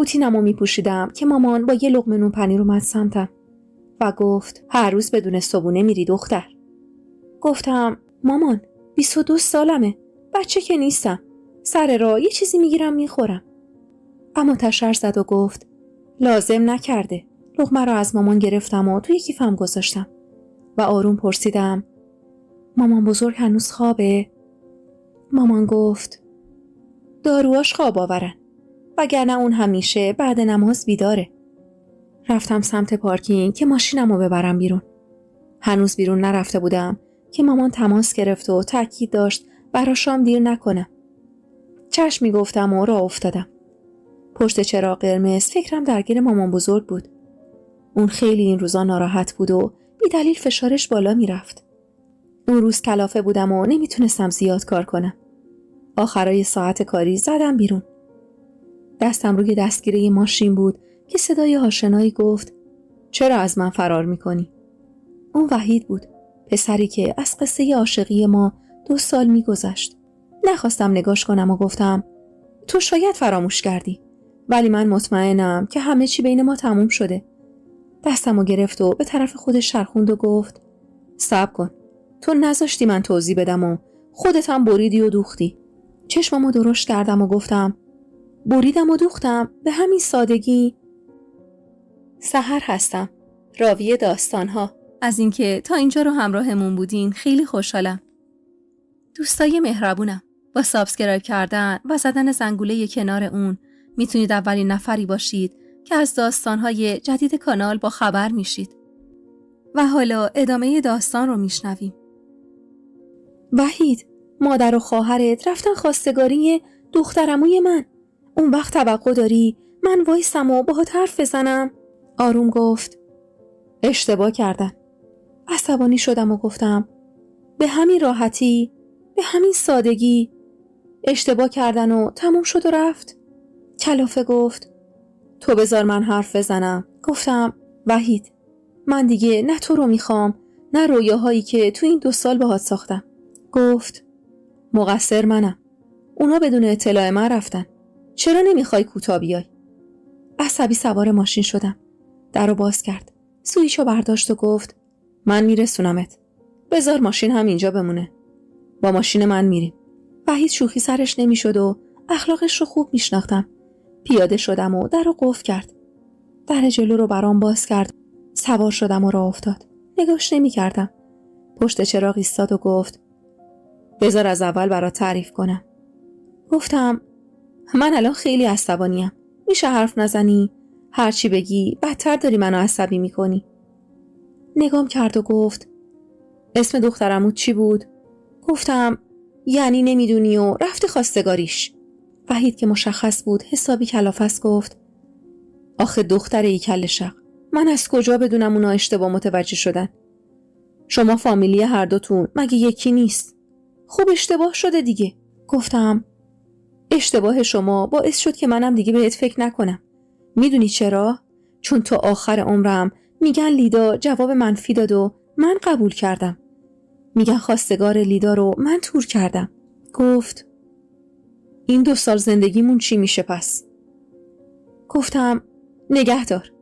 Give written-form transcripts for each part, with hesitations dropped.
پوتینمو میپوشیدم که مامان با یه لقمه نون پنیر اومد سمتم و گفت هر روز بدون صبونه میری دختر. گفتم مامان 22 سالمه، بچه که نیستم، سر راه یه چیزی میگیرم میخورم. اما تشر زد و گفت لازم نکرده. لقمه رو از مامان گرفتم و توی کیفم گذاشتم و آروم پرسیدم مامان بزرگ هنوز خوابه؟ مامان گفت داروهاش خواب آورن، وگرنه اون همیشه بعد نماز بیداره. رفتم سمت پارکینگ که ماشینمو ببرم بیرون. هنوز بیرون نرفته بودم که مامان تماس گرفت و تاکید داشت برا شام دیر نکنم. چشم میگفتم و راه افتادم. پشت چراغ قرمز فکرم درگیر مامان بزرگ بود. اون خیلی این روزا ناراحت بود و بی دلیل فشارش بالا میرفت. اون روز کلافه بودم و نمیتونستم زیاد کار کنم. آخرای ساعت کاری زدم بیرون. دستم روی دستگیره ماشین بود که صدای آشنایی گفت چرا از من فرار میکنی؟ اون وحید بود، پسری که از قصه عاشقی ما 2 سال میگذشت. نخواستم نگاش کنم و گفتم تو شاید فراموش کردی، ولی من مطمئنم که همه چی بین ما تموم شده. دستمو گرفت و به طرف خودش چرخوند و گفت صبر کن، تو نذاشتی من توضیح بدم و خودت هم بریدی و دوختی. چشممو درشت کردم و گفتم بریدم و دوختم به همین سادگی؟ سحر هستم، راوی داستانها. از اینکه تا اینجا رو همراهمون بودین خیلی خوشحالم. دوستای مهربونم، با سابسکرایب کردن و زدن زنگوله کنار اون میتونید اولین نفری باشید که از داستانهای جدید کانال با خبر میشید. و حالا ادامه داستان رو میشنویم. وحید، مادر و خواهرت رفتن خواستگاری دخترعموی من. اون وقت توقع داری من وایسم و باهات حرف بزنم؟ آروم گفت اشتباه کردن. عصبانی شدم و گفتم به همین راحتی، به همین سادگی؟ اشتباه کردن و تموم شد و رفت. کلافه گفت تو بذار من حرف بزنم. گفتم وحید، من دیگه نه تو رو میخوام نه رویاهایی که تو این 2 سال باهات ساختم. گفت مقصر منم، اونا بدون اطلاع من رفتن، چرا نمیخوای کوتاه بیای؟ عصبی سوار ماشین شدم. درو باز کرد، سویچو برداشت و گفت من میرسونمت، بذار ماشین هم اینجا بمونه، با ماشین من میریم. وحید شوخی سرش نمیشد و اخلاقش رو خوب میشناختم. پیاده شدم و درو قفل کرد. در جلو رو برام باز کرد. سوار شدم و راه افتاد. نگاش نمیکردم. پشت چراغ ایستاد و گفت بذار از اول برات تعریف کنم. گفتم من الان خیلی عصبانیم، میشه حرف نزنی؟ هرچی بگی بدتر داری منو عصبی میکنی. نگام کرد و گفت اسم دخترعموت چی بود؟ گفتم یعنی نمیدونی و رفته خواستگاریش. وحید که مشخص بود حسابی کلافست گفت آخه دختر کله شق، من از کجا بدونم اونا اشتباه متوجه شدن؟ شما فامیلی هر دوتون مگه یکی نیست؟ خوب اشتباه شده دیگه. گفتم اشتباه شما باعث شد که منم دیگه بهت فکر نکنم. میدونی چرا؟ چون تا آخر عمرم میگن لیدا جواب منفی داد و من قبول کردم. میگن خواستگار لیدا رو من تور کردم. گفت این 2 سال زندگیمون چی میشه پس؟ گفتم نگهدار،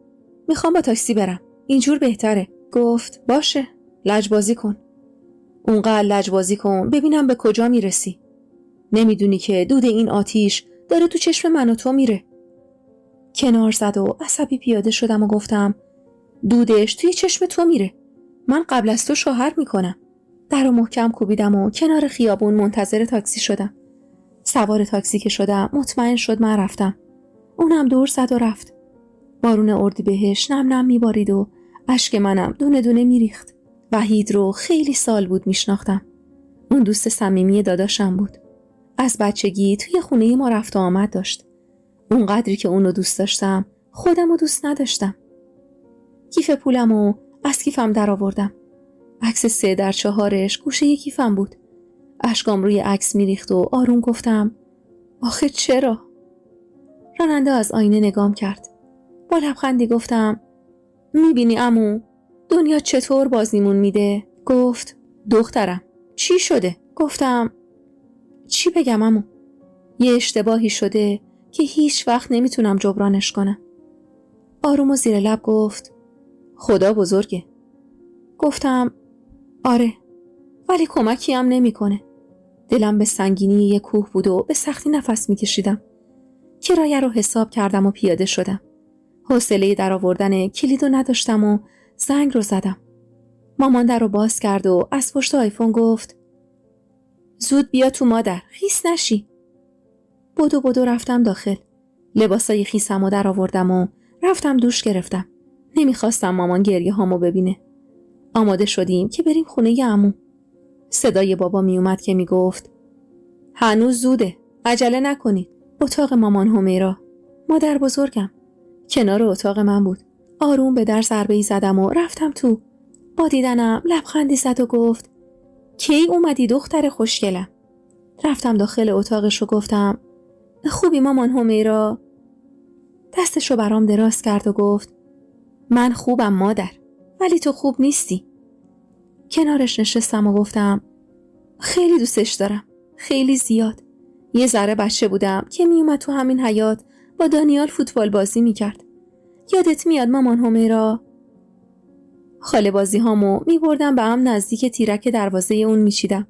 میخوام با تاکسی برم، اینجور بهتره. گفت باشه، لجبازی کن. اونقدر لجبازی کن ببینم به کجا میرسی. نمیدونی که دود این آتیش داره تو چشم من و تو میره. کنار زد و عصبی پیاده شدم و گفتم دودش توی چشم تو میره، من قبل از تو شوهر میکنم. درو محکم کوبیدم و کنار خیابون منتظر تاکسی شدم. سوار تاکسی که شدم مطمئن شد من رفتم. اونم دور زد و رفت. بارون اردیبهشت نم نم میبارید و اشک منم دونه دونه میریخت. وحید رو خیلی سال بود میشناختم. اون دوست صمیمی داداشم بود. از بچگی توی خونه ما رفت و آمد داشت. اون قدری که اونو دوست داشتم خودم رو دوست نداشتم. کیف پولمو از کیفم در آوردم. عکس 3x4 گوشه کیفم بود. اشکام روی عکس میریخت و آروم گفتم آخه چرا؟ راننده از آینه نگام کرد. با لبخندی گفتم میبینی عمو دنیا چطور بازیمون میده؟ گفت دخترم چی شده؟ گفتم چی بگم عمو؟ یه اشتباهی شده که هیچ وقت نمیتونم جبرانش کنم. آروم و زیر لب گفت خدا بزرگه. گفتم آره، ولی کمکی هم نمیکنه. دلم به سنگینی یک کوه بود و به سختی نفس میکشیدم. کرایه رو حساب کردم و پیاده شدم. حوصله در آوردن کلیدو نداشتم و زنگ رو زدم. مامان در رو باز کرد و از پشت آیفون گفت زود بیا تو مادر، خیس نشی. بدو رفتم داخل. لباسای خیسم رو در آوردم و رفتم دوش گرفتم. نمیخواستم مامان گریه هامو ببینه. آماده شدیم که بریم خونه عمو. صدای بابا میومد که میگفت هنوز زوده، عجله نکنید. اتاق مامان همیرا، مادر بزرگم، کنار اتاق من بود. آروم به در ضربه‌ای زدم و رفتم تو. با دیدنم لبخندی زد و گفت کی اومدی دختر خوشگلم؟ رفتم داخل اتاقش و گفتم خوبی مامان همیرا؟ دستشو برام دراز کرد و گفت من خوبم مادر، ولی تو خوب نیستی. کنارش نشستم و گفتم خیلی دوستش دارم، خیلی زیاد. یه ذره بچه بودم که میومد تو همین حیاط با دانیال فوتبال بازی میکرد. یادت میاد مامان همیرا؟ خاله بازی هامو میبردم به هم نزدیک تیرک دروازه اون میچیدم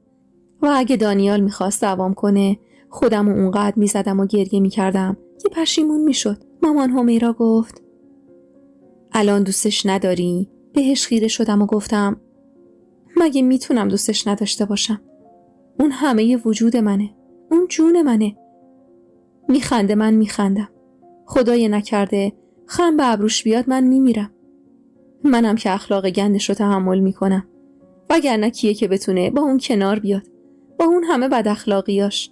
و اگه دانیال میخواست دوام کنه خودمو اونقدر میزدم و گریه میکردم که پشیمون میشد. مامان همیرا گفت الان دوستش نداری؟ بهش خیره شدم و گفتم مگه میتونم دوستش نداشته باشم؟ اون همه وجود منه، اون جون منه. میخنده، من میخندم. خدای نکرده خم به ابروش بیاد من میمیرم. منم که اخلاق گندش رو تحمل میکنم، وگرنه کیه که بتونه با اون کنار بیاد، با اون همه بد اخلاقیاش؟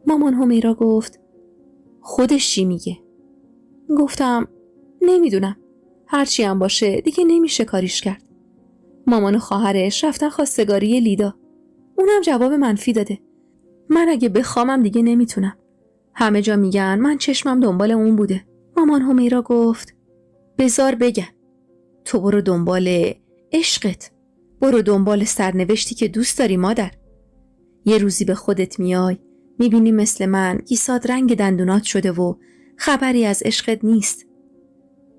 مامان همیرا گفت خودش چی میگه؟ گفتم نمیدونم، هرچی هم باشه دیگه نمیشه کاریش کرد. مامان و خواهرش رفتن خواستگاری لیدا، اونم جواب منفی داده. من اگه بخوامم دیگه نمیتونم. همه جا میگن من چشمم دنبال اون بوده. مامان همیرا گفت بذار بگن، تو برو دنبال عشقت، برو دنبال سرنوشتی که دوست داری مادر. یه روزی به خودت میای میبینی مثل من گیسات رنگ دندونات شده و خبری از عشقت نیست.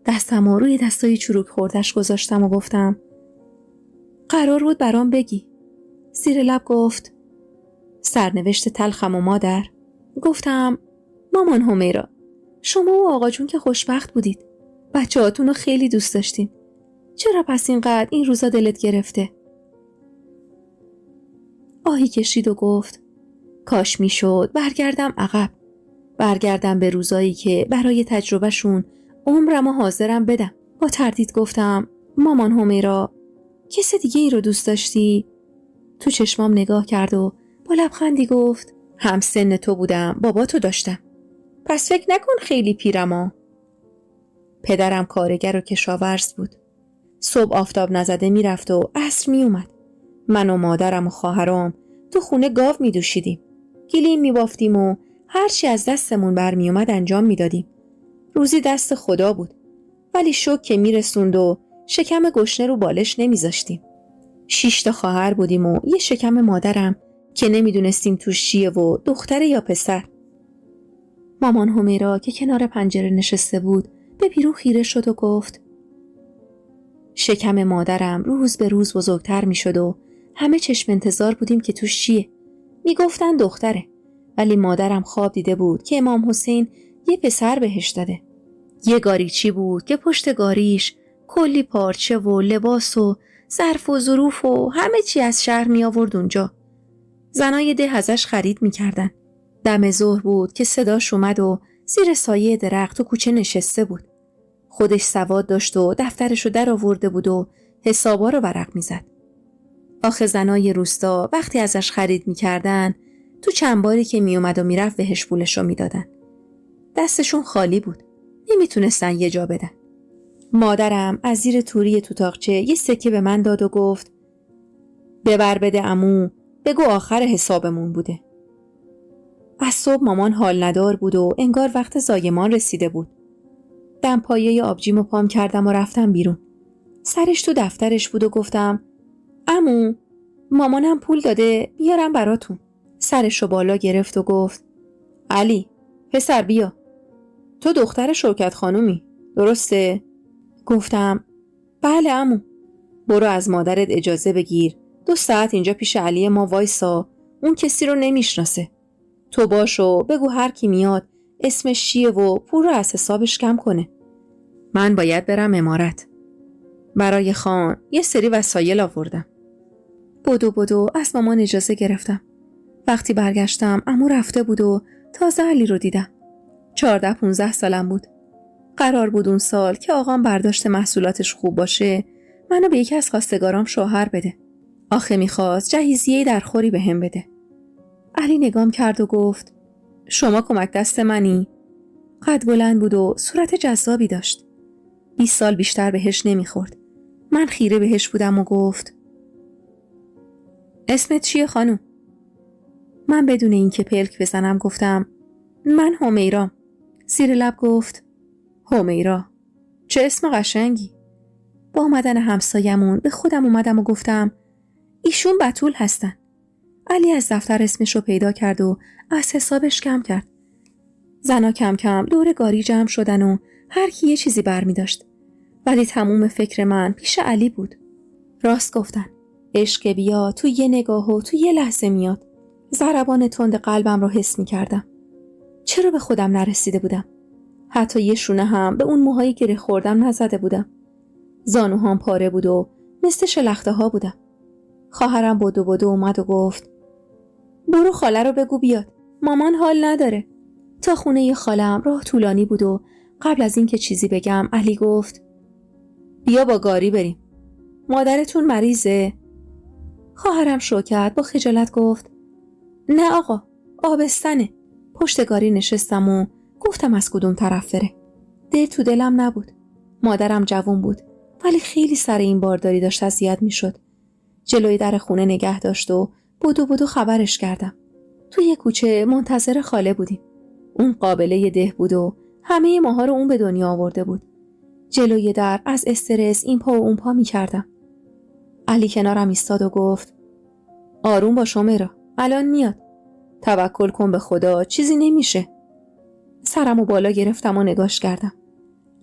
دستم رو روی دستای چروک خوردش گذاشتم و گفتم قرار بود برام بگی. زیر لب گفت سرنوشت تلخم و مادر. گفتم مامان همیرا، شما و آقا جون که خوشبخت بودید، بچه هاتون رو خیلی دوست داشتین، چرا پس اینقدر این روزا دلت گرفته؟ آهی کشید و گفت کاش میشد برگردم عقب، برگردم به روزایی که برای تجربهشون عمرم و حاضرم بدم. با تردید گفتم مامان همیرا، کس دیگه ای رو دوست داشتی؟ تو چشمام نگاه کرد و با لبخندی گفت هم سن تو بودم، باباتو داشتم. پس فکر نکن خیلی پیرم. پدرم کارگر و کشاورز بود. صبح آفتاب نزده میرفت و عصر میومد. من و مادرم و خواهرام تو خونه گاو میدوشیدیم، گلیم میبافتیم و هرچی از دستمون برمیومد انجام میدادیم. روزی دست خدا بود، ولی شوک که میرسوند و شکم گشنه رو بالش نمیذاشتیم. 6 تا خواهر بودیم و یه شکم مادرم که نمیدونستیم توش چیه و دختر یا پسر. مامان همیرا که کنار پنجره نشسته بود به بیرون خیره شد و گفت شکم مادرم روز به روز بزرگتر میشد و همه چشم انتظار بودیم که توش چیه. میگفتن دختره، ولی مادرم خواب دیده بود که امام حسین یه پسر بهش داده. یه گاریچی بود که پشت گاریش کلی پارچه و لباس و ظرف و ظروف و همه چی از شهر می آورد اونجا. زنای ده ازش خرید میکردن. دم ظهر بود که صداش اومد و زیر سایه درخت و کوچه نشسته بود. خودش سواد داشت و دفترشو در آورده بود و حسابا رو ورق میزد. آخه زنای روستا وقتی ازش خرید میکردن تو چند باری که میومد و میرفت بهش پولشو میدادن. دستشون خالی بود، نمیتونستن یه جا بدن. مادرم از زیر توری تو تاقچه یه سکه به من داد و گفت ببر بده عمو، بگو آخر حسابمون بوده. از صبح مامان حال ندار بود و انگار وقت زایمان رسیده بود. دمپایه آبجیمو پام کردم و رفتم بیرون. سرش تو دفترش بود و گفتم عمو، مامانم پول داده بیارم براتون. سرشو بالا گرفت و گفت علی، پسر بیا. تو دختر شوکت خانومی، درسته؟ گفتم بله عمو. برو از مادرت اجازه بگیر 2 ساعت اینجا پیش علی ما وایسا، اون کسی رو نمیشناسه. تو باشو بگو هر کی میاد اسمش چیه و پول رو از حسابش کم کنه. من باید برم امارت. برای خان یه سری وسایل آوردم. بدو از مامان اجازه گرفتم. وقتی برگشتم عمو رفته بود و تازه علی رو دیدم. 14-15 سالم بود. قرار بود اون سال که آقام برداشت محصولاتش خوب باشه منو به یکی از خواستگارام شوهر بده. آخه میخواست جهیزیه در خوری به هم بده. علی نگام کرد و گفت شما کمک دست منی؟ قد بلند بود و صورت جذابی داشت. 20 سال بیشتر بهش نمیخورد. من خیره بهش بودم و گفت اسمت چیه خانم؟ من بدون اینکه پلک بزنم گفتم من همیرام. زیر لب گفت همیرا، چه اسم قشنگی. با آمدن همسایمون به خودم اومدم و گفتم ایشون بتول هستن. علی از دفتر اسمش رو پیدا کرد و از حسابش کم کرد. زنا کم کم دور گاری جمع شدن و هر کی یه چیزی برمی داشت. ولی تموم فکر من پیش علی بود. راست گفتن. عشق بیا تو یه نگاه و تو یه لحظه میاد. ضربان تند قلبم رو حس می کردم. چرا به خودم نرسیده بودم؟ حتی یه شونه هم به اون موهایی گره خوردم نزده بودم. زانوهام پاره بود و مثل شلخته ها بودم. خواهرم بدو اومد و گفت برو خاله رو بگو بیاد. مامان حال نداره. تا خونه خالم راه طولانی بود و قبل از اینکه چیزی بگم علی گفت بیا با گاری بریم. مادرتون مریضه؟ خواهرم شوکت با خجالت گفت نه آقا، آبستنه. پشت گاری نشستم و گفتم از کدوم طرف بره. دل تو دلم نبود. مادرم جوان بود ولی خیلی سر این بارداری داشت اذیت میشد. جلوی در خونه نگه داشت و بدو خبرش کردم. توی کوچه منتظر خاله بودیم. اون قابله ده بود و همه ماها رو اون به دنیا آورده بود. جلوی در از استرس این پا و اون پا می کردم. علی کنارم ایستاد و گفت آروم باش همیرا، الان میاد. توکل کن به خدا، چیزی نمیشه. سرمو بالا گرفتم و نگاش کردم.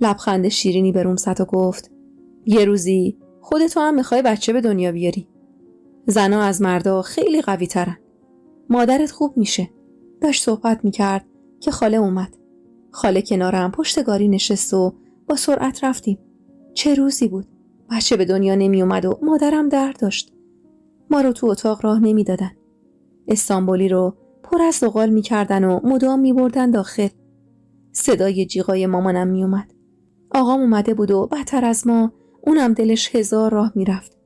لبخند شیرینی به روم زد و گفت یه روزی خودتو هم میخوای بچه به دنیا بیاری. زنا از مردا خیلی قوی ترن. مادرت خوب میشه. داشت صحبت میکرد که خاله اومد. خاله کنارم پشت گاری نشست و با سرعت رفتیم. چه روزی بود. بچه به دنیا نمی اومد و مادرم درد داشت. ما رو تو اتاق راه نمی دادن. استانبولی رو پر از زغال می کردن و مدام می بردن داخل. صدای جیغای مامانم می اومد. آقام اومده بود و بدتر از ما اونم دلش 1000 راه می رفت.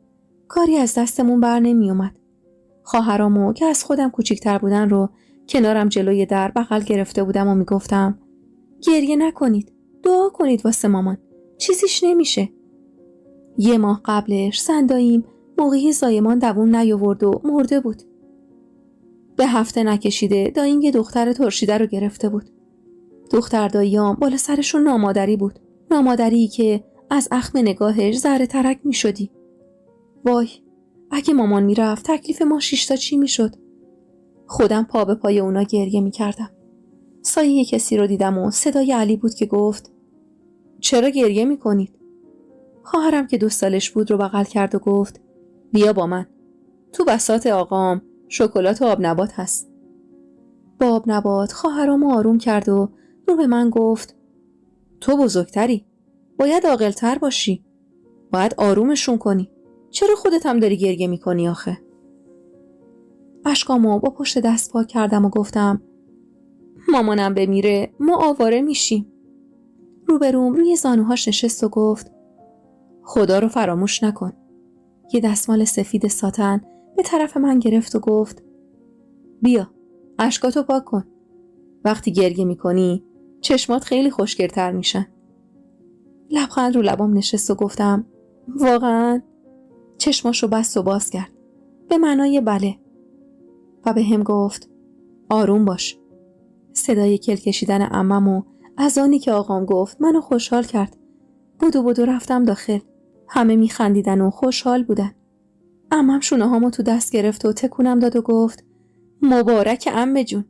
کاری از دستمون بر نمی اومد. خواهرامو که از خودم کوچیک‌تر بودن رو کنارم جلوی در بغل گرفته بودم و می گفتم گریه نکنید. دعا کنید واسه مامان. چیزیش نمیشه. 1 ماه قبلش سنداییم موقعی زایمان دووم نیاورد و مرده بود. به هفته نکشیده داییم یه دختر ترشیده رو گرفته بود. دختر داییام بالا سرشون نامادری بود. نامادری که از اخم نگاهش ذره ترک می شدی. وای، اگه مامان می رفت تکلیف ما 6 تا چی می شد؟ خودم پا به پای اونا گریه می کردم. سایه کسی رو دیدم و صدای علی بود که گفت چرا گریه می کنید؟ خواهرم که 2 سالش بود رو بغل کرد و گفت بیا با من. تو بساط آقام شکلات و آب نبات هست. با آب نبات خواهرامو آروم کرد و رو به من گفت تو بزرگتری. باید عاقل‌تر باشی. باید آرومشون کنی. چرا خودت هم داری گریه می کنی آخه؟ اشکامو با پشت دست پاک کردم و گفتم مامانم بمیره ما آواره میشیم. روبروم روی زانوهاش نشست و گفت خدا رو فراموش نکن. یه دستمال سفید ساتن به طرف من گرفت و گفت بیا اشکاتو پاک کن. وقتی گریه میکنی چشمات خیلی خوشگل‌تر میشن. لبخند رو لبام نشست و گفتم واقعا؟ چشماشو بست و باز کرد به معنای بله و به هم گفت آروم باش. صدای کل کشیدن عمم و اذانی که آقام گفت منو خوشحال کرد. بدو رفتم داخل. همه میخندیدن و خوشحال بودن. عمم شونه هامو تو دست گرفت و تکونم داد و گفت مبارک عمه جون.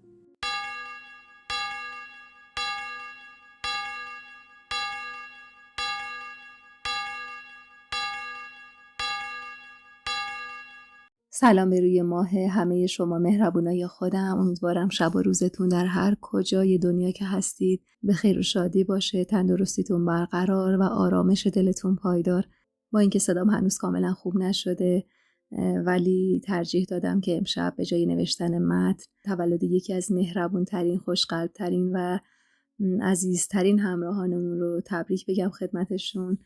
سلام به روی ماه همه شما مهربونای خودم. امیدوارم شب و روزتون در هر کجای دنیا که هستید به خیر و شادی باشه، تندرستیتون برقرار و آرامش دلتون پایدار. با اینکه صدام هنوز کاملا خوب نشده ولی ترجیح دادم که امشب به جای نوشتن متن تولد یکی از مهربونترین، خوشقلبترین و عزیزترین همراهانمون رو تبریک بگم خدمتشون.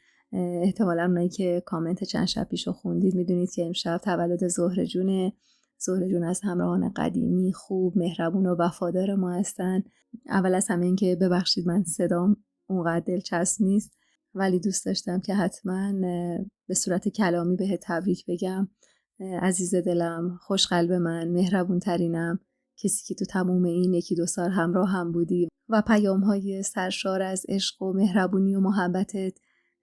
احتمالا اونایی که کامنت چند شب پیشو خوندید میدونید که امشب تولد زهره جونه. زهره جون از همراهان قدیمی، خوب، مهربون و وفادار ما هستن. اول از همه این که ببخشید من صدام اونقدر دلچسب نیست ولی دوست داشتم که حتما به صورت کلامی بهت تبریک بگم. عزیز دلم، خوش قلب من، مهربون ترینم، کسی که تو تموم این 1-2 سال همراه هم بودی و پیام‌های سرشار از عشق و مهربونی و محبتت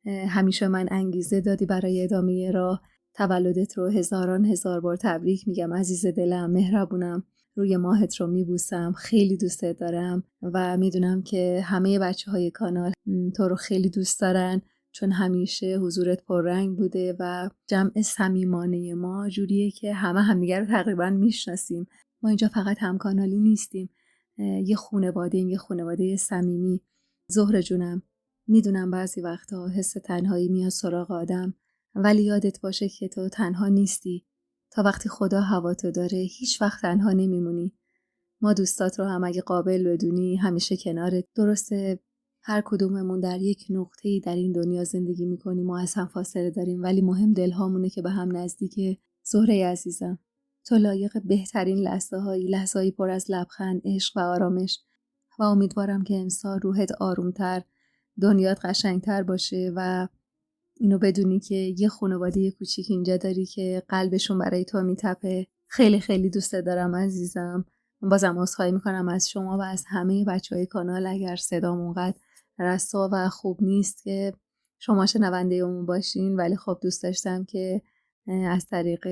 همیشه من انگیزه دادی برای ادامه راه. تولدت رو هزاران هزار بار تبریک میگم عزیز دلم، مهربونم. روی ماهت رو میبوسم، خیلی دوستت دارم و میدونم که همه بچه‌های کانال تو رو خیلی دوست دارن چون همیشه حضورت پررنگ بوده و جمع صمیمانه ما جوریه که همه همدیگر رو تقریبا میشناسیم. ما اینجا فقط هم کانالی نیستیم، یه خانواده صمیمی. زهره جونم، میدونم بعضی وقتا حس تنهایی میاد سراغ آدم ولی یادت باشه که تو تنها نیستی. تا وقتی خدا هواتو داره هیچ وقت تنها نمیمونی. ما دوستات رو هم اگه قابل بدونی همیشه کنارت. درسته هر کدوممون در یک نقطه‌ای در این دنیا زندگی میکنیم، ما از هم فاصله داریم ولی مهم دلهامونه که به هم نزدیکه. زهره عزیزم، تو لایق بهترین لحظه‌هایی پر از لبخند، عشق و آرامش و امیدوارم که امسال روحت آرومتر، دنیات قشنگتر باشه و اینو بدونی که یه خانواده کوچیک اینجا داری که قلبشون برای تو میتپه. خیلی خیلی دوست دارم عزیزم. بازم عذرخواهی میکنم از شما و از همه بچهای کانال اگر صدام اونقدر رسا و خوب نیست که شما شنونده اون باشین، ولی خب دوست داشتم که از طریق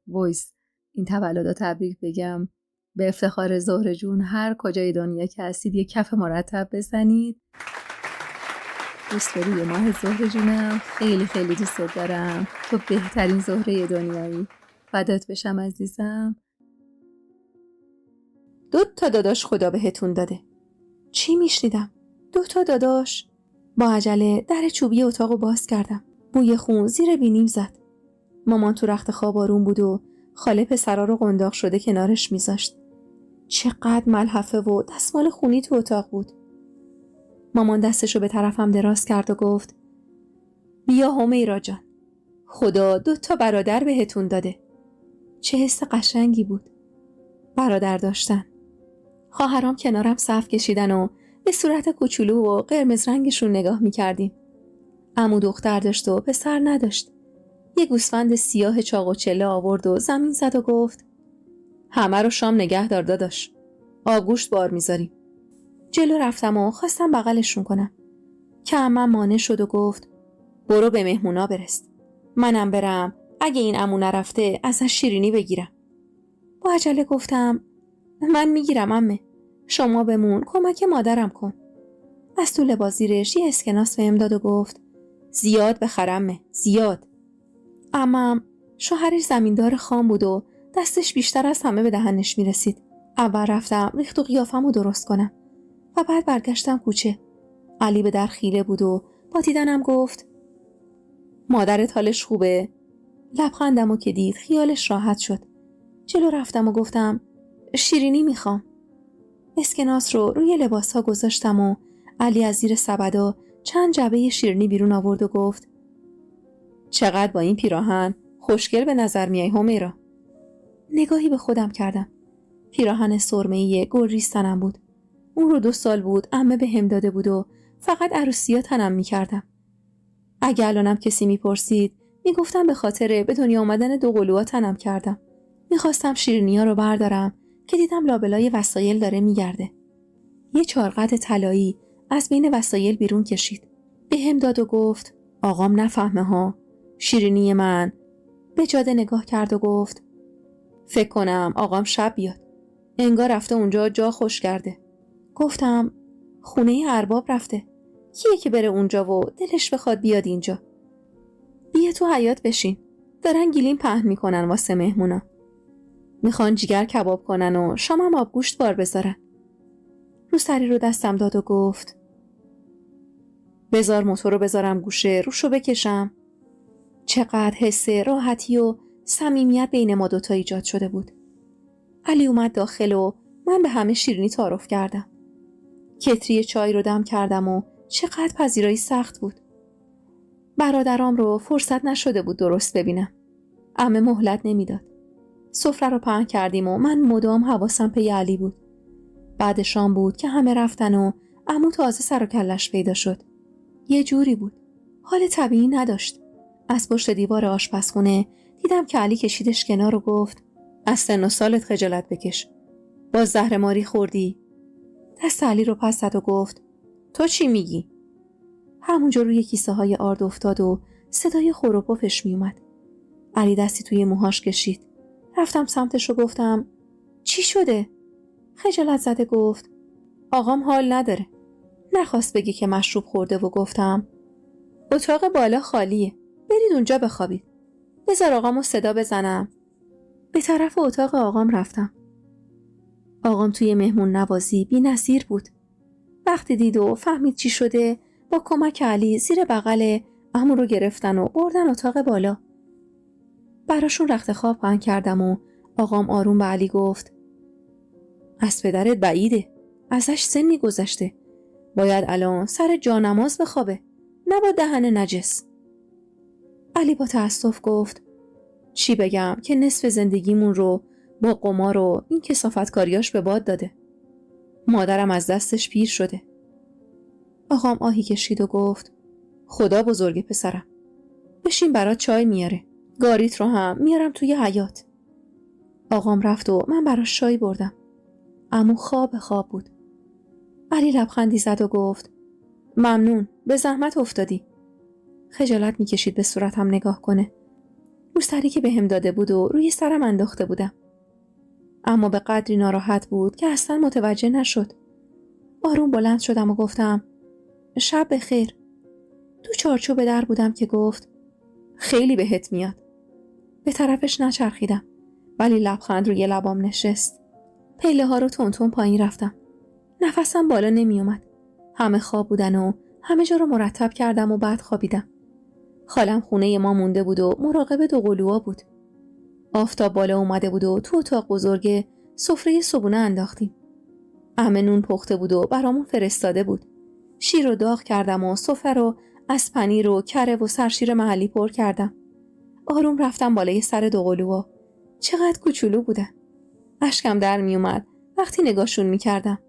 وایس این تولد تبریک بگم. به افتخار زهره جون هر کجای دنیا که هستید یک کف مرتب بزنید. دوست روی ماه زهره جونم، خیلی خیلی دوست دارم. تو بهترین زهره دنیایی. فدات بشم عزیزم. 2 داداش خدا بهتون داده. چی میشنیدم؟ 2 داداش. با عجله در چوبی اتاقو باز کردم. بوی خون زیر بینیم زد. مامان تو رخت خواب آروم بود و خاله پسرا رو قنداق شده کنارش میذاشت. چقدر ملحفه و دستمال خونی تو اتاق بود. مامان دستشو به طرفم دراز کرد و گفت بیا همیرا جان، خدا 2 برادر بهتون داده. چه حس قشنگی بود برادر داشتن. خواهرام کنارم صف کشیدن و به صورت کوچولو و قرمز رنگشون نگاه میکردیم. عمو دختر داشت و پسر نداشت. یه گوسفند سیاه چاق و چله آورد و زمین زد و گفت همه رو شام نگه دار داداش، آبگوشت بار میذاریم. جلو رفتم و خواستم بغلشون کنم که عمم مانع شد و گفت برو به مهمونا برس، منم برم اگه این عمو نرفته ازش شیرینی بگیرم. با عجله گفتم من میگیرم عمه، شما بمون کمک مادرم کن. از تو لباسیرش یه اسکناس بهم داد و گفت زیاد بخرمه، زیاد. عمم شوهرش زمیندار خام بود و دستش بیشتر از همه به دهنش میرسید. اول رفتم ریخت و قیافمو درست کنم و بعد برگشتم کوچه. علی به در خیره بود و با دیدنم گفت مادرت حالش خوبه؟ لبخندمو که دید خیالش راحت شد. جلو رفتم و گفتم شیرینی میخوام. اسکناس رو روی لباسها گذاشتم و علی از زیر سبدا چند جعبه شیرینی بیرون آورد و گفت چقدر با این پیراهن خوشگل به نظر میای همیرا. نگاهی به خودم کردم. پیراهن سرمه‌ای گلریز تنم بود. اون رو 2 سال بود عمه بهم داده بود و فقط عروسی‌ها تنم میکردم. اگه الانم کسی میپرسید میگفتم به خاطر به دنیا آمدن 2 قلوها تنم کردم. میخواستم شیرینی‌ها رو بردارم که دیدم لابلای وسایل داره میگرده. یه چارقد طلایی از بین وسایل بیرون کشید. بهم داد و گفت آقام نفهمه ها، شیرینی من. به جاده نگاه کرد و گفت فکر کنم آقام شب بیاد، انگار رفته اونجا جا خوش کرده. گفتم خونه ارباب رفته، کیه که بره اونجا و دلش بخواد بیاد اینجا؟ بیا تو حیاط بشین، دارن گلیم پهن میکنن واسه مهمونا. میخوان جیگر کباب کنن و شامم آبگوشت بار بذارن. روسری رو دستم داد و گفت بذار موتور رو بذارم گوشه، روشو بکشم. چقدر حس راحتی و صمیمیت بین ما دوتا ایجاد شده بود. علی اومد داخل و من به همه شیرینی تعارف کردم. کتری چای رو دم کردم و چقدر پذیرایی سخت بود. برادرام رو فرصت نشده بود درست ببینم. عمه مهلت نمیداد. سفره رو پهن کردیم و من مدام حواسم پی علی بود. بعد شام بود که همه رفتن و عمو تازه سر و کلش پیدا شد. یه جوری بود. حال طبیعی نداشت. از پشت دیوار آشپزخونه دیدم که علی کشیدش کنار و گفت از سن و سالت خجالت بکش. باز زهرماری خوردی؟ دست علی رو پس زد و گفت تو چی میگی؟ همونجا روی کیسه های آرد افتاد و صدای خور و پفش می اومد. علی دستی توی موهاش کشید. رفتم سمتش و گفتم چی شده؟ خجالت زده گفت آقام حال نداره. نخواست بگی که مشروب خورده و گفتم اتاق بالا خالیه. برید اونجا بخوابید. بذار آقامو صدا بزنم. به طرف اتاق آقام رفتم. آقام توی مهمون نوازی بی نظیر بود. وقتی دید و فهمید چی شده با کمک علی زیر بغل عمو رو گرفتن و بردن اتاق بالا. براشون رخت خواب پهن کردم و آقام آروم به علی گفت از پدرت بعیده. ازش سنی گذشته. باید الان سر جانماز بخوابه. نه با دهن نجس. علی با تأسف گفت چی بگم که نصف زندگیمون رو با قمار و این کثافتکاریاش به باد داده. مادرم از دستش پیر شده. آقام آهی کشید و گفت خدا بزرگ پسرم. بشین برات چای میاره. گاریت رو هم میارم توی حیاط. آقام رفت و من براش چای بردم. عمو خواب بود. علی لبخندی زد و گفت ممنون، به زحمت افتادی. خجالت میکشید به صورتم نگاه کنه. روسری که بهم داده بود و روی سرم انداخته بودم. اما به قدری ناراحت بود که اصلا متوجه نشد. آروم بلند شدم و گفتم شب بخیر. تو چارچوب در بودم که گفت خیلی بهت میاد. به طرفش نچرخیدم ولی لبخند روی لبام نشست. پله ها رو تون پایین رفتم. نفسم بالا نمی اومد. همه خواب بودن و همه جا رو مرتب کردم و بعد خوابیدم. خالم خونه ما مونده بود و مراقب دوقلوها بود. آفتاب بالا اومده بود و تو اتاق بزرگ سفره صبحونه انداختیم. عمه نون پخته بود و برامون فرستاده بود. شیر رو داغ کردم و سفره رو از پنیر و کره و سرشیر محلی پر کردم. آروم رفتم بالای سر دوقلوها. چقدر کوچولو بودن. اشکم در می اومد وقتی نگاهشون می کردم.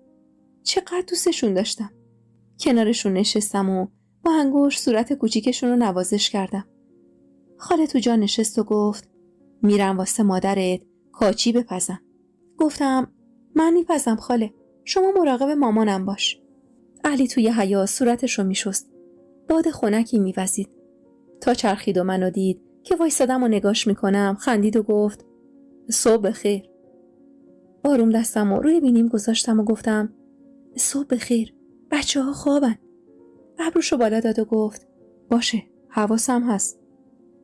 چقدر دوستشون داشتم. کنارشون نشستم و با انگشت صورت کوچیکشون رو نوازش کردم. خاله تو جا نشست و گفت میرم واسه مادرت کاچی بپزم. گفتم من میپزم خاله، شما مراقب مامانم باش. علی توی حیاط صورتش رو میشست. باد خنکی میوزید. تا چرخید و منو دید که وایسادم و نگاش میکنم خندید و گفت صبح بخیر. آروم دستم رو روی بینیم گذاشتم و گفتم صبح بخیر، بچه ها خوابن. ابروشو بالا داد و گفت باشه، حواسم هست.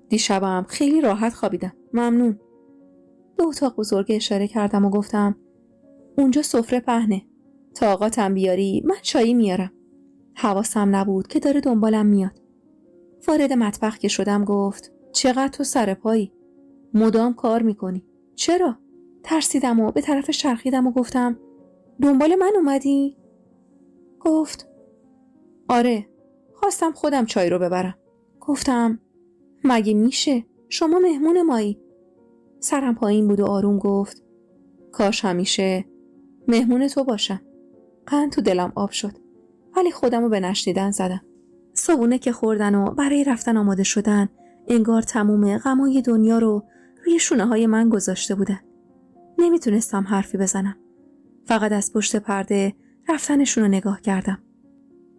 دیشبم خیلی راحت خوابیدم. ممنون. به اتاق بزرگ اشاره کردم و گفتم اونجا سفره پهنه. تا آقاتم بیاری من چایی میارم. حواسم نبود که داره دنبالم میاد. وارد مطبخ که شدم گفت چقدر تو سر پایی؟ مدام کار میکنی. چرا؟ ترسیدم و به طرف چرخیدم و گفتم دنبال من اومدی؟ گفت آره، خواستم خودم چای رو ببرم. گفتم مگه میشه؟ شما مهمون مایی. سرم پایین بود و آروم گفت کاش همیشه مهمون تو باشم. قند تو دلم آب شد ولی خودم رو به نشنیدن زدم. صبونه که خوردن و برای رفتن آماده شدن انگار تموم غمای دنیا رو روی شونه های من گذاشته بودن. نمیتونستم حرفی بزنم. فقط از پشت پرده رفتنشون رو نگاه کردم.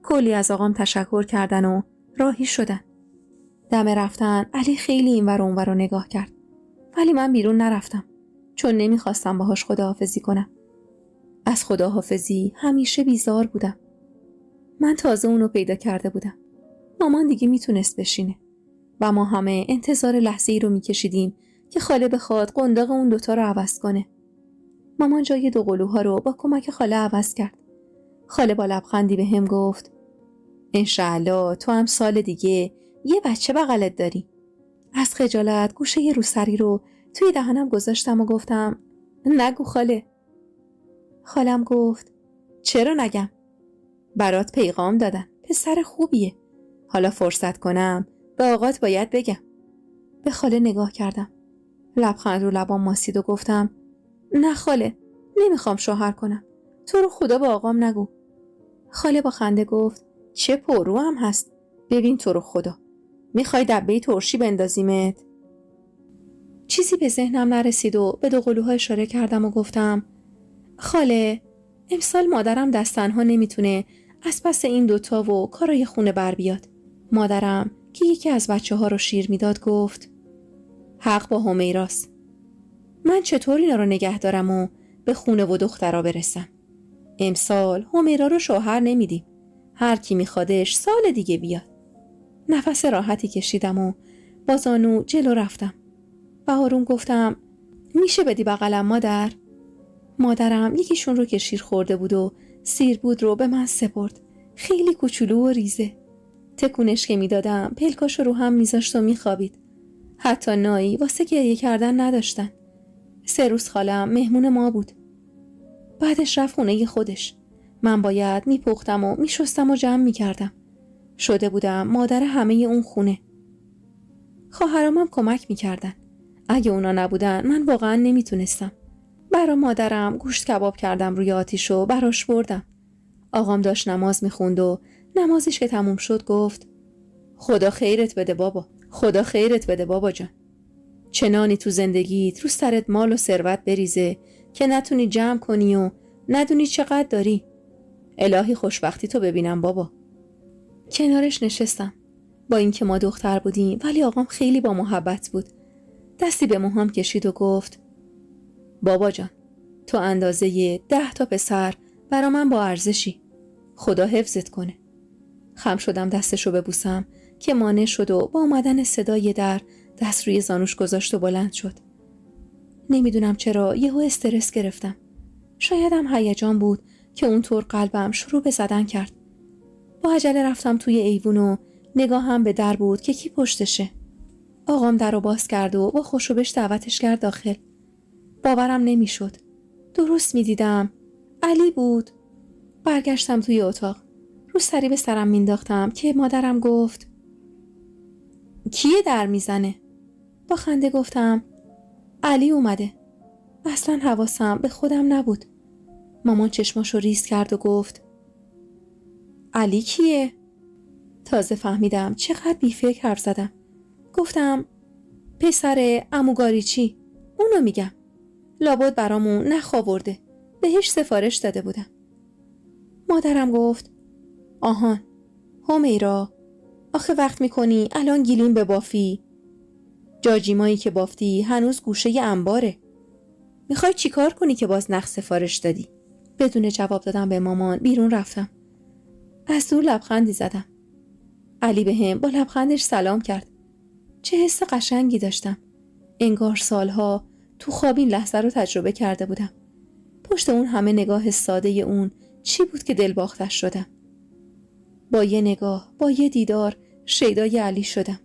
کلی از آقام تشکر کردن و راهی شدن. دم رفتن علی خیلی اینور و اونور رو نگاه کرد. ولی من بیرون نرفتم چون نمیخواستم باهاش خداحافظی کنم. از خداحافظی همیشه بیزار بودم. من تازه اونو پیدا کرده بودم. مامان دیگه میتونست بشینه و ما همه انتظار لحظه ای رو میکشیدیم که خاله بخواد قنداق اون دوتا رو عوض کنه. مامان جای دوقلوها رو با کمک خاله عوض کرد. خاله با لبخندی به هم گفت انشالله تو هم سال دیگه یه بچه بغلت داری. از خجالت گوشه روسری رو توی دهنم گذاشتم و گفتم نگو خاله. خالم گفت چرا نگم؟ برات پیغام دادن، پسر خوبیه. حالا فرصت کنم به آقات باید بگم. به خاله نگاه کردم. لبخند رو لبام ماسید و گفتم نه خاله، نمیخوام شوهر کنم. تو رو خدا به آقام نگو. خاله با خنده گفت چه پررو هم هست. ببین تو رو خدا، میخوای دبه ترشی بندازیمت؟ چیزی به ذهنم نرسید و به دوقلوها اشاره کردم و گفتم خاله، امسال مادرم دستنها نمیتونه از پس این دوتا و کارای خونه بر بیاد. مادرم که یکی از بچه ها رو شیر میداد گفت حق با همیراست. من چطور اینا رو نگه دارم و به خونه و دخترا برسم؟ امسال همیرا رو شوهر نمیدیم. هر کی میخوادش سال دیگه بیاد. نفس راحتی کشیدم و با زانو جلو رفتم. و آروم گفتم میشه بدی بغلم مادر؟ مادرم یکیشون رو که شیر خورده بود و سیر بود رو به من سپرد. خیلی کوچولو و ریزه. تکونش که میدادم پلکاشو رو هم میذاشت و میخوابید. حتی نایی واسه گریه کردن نداشتن. 3 روز خالم مهمون ما بود. بعدش رفت خونه خودش. من باید میپختم و میشستم و جمع میکردم. شده بودم مادر همه اون خونه. خواهرامم کمک میکردن. اگه اونا نبودن من واقعا نمیتونستم. برا مادرم گوشت کباب کردم روی آتیش و براش بردم. آقام داشت نماز میخوند و نمازش که تموم شد گفت خدا خیرت بده بابا. خدا خیرت بده بابا جان. چنانی تو زندگیت رو سرت مال و ثروت بریزه که نتونی جمع کنی و ندونی چقدر داری. الهی خوشبختی تو ببینم بابا. کنارش نشستم. با اینکه ما دختر بودیم ولی آقام خیلی با محبت بود. دستی به موهام کشید و گفت بابا جان، تو اندازه 10 تا پسر برا من با ارزشی. خدا حفظت کنه. خم شدم دستشو ببوسم که مانع شد و با اومدن صدای در دست روی زانوش گذاشت و بلند شد. نمیدونم چرا یهو استرس گرفتم. شایدم هیجان بود که اونطور قلبم شروع به زدن کرد. با عجله رفتم توی ایوون و نگاهم به در بود که کی پشتشه. آقام در رو باز کرد و با خوشوبش دعوتش کرد داخل. باورم نمیشد. درست میدیدم. علی بود. برگشتم توی اتاق. رو سری به سرم مینداختم که مادرم گفت کیه در میزنه؟ با خنده گفتم علی اومده. اصلا حواسم به خودم نبود. مامان چشماشو ریز کرد و گفت علی کیه؟ تازه فهمیدم چقدر بی‌فکر حرف زدم. گفتم پسر عمو گاریچی. اونو میگم. لابد برامون نخ آورده. بهش سفارش داده بودم. مادرم گفت آهان همیرا، آخه وقت میکنی الان گیلیم به بافی. جاجیمایی که بافتی هنوز گوشه انباره. میخوای چی کار کنی که باز نخ سفارش دادی؟ بدون جواب دادم به مامان بیرون رفتم. از دور لبخندی زدم. علی به هم با لبخندش سلام کرد. چه حس قشنگی داشتم. انگار سالها تو خواب این لحظه رو تجربه کرده بودم. پشت اون همه نگاه ساده اون چی بود که دل باختش شدم. با یه نگاه، با یه دیدار شیدای علی شدم.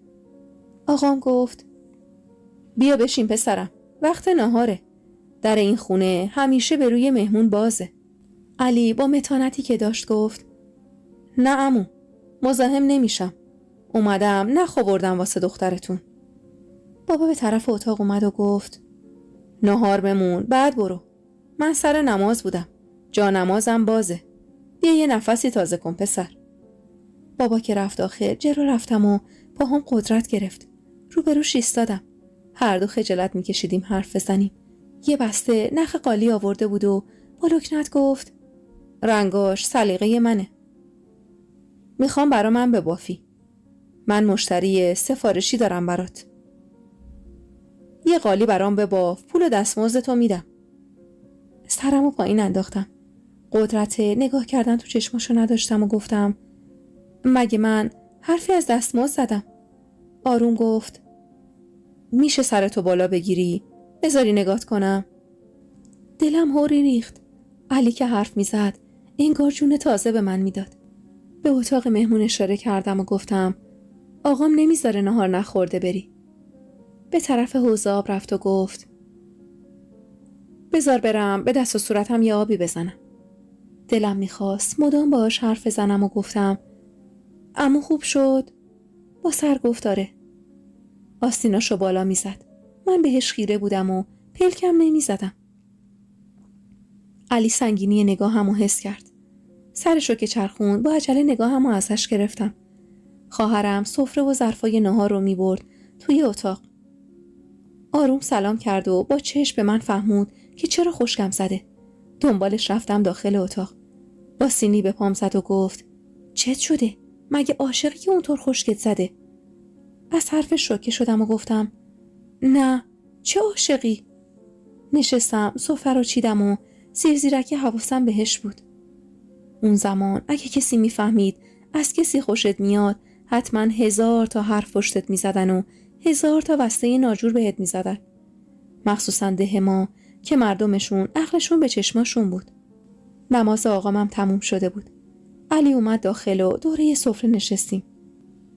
آقام گفت بیا بشین پسرم، وقت ناهاره. در این خونه همیشه به روی مهمون بازه. علی با متانتی که داشت گفت نه عمو، مزاحم نمیشم. اومدم نخ آوردم واسه دخترتون. بابا به طرف اتاق اومد و گفت ناهار بمون بعد برو. من سر نماز بودم. جا نمازم بازه. بیا یه نفسی تازه کن پسر. بابا که رفت داخل جلو رفتم و پاهم قدرت گرفت. روبروش ایستادم. هر دو خجالت میکشیدیم حرف بزنیم. یه بسته نخ قالی آورده بود و با لکنت گفت رنگاش سلیقه منه. میخوام برا من ببافی. من مشتری سفارشی دارم برات. یه قالی برام بباف، پول دستمزدتو میدم. سرمو پایین انداختم. قدرت نگاه کردن تو چشماشو نداشتم و گفتم مگه من حرفی از دستمزد زدم؟ آروم گفت میشه سرتو بالا بگیری؟ بذاری نگات کنم؟ دلم هوری ریخت. علی که حرف میزد انگار جون تازه به من میداد. به اتاق مهمون اشاره کردم و گفتم آقام نمیذاره نهار نخورده بری. به طرف حوض آب رفت و گفت بذار برم به دست و صورتم یه آبی بزنم. دلم میخواست مدام باهاش حرف بزنم و گفتم عمو خوب شد؟ با سر گفت آره. آستیناشو بالا میزد. من بهش خیره بودم و پلکم نمیزدم. علی سنگینی نگاهمو حس کرد. سرشو که چرخوند با عجله نگاهمو ازش گرفتم. خواهرم سفره و ظرفای نهار رو میبرد توی اتاق. آروم سلام کرد و با چشم به من فهمود که چرا خشکم زده. دنبالش رفتم داخل اتاق. با سینی به پام زد و گفت چت شده؟ مگه عاشقی که اونطور خشکت زده؟ از حرفش شوکه شدم و گفتم نه، چه عاشقی؟ نشستم، سفره رو چیدم و زیرزیرکی حواسم بهش بود. اون زمان اگه کسی میفهمید از کسی خوشت میاد حتما 1000 تا حرف پشتت میزدن و 1000 تا وسته ناجور بهت میزدن. مخصوصا ده ما که مردمشون عقلشون به چشماشون بود. نماز آقامم تموم شده بود. علی اومد داخل و دوره سفره نشستیم.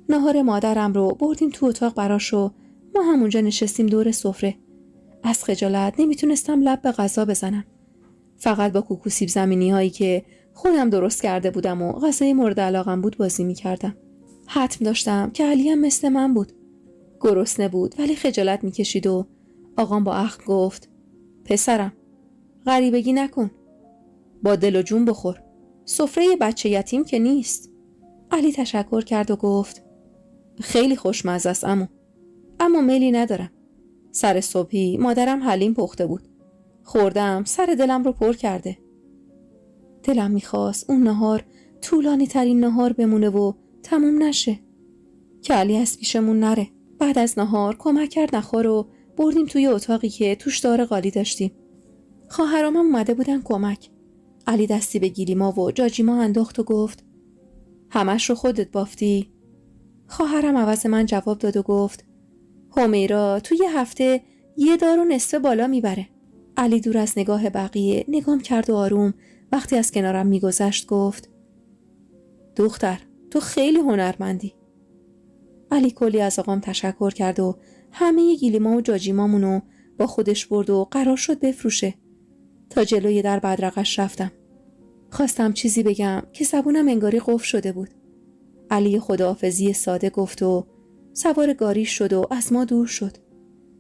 نهار مادرم رو بردیم تو اتاق براش و ما همونجا نشستیم دور سفره. از خجالت نمیتونستم لب به غذا بزنم. فقط با کوکو سیب زمینی هایی که خودم درست کرده بودم و غذای مورد علاقم بود بازی میکردم. حتم داشتم که علی هم مثل من بود. گرسنه بود ولی خجالت میکشید و آقام با اخم گفت پسرم غریبگی نکن، با دل و جون بخور، سفره بچه یتیم که نیست. علی تشکر کرد و گفت خیلی خوشمزه است اما میلی ندارم. سر صبحی مادرم حلیم پخته بود، خوردم سر دلم رو پر کرده. دلم میخواست اون نهار طولانی ترین نهار بمونه و تموم نشه که علی از پیشمون نره. بعد از نهار کمک کرد نخور رو بردیم توی اتاقی که توش دار قالی داشتیم. خواهرامم اومده بودن کمک. علی دستی به گیلیما و جاجیما انداخت و گفت همش رو خودت بافتی؟ خواهرم عوض من جواب داد و گفت همیرا توی هفته 1 دار و نصف بالا میبره. علی دور از نگاه بقیه نگام کرد و آروم وقتی از کنارم میگذشت گفت دختر تو خیلی هنرمندی. علی کلی از آقام تشکر کرد و همه گیلیما و جاجیمامونو با خودش برد و قرار شد بفروشه. تا جلوی در بدرقش رفتم. خواستم چیزی بگم که زبونم انگاری قفل شده بود. علی خداحافظی ساده گفت و سوار گاریش شد و از ما دور شد.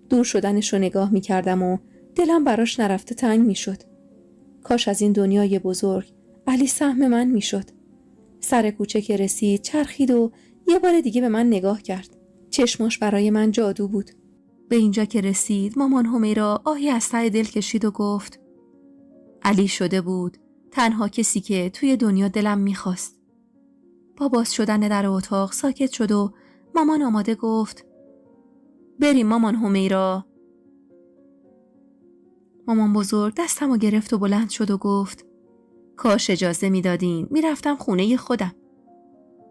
دور شدنش رو نگاه می کردم و دلم براش نرفته تنگ می شد. کاش از این دنیای بزرگ علی سهم من می شد. سر کوچه که رسید چرخید و یه بار دیگه به من نگاه کرد. چشماش برای من جادو بود. به اینجا که رسید مامان همیرا آهی از ته دل کشید و گفت علی شده بود تنها کسی که توی دنیا دلم میخواست. با باز شدن در اتاق ساکت شد و مامان آماده گفت بریم مامان همیرا. مامان بزرگ دستمو گرفت و بلند شد و گفت کاش اجازه میدادین میرفتم خونه خودم.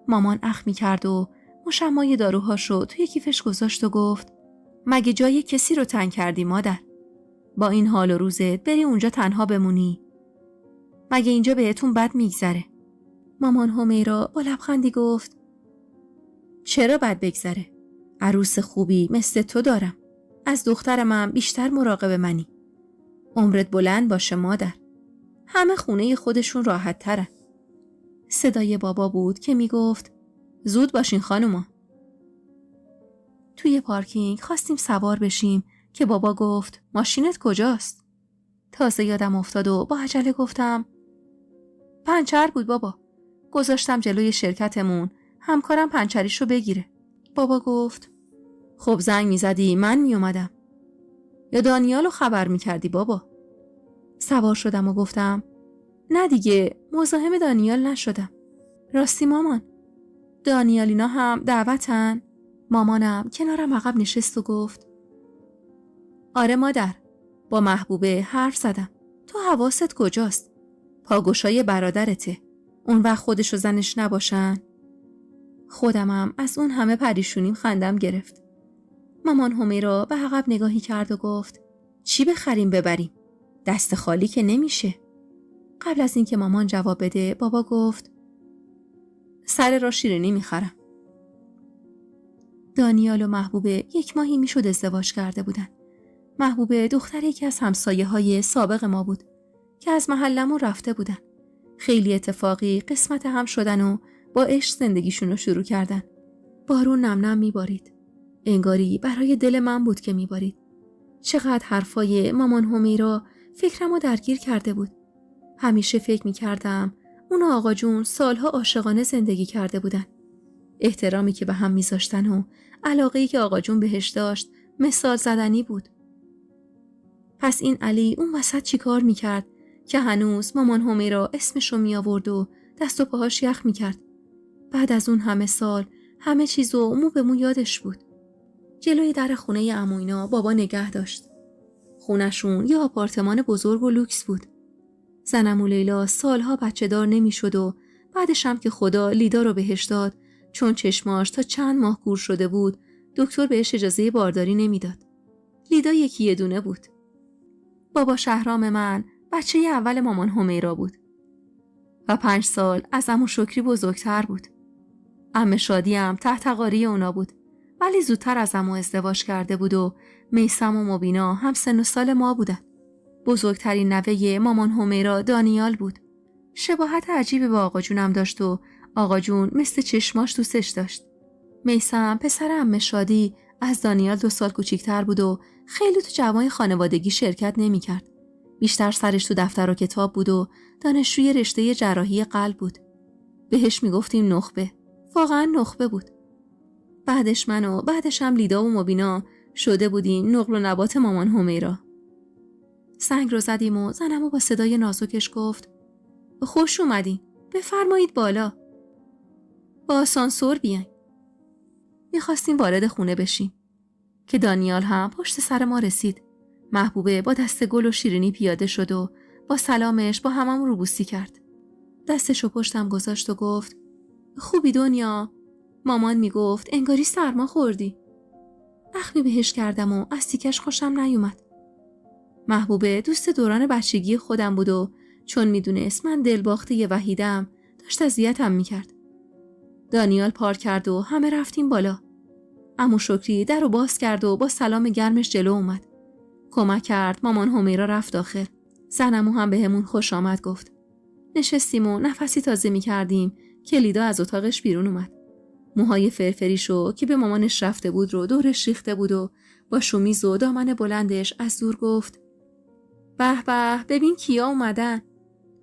مامان اخمی کرد و مشمای داروهاشو توی کیفش گذاشت و گفت مگه جای کسی رو تنگ کردی مادر؟ با این حال و روزت بری اونجا تنها بمونی؟ مگه اینجا بهتون بد میگذره؟ مامان همیرا با لبخندی گفت چرا بد بگذره؟ عروس خوبی مثل تو دارم. از دخترم هم بیشتر مراقب منی. عمرت بلند باشه مادر. همه خونه خودشون راحت تره. صدای بابا بود که میگفت زود باشین خانوما. توی پارکینگ خواستیم سوار بشیم که بابا گفت ماشینت کجاست؟ تازه یادم افتاد و با عجله گفتم پنچر بود بابا. گذاشتم جلوی شرکتمون، همکارم پنچریشو بگیره. بابا گفت خب زنگ میزدی من میومدم. یا دانیالو خبر میکردی بابا؟ سوار شدم و گفتم نه دیگه مزاحم دانیال نشدم. راستی مامان دانیالینا هم دعوتن؟ مامانم کنارم عقب نشست و گفت آره مادر، با محبوبه حرف زدم. تو حواست کجاست؟ پاگوشای برادرته. اون وقت خودش و زنش نباشن؟ خودمم از اون همه پریشونیم خندم گرفت. مامان همیرا به عقب نگاهی کرد و گفت چی بخریم ببریم؟ دست خالی که نمیشه. قبل از اینکه مامان جواب بده بابا گفت سر را شیرینی میخرم. دانیال و محبوبه 1 ماهی میشد ازدواج کرده بودن. محبوبه دختر یکی از همسایه‌های سابق ما بود که از محلمون رفته بودن. خیلی اتفاقی قسمت هم شدن و با عشق زندگیشون رو شروع کردن. بارون نم نم میبارید. انگاری برای دل من بود که میبارید. چقدر حرفای مامان همیرا فکرمو درگیر کرده بود. همیشه فکر میکردم اون و آقا جون سالها عاشقانه زندگی کرده بودن. احترامی که به هم میذاشتن و علاقه‌ای که آقا جون بهش داشت مثال زدنی بود. پس این علی اون وسط چی کار میکرد که هنوز مامان همیرا اسمشو میآورد و دست و پاهاش یخ میکرد. بعد از اون همه سال همه چیزو مو به مو یادش بود. جلوی در خونه عموینا بابا نگه داشت. خونشون یه آپارتمان بزرگ و لوکس بود. زن عمو لیلا سالها بچه دار نمیشد و بعدش هم که خدا لیدا رو بهش داد، چون چشماش تا چند ماه کور شده بود دکتر بهش اجازه بارداری نمیداد. لیدا یه دونه بود. بابا شهرام من بچه اول مامان همیرا بود و 5 سال از عمو شکری بزرگتر بود. عمه شادی هم تحت قاری اونا بود، ولی زودتر از عمو ازدواج کرده بود و میثم و مبینا هم سن و سال ما بودن. بزرگترین نوه مامان همیرا دانیال بود. شباهت عجیبی با آقا جونم داشت و آقا جون مثل چشماش دوستش داشت. میثم پسر عمه شادی از دانیال 2 سال کوچیکتر بود و خیلی تو جمعای خانوادگی شرکت نمی کرد. بیشتر سرش تو دفتر و کتاب بود و دانشجوی رشته جراحی قلب بود. بهش می گفتیم نخبه. واقعا نخبه بود. بعدش من و بعدش هم لیدا و مبینا شده بودیم نقل و نبات مامان همیرا. سنگ رو زدیم و زنمو با صدای نازکش گفت خوش اومدین، بفرمایید بالا. با آسانسور بیاین. میخواستیم وارد خونه بشیم که دانیال هم پشت سر ما رسید. محبوبه با دست گل و شیرینی پیاده شد و با سلامش با همم روبوسی کرد. دستشو پشتم گذاشت و گفت خوبی دنیا؟ مامان میگفت انگاری سرما خوردی. اخمی بهش کردم و از تیکش خوشم نیومد. محبوبه دوست دوران بچگی خودم بود و چون میدونست من دلباخته وحیدم داشت اذیتم میکرد. دانیال پارک کرد و همه رفتیم بالا. عمو شکری در رو باز کرد و با سلام گرمش جلو اومد. کمک کرد مامان همیرا رفت داخل. زنمو هم بهمون خوش آمد گفت. نشستیم و نفسی تازه میکردیم که لیدا از اتاقش بیرون اومد. موهای فرفریشو که به مامانش رفته بود رو دورش ریخته بود و با شومیز و دامن بلندش از دور گفت به به ببین کیا اومدن.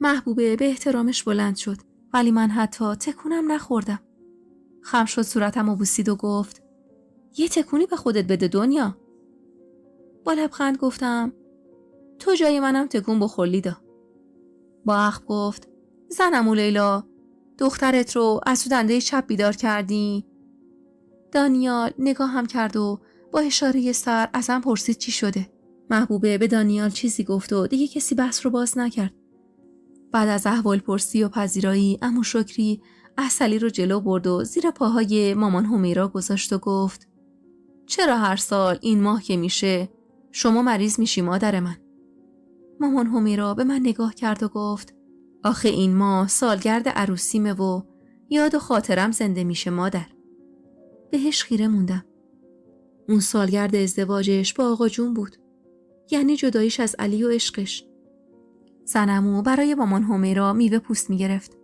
محبوبه به احترامش بلند شد ولی من حتی تکونم نخوردم. خم شد صورتم و بوسید و گفت یه تکونی به خودت بده دنیا. با لبخند گفتم تو جای منم تکون بخور لیدا. با اخم گفت زن عمو لیلا دخترت رو از تو دنده چپ بیدار کردی؟ دانیال نگاه هم کرد و با اشاره سر ازم پرسید چی شده. محبوبه به دانیال چیزی گفت و دیگه کسی بحث رو باز نکرد. بعد از احوال پرسی و پذیرایی عمو شکری عسلی رو جلو برد و زیر پاهای مامان همیرا گذاشت و گفت چرا هر سال این ماه که میشه شما مریض میشی مادر من؟ مامان همیرا به من نگاه کرد و گفت آخه این ماه سالگرد عروسیمه و یاد و خاطرم زنده میشه مادر. بهش خیره موندم. اون سالگرد ازدواجش با آقا جون بود. یعنی جداییش از علی و عشقش. زنمو برای مامان همیرا میوه پوست میگرفت.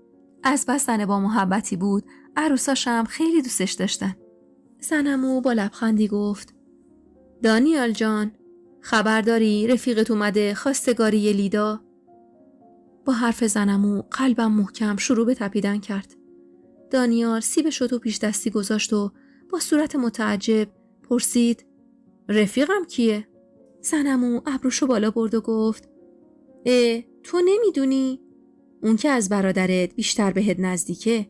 از بس زن با محبتی بود عروساشم خیلی دوستش داشتن. زنمو با لبخندی گفت دانیال جان خبر داری رفیقت اومده خواستگاری لیدا؟ با حرف زنمو قلبم محکم شروع به تپیدن کرد. دانیال سیبشو تو پیش دستی گذاشت و با صورت متعجب پرسید رفیقم کیه؟ زنمو ابروشو بالا برد و گفت تو نمیدونی؟ اون که از برادرت بیشتر بهت نزدیکه.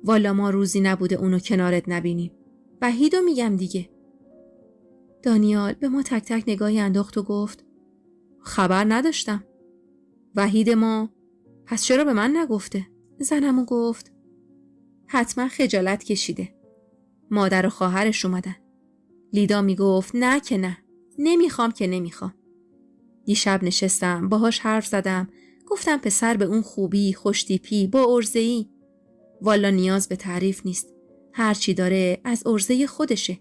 والا ما روزی نبوده اونو کنارت نبینیم. وحیدو میگم دیگه. دانیال به ما تک تک نگاهی انداخت و گفت خبر نداشتم. وحید ما؟ پس چرا به من نگفته؟ زنمو گفت حتما خجالت کشیده. مادر و خواهرش اومدن. لیدا میگفت نه که نه. نمیخوام که نمیخوام. دیشب نشستم باهاش حرف زدم. گفتم پسر به اون خوبی، خوشتیپی، با عرضه‌ای. والا نیاز به تعریف نیست. هر چی داره از عرضه خودشه.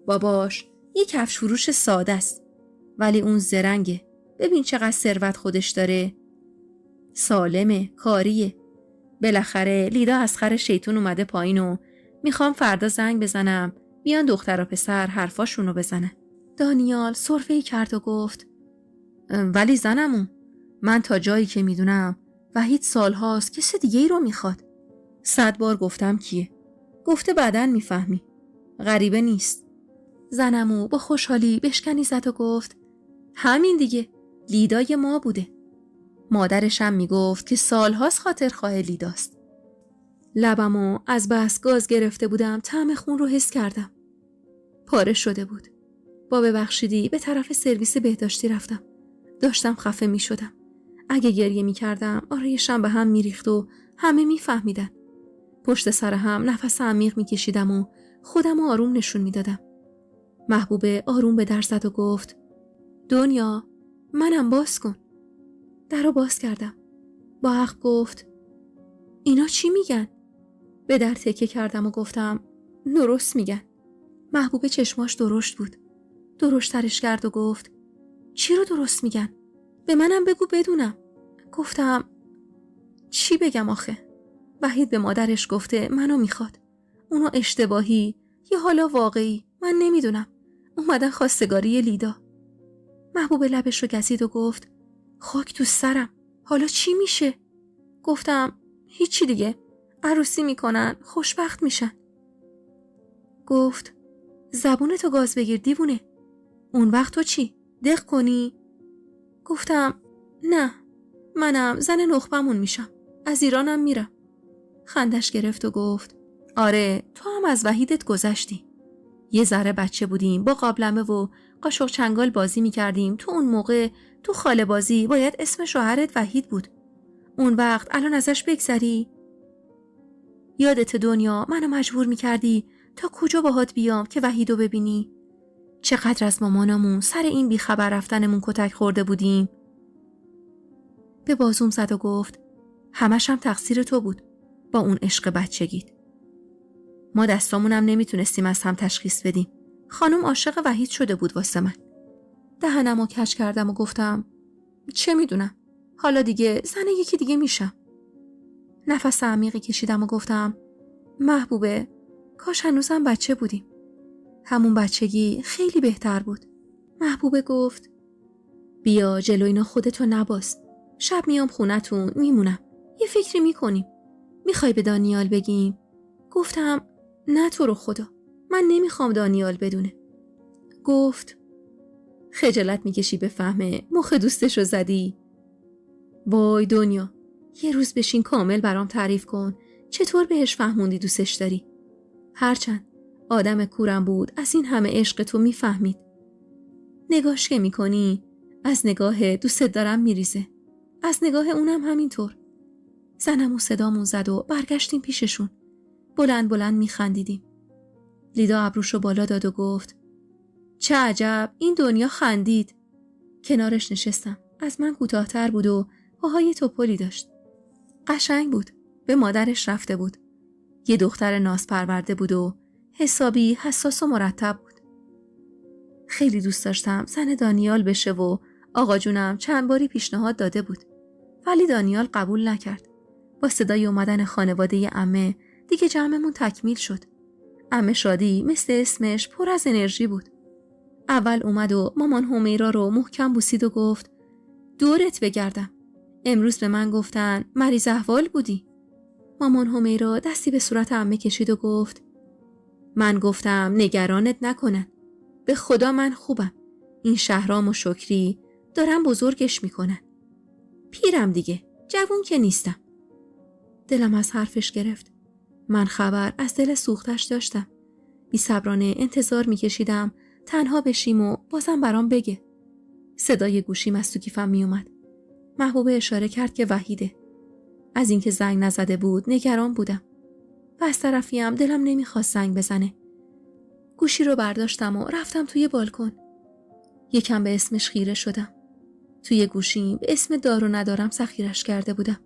باباش یه کفش فروش ساده است. ولی اون زرنگه. ببین چقدر ثروت خودش داره. سالمه، کاریه. بالاخره لیدا از خر شیطون اومده پایین و میخوام فردا زنگ بزنم بیان دختر و پسر حرفاشونو بزنن. دانیال سرفه‌ای کرد و گفت ولی زنمون، من تا جایی که میدونم وحید سالهاست کسی دیگه ای رو میخواد. 100 بار گفتم کیه. گفته بعدن میفهمی. غریبه نیست. زنمو با خوشحالی بشکنی زد و گفت همین دیگه، لیدای ما بوده. مادرشم میگفت که سالهاست خاطرخواه لیداست. لبمو از بس گاز گرفته بودم، طعم خون رو حس کردم. پاره شده بود. با ببخشیدی به طرف سرویس بهداشتی رفتم. داشتم خفه می شدم. اگه گریه می کردم آرایشم به هم می ریخت و همه می فهمیدن. پشت سر هم نفس عمیق می کشیدم و خودم آروم نشون می دادم. محبوبه آروم به در زد و گفت دنیا، منم باز کن. در رو باز کردم. با حق گفت اینا چی میگن؟ به در تکه کردم و گفتم درست میگن. محبوبه چشماش درشت بود. درشترش کرد و گفت چی رو درست میگن؟ به منم بگو بدونم. گفتم چی بگم آخه؟ وحید به مادرش گفته منو میخواد. اونو اشتباهی یا حالا واقعی من نمیدونم. اومدن خواستگاری لیدا. محبوب لبش رو گزید و گفت خاک تو سرم. حالا چی میشه؟ گفتم هیچی دیگه. عروسی میکنن، خوشبخت میشن. گفت زبونتو گاز بگیر دیوونه. اون وقت تو چی؟ دق کنی؟ گفتم نه، منم زن نخبمون میشم. از ایرانم میرم. خندش گرفت و گفت آره، تو هم از وحیدت گذشتی. یه ذره بچه بودیم، با قابلمه و قاشق چنگال بازی میکردیم. تو اون موقع تو خاله بازی باید اسم شوهرت وحید بود. اون وقت الان ازش بگذری؟ یادت دنیا منو مجبور میکردی تا کجا باهات بیام که وحیدو ببینی؟ چقدر از مامانمون سر این بیخبر رفتنمون کتک خورده بودیم. به بازوم زد و گفت همش هم تقصیر تو بود با اون عشق بچگیت. ما دستامونم نمیتونستیم از هم تشخیص بدیم. خانم عاشق وحید شده بود واسه من. دهنمو کج کردم و گفتم چه میدونم، حالا دیگه زن یکی دیگه میشم. نفس عمیقی کشیدم و گفتم محبوبه، کاش هنوزم بچه بودیم. همون بچگی خیلی بهتر بود. محبوبه گفت بیا جلو اینا خودتو نباز. شب میام خونتون میمونم. یه فکری میکنیم. میخوای به دانیال بگیم؟ گفتم نه تو رو خدا، من نمیخوام دانیال بدونه. گفت خجالت میکشی بفهمه، مخ دوستشو زدی؟ وای دنیا، یه روز بشین کامل برام تعریف کن چطور بهش فهموندی دوستش داری. هرچند آدم کورم بود از این همه عشق تو میفهمید. نگاش که میکنی از نگاه دوست دارم میریزه، از نگاه اونم همینطور. زنم و صدامون زد و برگشتیم پیششون. بلند بلند میخندیدیم. لیدا ابروشو بالا داد و گفت چه عجب، این دنیا خندید. کنارش نشستم. از من کوتاه‌تر بود و پاهای توپلی داشت. قشنگ بود. به مادرش رفته بود. یه دختر ناز پرورده بود و حسابی حساس و مرتب بود. خیلی دوست داشتم زن دانیال بشه و آقا جونم چند باری پیشنهاد داده بود. ولی دانیال قبول نکرد. با صدای اومدن خانواده عمه دیگه جمعمون تکمیل شد. عمه شادی مثل اسمش پر از انرژی بود. اول اومد و مامان همیرا رو محکم بوسید و گفت دورت بگردم. امروز به من گفتن مریض احوال بودی. مامان همیرا دستی به صورت عمه کشید و گفت من گفتم نگرانت نکنن. به خدا من خوبم. این شهرام و شکری دارن بزرگش میکنن. پیرم دیگه، جوون که نیستم. دلم از حرفش گرفت. من خبر از دل سوختش داشتم. بی صبرانه انتظار میکشیدم تنها بشیم و بازم برام بگه. صدای گوشیم از تو کیفم میومد. محبوبه اشاره کرد که وحیده. از اینکه زنگ نزده بود نگران بودم. و از طرفیم دلم نمیخواست زنگ بزنه. گوشی رو برداشتم و رفتم توی بالکن. یکم به اسمش خیره شدم. توی گوشیم به اسم دار و ندارم ذخیرش کرده بودم.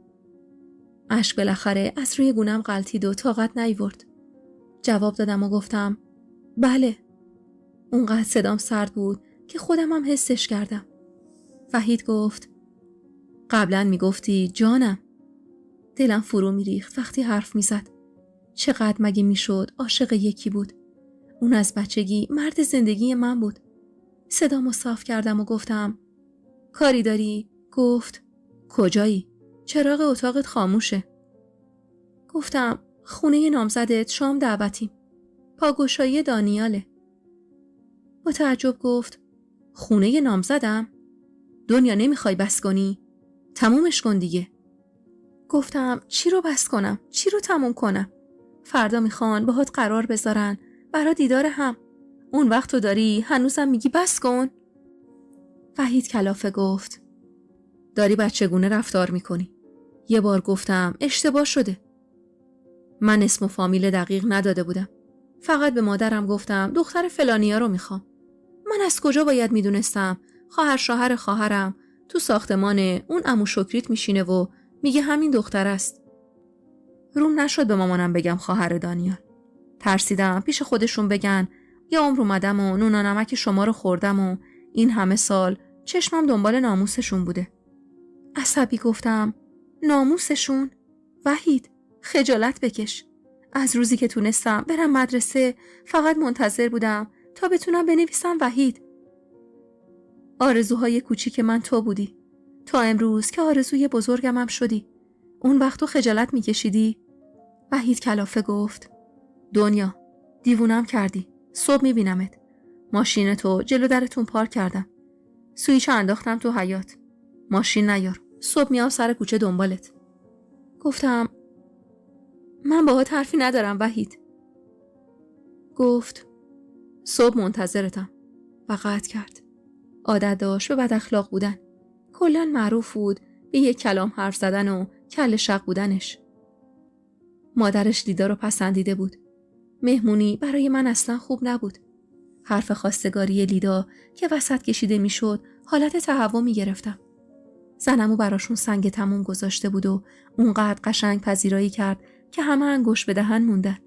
اشک بالاخره از روی گونم غلتید و طاقت نیورد. جواب دادم و گفتم بله. اونقدر صدام سرد بود که خودم هم حسش کردم. وحید گفت قبلا میگفتی جانم. دلم فرو میریخت وقتی حرف میزد. چقدر مگه میشد عاشق یکی بود. اون از بچگی مرد زندگی من بود. صدامو صاف کردم و گفتم کاری داری؟ گفت کجایی؟ چراغ اتاقت خاموشه. گفتم خونه نامزدت شام دعوتیم. پاگوشایی دانیاله. با تعجب گفت خونه نامزدم؟ دنیا نمیخوای بس کنی؟ تمومش کن دیگه. گفتم چی رو بس کنم؟ چی رو تموم کنم؟ فردا میخوان باهات قرار بذارن برا دیدار هم. اون وقت تو داری هنوزم میگی بس کن؟ وحید کلافه گفت داری بچگونه رفتار میکنی. یه بار گفتم اشتباه شده. من اسم و فامیل دقیق نداده بودم. فقط به مادرم گفتم دختر فلانیا رو میخوام. من از کجا باید میدونستم خواهر شوهر خواهرم تو ساختمان اون عمو شکریت میشینه و میگه همین دختر است. روم نشد به مامانم بگم خواهر دانیال. ترسیدم پیش خودشون بگن یا عمر اومدم و نون و نمک شما رو خوردم و این همه سال چشمم دنبال ناموسشون بوده. عصبی گفتم ناموسشون؟ وحید خجالت بکش. از روزی که تونستم برم مدرسه فقط منتظر بودم تا بتونم بنویسم وحید. آرزوهای کوچیک من تو بودی. تا امروز که آرزوی بزرگم هم شدی. اون وقت تو خجالت میکشیدی؟ وحید کلافه گفت دنیا دیوونم کردی. صبح میبینمت. ماشینتو جلو درتون پارک کردم. سویچ انداختم تو حیاط. ماشین نیار. صبح میام سر کوچه دنبالت. گفتم من باهات حرفی ندارم وحید. گفت صبح منتظرتم و قطع کرد. عادت داشت به بد اخلاق بودن. کلاً معروف بود به یک کلام حرف زدن و کل شق بودنش. مادرش لیدا رو پسندیده بود. مهمونی برای من اصلا خوب نبود. حرف خواستگاری لیدا که وسط کشیده میشد حالت تهوع میگرفتم. زنمو براشون سنگ تموم گذاشته بود و اونقدر قشنگ پذیرایی کرد که همه انگوش به دهن موندن.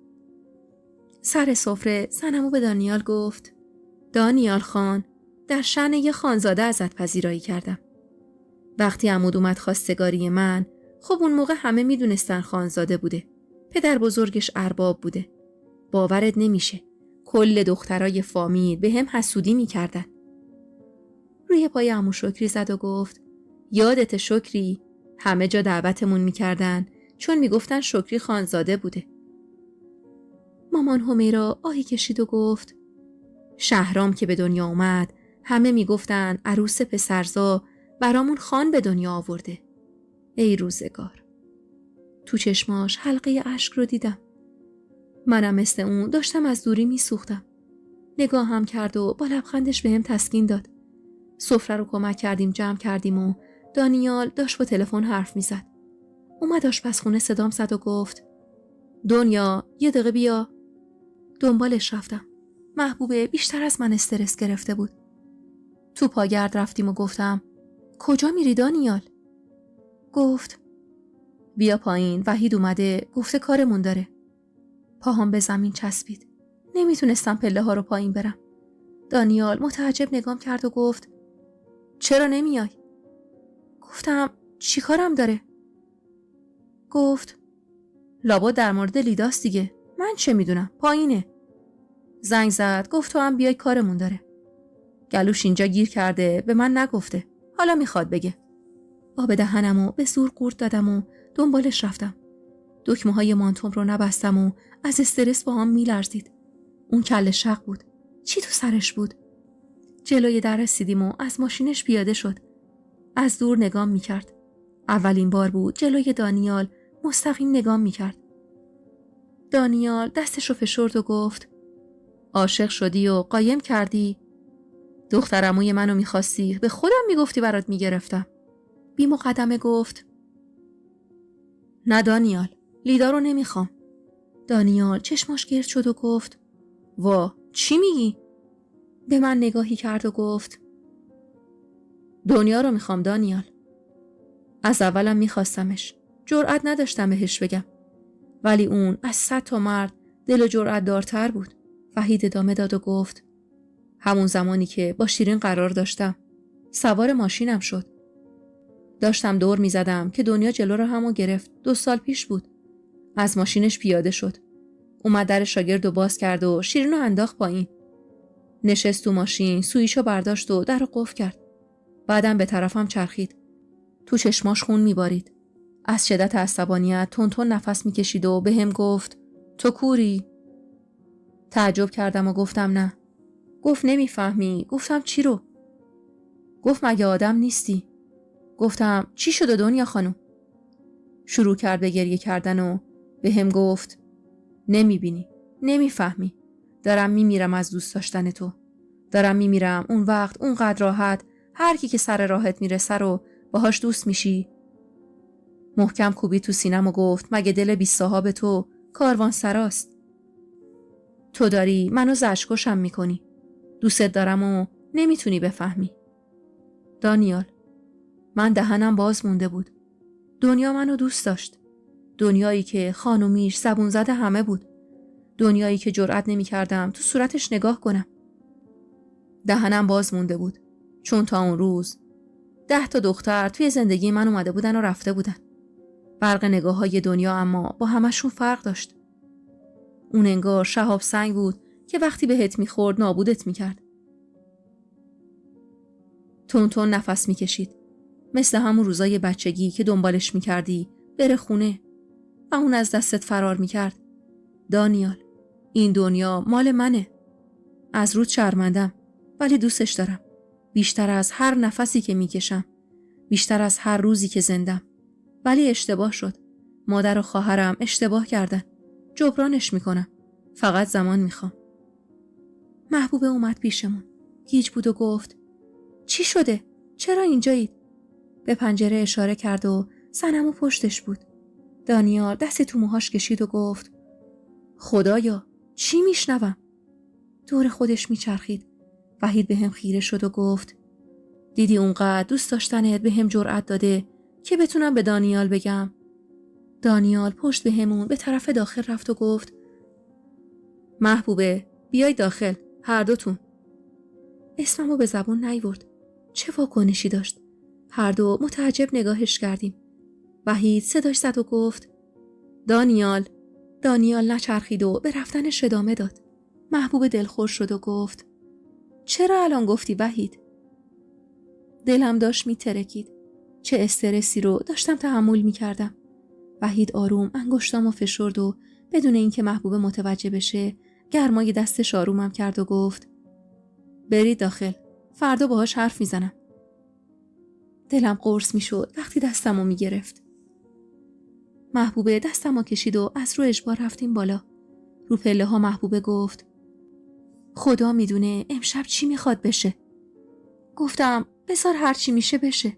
سر سفره زنمو به دانیال گفت دانیال خان در شأن یه خانزاده ازت پذیرایی کردم. وقتی عمود اومد خواستگاری من خب اون موقع همه میدونستن خانزاده بوده. پدر بزرگش ارباب بوده. باورت نمیشه. کل دخترای فامیل به هم حسودی میکردن. روی پای عمو شکری زد و گفت یادت شکری؟ همه جا دعوتمون میکردن چون میگفتن شکری خانزاده بوده. مامان همیرا آهی کشید و گفت شهرام که به دنیا اومد همه میگفتن عروس پسرزا برامون خان به دنیا آورده. ای روزگار. تو چشماش حلقه اشک رو دیدم. منم مثل اون داشتم از دوری میسوختم. نگاهم کرد و با لبخندش بهم تسکین داد. سفره رو کمک کردیم جمع کردیم و دانیال داشت با تلفن حرف میزد. اومد آشپزخونه صدام زد و گفت دنیا یه دقیقه بیا. دنبالش رفتم. محبوبه بیشتر از من استرس گرفته بود. تو پاگرد رفتیم و گفتم کجا میری دانیال؟ گفت بیا پایین وحید اومده گفته کارمون داره. پاهام به زمین چسبید. نمیتونستم پله ها رو پایین برم. دانیال متعجب نگام کرد و گفت چرا نمیای؟ گفتم چی کارم داره؟ گفت لابد در مورد لیداست دیگه. من چه میدونم پایینه. زنگ زد گفت تو هم بیای کارمون داره. گلوش اینجا گیر کرده به من نگفته. حالا میخواد بگه. آب دهنمو به زور قورت دادم و دنبالش رفتم. دکمه های مانتوم رو نبستم و از استرس با هم میلرزید. اون کله شق بود. چی تو سرش بود؟ جلوی در رسیدیم و از ماشینش پیاده شد. از دور نگام میکرد. اولین بار بود جلوی دانیال مستقیم نگام میکرد. دانیال دستشو فشرد و گفت عاشق شدی و قایم کردی؟ دختر عموی منو میخواستی به خودم میگفتی برات میگرفتم. بی مقدمه گفت نه دانیال لیدا رو نمیخوام. دانیال چشماش گرد شد و گفت وا چی میگی؟ به من نگاهی کرد و گفت دنیا رو میخوام دانیال. از اولم میخواستمش. جرأت نداشتم بهش بگم. ولی اون از 100 تا مرد دل و جرأت دارتر بود. وحید ادامه داد و گفت همون زمانی که با شیرین قرار داشتم سوار ماشینم شد. داشتم دور میزدم که دنیا جلو رو همو گرفت. 2 سال پیش بود. از ماشینش پیاده شد. اومد در شاگردو باز کرد و شیرینو انداخت پایین. نشست تو ماشین، سویشو برداشت و در رو قفل کرد. بعدم به طرفم چرخید. تو چشماش خون میبارید. از شدت عصبانیت تون نفس میکشید و به هم گفت تو کوری؟ تعجب کردم و گفتم نه. گفت نمیفهمی. گفتم چی رو؟ گفت مگه آدم نیستی؟ گفتم چی شده دنیا خانم؟ شروع کرد به گریه کردن و به هم گفت نمیبینی، نمیفهمی. دارم میمیرم از دوست داشتن تو. دارم میمیرم اون وقت اونقدر راحت هر کی که سر راحت میرسه رو باهاش دوست میشی. محکم کوبی تو سینم و گفت مگه دل بی صاحب تو کاروان سراست؟ تو داری منو زجرکشم میکنی. دوست دارم و نمیتونی بفهمی. دانیال، من دهنم باز مونده بود. دنیا منو دوست داشت. دنیایی که خانومیش زبون زده همه بود. دنیایی که جرئت نمیکردم تو صورتش نگاه کنم. دهنم باز مونده بود. چون تا اون روز 10 تا دختر توی زندگی من اومده بودن و رفته بودن. برق نگاه‌های دنیا اما با همشون فرق داشت. اون انگار شهاب سنگ بود که وقتی بهت میخورد نابودت میکرد. تون نفس میکشید. مثل همون روزای بچگی که دنبالش میکردی بره خونه و اون از دستت فرار میکرد. دانیال، این دنیا مال منه. از رود شرمندم ولی دوستش دارم. بیشتر از هر نفسی که میکشم. بیشتر از هر روزی که زندم. ولی اشتباه شد. مادر و خواهرم اشتباه کردن. جبرانش میکنم. فقط زمان میخوام. محبوبه اومد پیشمون. گیج بود و گفت چی شده؟ چرا اینجایید؟ به پنجره اشاره کرد و صنمو پشتش بود. دانیال دست تو موهاش کشید و گفت خدایا چی میشنوم؟ دور خودش میچرخید. وحید به هم خیره شد و گفت دیدی اونقدر دوست داشتنت به هم جرأت داده که بتونم به دانیال بگم. دانیال پشت به همون به طرف داخل رفت و گفت محبوبه بیای داخل هر دوتون. اسممو به زبون نیورد. چه واکنشی داشت؟ هر دو متعجب نگاهش کردیم. وحید صداش زد و گفت دانیال. دانیال نچرخید و به رفتنش ادامه داد. محبوب دلخور شد و گفت چرا الان گفتی وحید؟ دلم داشت میترکید. چه استرسی رو داشتم تحمل میکردم. وحید آروم انگشتامو فشرد و بدون اینکه محبوب متوجه بشه گرمای دستش آرومم کرد و گفت برید داخل. فردا باهاش حرف میزنم. دلم قرص میشد وقتی دستمو میگرفت. محبوبه دستمو کشید و از رو اجبار رفتیم بالا. رو پله ها محبوبه گفت خدا میدونه امشب چی میخواد بشه. گفتم بذار هر چی میشه بشه.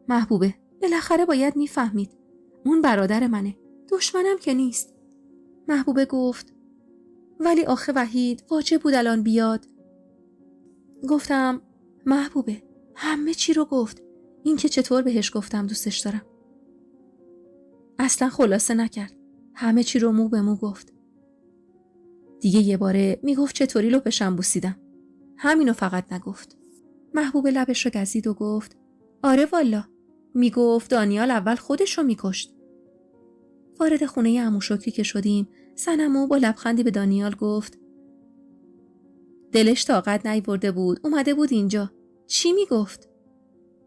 محبوبه بالاخره باید میفهمید. اون برادر منه. دشمنم که نیست. محبوبه گفت ولی آخه وحید واجب بود الان بیاد. گفتم محبوبه همه چی رو گفت. این که چطور بهش گفتم دوستش دارم. اصلا خلاصه نکرد. همه چی رو مو به مو گفت. دیگه یه باره میگفت چطوری لپشم بوسیدم. همینو فقط نگفت. محبوب لبش رو گزید و گفت آره والا. میگفت دانیال اول خودشو میکشت. وارد خونه عمو شکری که شدیم صنمو با لبخندی به دانیال گفت دلش طاقت نیورده بود اومده بود اینجا. چی میگفت؟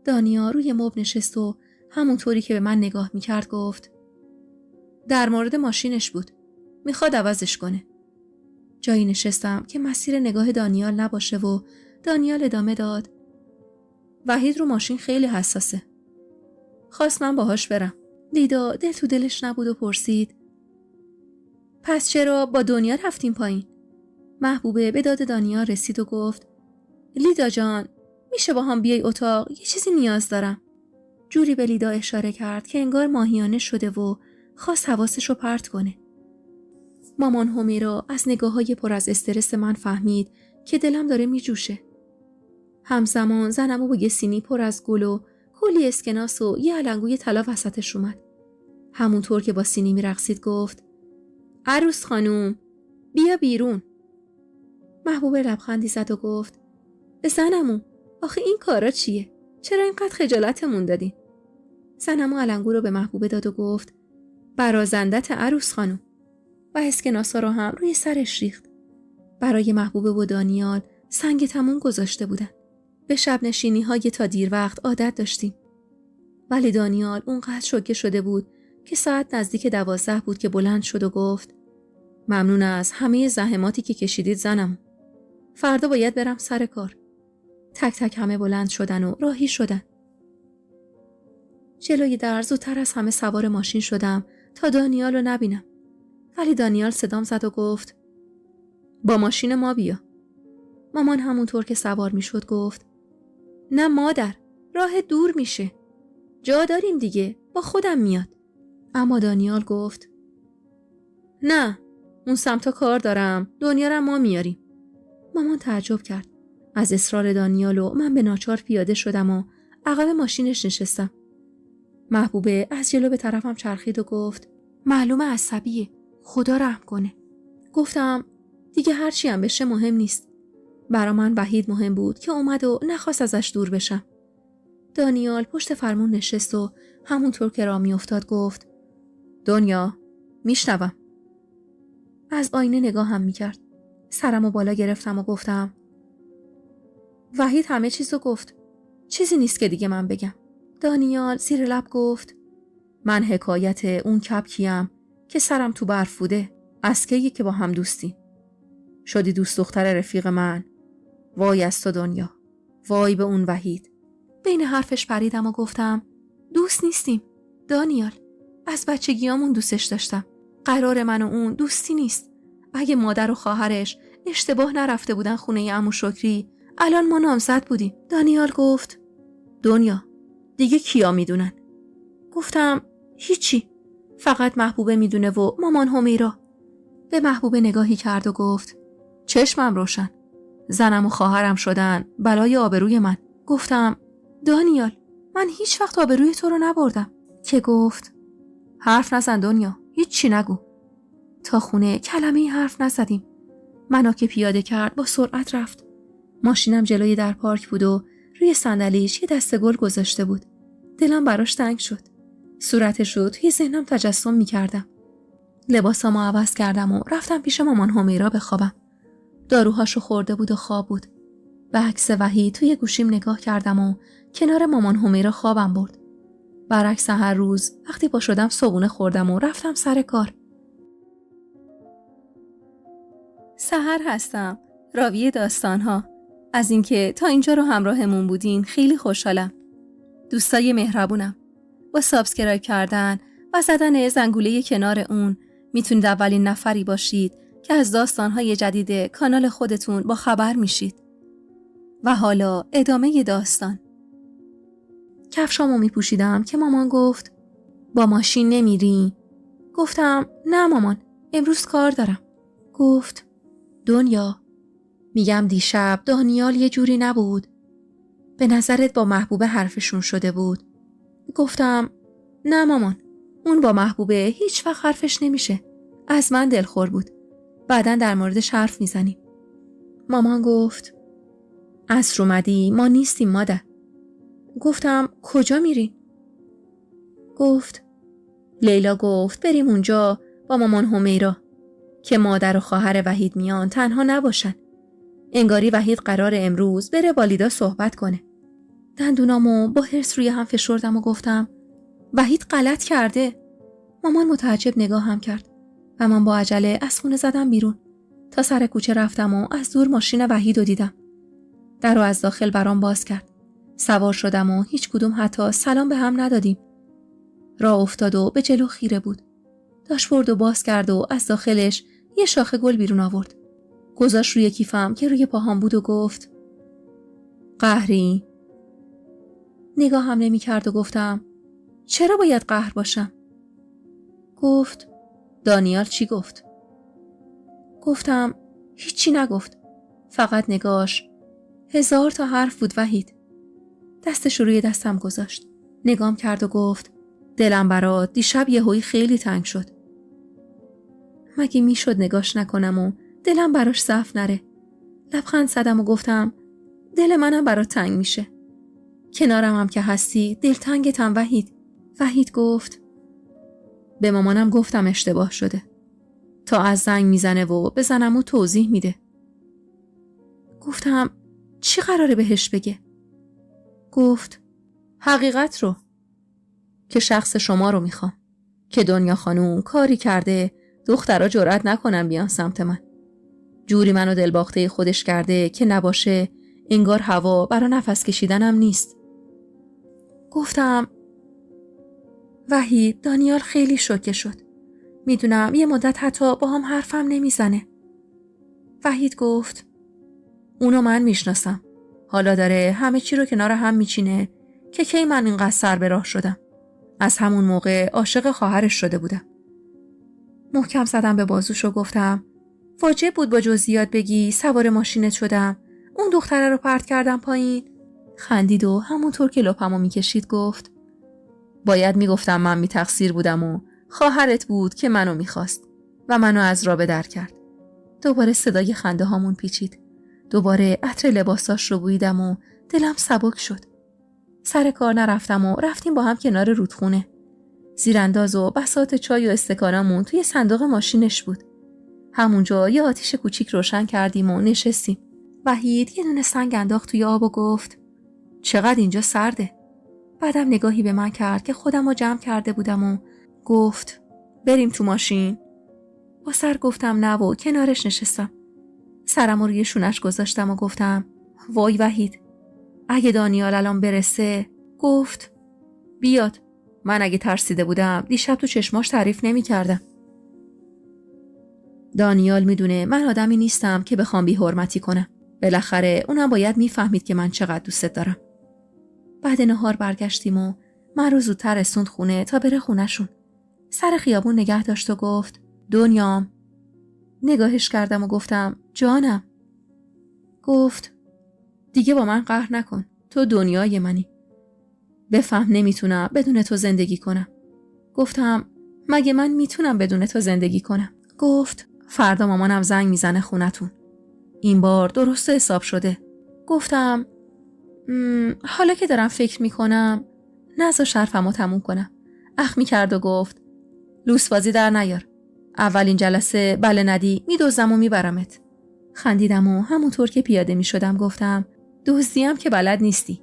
دانیال روی مبل نشست و همونطوری که به من نگاه میکرد گفت در مورد ماشینش بود. میخواد عوضش کنه. جایی نشستم که مسیر نگاه دانیال نباشه و دانیال ادامه داد وحید رو ماشین خیلی حساسه. خواست من باهاش برم. لیدا دل تو دلش نبود و پرسید پس چرا با دنیا رفتیم پایین؟ محبوبه به داد دانیال رسید و گفت لیدا جان میشه با هم بیای اتاق؟ یه چیزی نیاز دارم. جوری به لیدا اشاره کرد که انگار ماهیانه شده و خواست حواسش رو پرت کنه. مامان همیرا از نگاه‌های پر از استرس من فهمید که دلم داره میجوشه. همزمان زنمو با یه سینی پر از گل و کلی اسکناس و یه علنگوی طلا وسطش اومد. همونطور که با سینی میرقصید گفت: عروس خانوم بیا بیرون. محبوبه لبخندی زد و گفت: زنمو آخه این کارا چیه؟ چرا اینقدر خجالتمون دادین؟ زنمو علنگو رو به محبوبه داد و گفت: برازندت عروس خانوم، و اسکناسا رو هم روی سرش ریخت. برای محبوبه و دانیال سنگ تموم گذاشته بودن. به شب نشینی های تا دیر وقت عادت داشتیم. ولی دانیال اونقدر شوکه شده بود که ساعت نزدیک 12 بود که بلند شد و گفت: ممنون از همه زحماتی که کشیدید زنم. فردا باید برم سر کار. تک تک همه بلند شدن و راهی شدن. جلوی در زودتر از همه سوار ماشین شدم تا دانیال رو نبینم. ولی دانیال صدام زد و گفت: با ماشین ما بیا. مامان همونطور که سوار می شد گفت: نه مادر، راه دور میشه. جا داریم دیگه، با خودم میاد. اما دانیال گفت: نه، اون سمتا کار دارم، دنیا رو ما میاریم. مامان تعجب کرد. از اصرار دانیال و من به ناچار پیاده شدم و عقب ماشینش نشستم. محبوبه از جلو به طرفم چرخید و گفت: معلومه عصبیه، خدا رحم کنه. گفتم: دیگه هرچی هم بشه مهم نیست. برا من وحید مهم بود که اومد و نخواست ازش دور بشم. دانیال پشت فرمون نشست و همونطور که راه میافتاد گفت: دنیا، میشنوم. از آینه نگاهم میکرد. سرمو بالا گرفتم و گفتم: وحید همه چیزو گفت. چیزی نیست که دیگه من بگم. دانیال زیر لب گفت: من حکایت اون کپکیم که سرم تو برف بوده. از کی که با هم دوستی؟ شدی دوست دختر رفیق من. وای از تو دنیا، وای به اون وحید. بین حرفش پریدم و گفتم: دوست نیستیم دانیال، از بچگیامون دوستش داشتم. قرار من و اون دوستی نیست. اگه مادر و خواهرش اشتباه نرفته بودن خونه عمو شکری، الان ما نامزد بودیم. دانیال گفت: دنیا، دیگه کیا میدونن؟ گفتم: هیچی، فقط محبوبه میدونه و مامان همیرا. به محبوبه نگاهی کرد و گفت: چشمم روشن، زنم و خواهرم شدن بلای آبروی من. گفتم: دانیال، من هیچ وقت آبروی تو رو نبردم. که گفت: حرف نزن دنیا، هیچی نگو. تا خونه کلمه حرف نزدیم. منو که پیاده کرد با سرعت رفت. ماشینم جلوی در پارک بود و روی صندلیش یه دسته گل گذاشته بود. دلم براش تنگ شد. صورتش رو توی ذهنم تجسم می‌کردم. لباسامو عوض کردم و رفتم پیش مامان همیرا بخوابم. داروهاشو خورده بود و خواب بود. به عکس وحید توی گوشیم نگاه کردم و کنار مامان همیرا خوابم برد. برعکس هر روز وقتی پا شدم صبحونه خوردم و رفتم سر کار. سحر هستم، راوی داستان‌ها. از اینکه تا اینجا رو همراهمون بودین خیلی خوشحالم. دوستای مهربونم، با سابسکرایب کردن و زدن زنگوله کنار اون میتونید اولین نفری باشید که از داستان‌های جدید کانال خودتون با خبر میشید. و حالا ادامه داستان. کفشامو میپوشیدم که مامان گفت: با ماشین نمیری؟ گفتم: نه مامان، امروز کار دارم. گفت: دنیا، میگم دیشب دانیال یه جوری نبود. به نظرت با محبوبه حرفشون شده بود؟ گفتم: نه مامان، اون با محبوبه هیچ وقت حرفش نمیشه. از من دلخور بود. بعدن در موردش حرف میزنیم. مامان گفت: عصر اومدی، ما نیستیم مادر. گفتم: کجا میرین؟ گفت: لیلا گفت بریم اونجا با مامان همیرا که مادر و خواهر وحید میان تنها نباشن. انگاری وحید قرار امروز بره با لیدا صحبت کنه. دندونامو با حرص روی هم فشردم و گفتم: وحید غلط کرده. مامان متعجب نگاهم کرد و من با عجله از خونه زدم بیرون. تا سر کوچه رفتم و از دور ماشین وحید رو دیدم. در رو از داخل برام باز کرد. سوار شدم و هیچ کدوم حتی سلام به هم ندادیم. راه افتاد و به جلو خیره بود. داشبورد رو باز کرد و از داخلش یه شاخه گل بیرون آورد. گذاشت روی کیفم که روی پاهام بود و گفت: قهری؟ نگاهم نمی کرد و گفتم: چرا باید قهر باشم؟ گفت: دانیال چی گفت؟ گفتم هیچی نگفت. فقط نگاش 1000 تا حرف بود وحید. دستش روی دستم گذاشت. نگام کرد و گفت دلم برات دیشب یهویی خیلی تنگ شد. مگه میشد نگاش نکنم و دلم براش ضعف نره؟ لبخند زدم و گفتم دل منم برات تنگ میشه. کنارم هم که هستی دلتنگتم وحید. وحید گفت به مامانم گفتم اشتباه شده. تا از زنگ میزنه و بزنم و توضیح میده. گفتم چی قراره بهش بگه؟ گفت حقیقت رو، که شخص شما رو میخوام، که دنیا خانوم کاری کرده دخترها جرأت نکنن بیان سمت من. جوری منو دلباخته خودش کرده که نباشه انگار هوا برا نفس کشیدنم نیست. گفتم وحید دانیال خیلی شوکه شد. میدونم یه مدت حتی با هم حرفم نمیزنه. وحید گفت اونو من میشناسم. حالا داره همه چی رو کنار هم میچینه که کی من اینقدر سر به راه شدم. از همون موقع عاشق خواهرش شده بودم. محکم زدم به بازوش و گفتم واجب بود با جزئیات بگی سوار ماشینت شدم، اون دختره رو پرت کردم پایین. خندید و همونطور که لپمو میکشید گفت باید میگفتم من بی تقصیر بودم و خواهرت بود که منو میخواست و منو از راه به در کرد. دوباره صدای خنده هامون پیچید. دوباره عطر لباساش رو بویدم و دلم سبک شد. سر کار نرفتم و رفتیم با هم کنار رودخونه. زیرانداز و بساط چای و استکانامون توی صندوق ماشینش بود. همونجا یه آتیش کوچیک روشن کردیم و نشستیم. وحید یه دونه سنگ انداخت توی آب و گفت چقدر اینجا سرده. بعدم نگاهی به من کرد که خودم رو جمع کرده بودم و گفت بریم تو ماشین. با سر گفتم نه و کنارش نشستم. سرم رو روی شونش گذاشتم و گفتم وای وحید اگه دانیال الان برسه. گفت بیاد. من اگه ترسیده بودم دیشب تو چشماش تعریف نمی کردم. دانیال میدونه من آدمی نیستم که بخوام بی حرمتی کنم. بالاخره اونم باید میفهمید که من چقدر دوست دارم. بعد نهار برگشتیم و من رو زودتر رسوند خونه تا بره خونه‌شون. سر خیابون نگه داشت و گفت دنیام. نگاهش کردم و گفتم جانم. گفت دیگه با من قهر نکن. تو دنیای منی. بفهم نمیتونم بدون تو زندگی کنم. گفتم مگه من میتونم بدون تو زندگی کنم؟ گفت فردا مامانم زنگ میزنه خونتون. این بار درست حساب شده. گفتم حالا که دارم فکر میکنم نذار حرفمو تموم کنم. اخ میکرد و گفت لوسبازی در نیار. اولین جلسه بله ندی میدوزم و میبرمت. خندیدم و همونطور که پیاده میشدم گفتم دزدیم که بلد نیستی.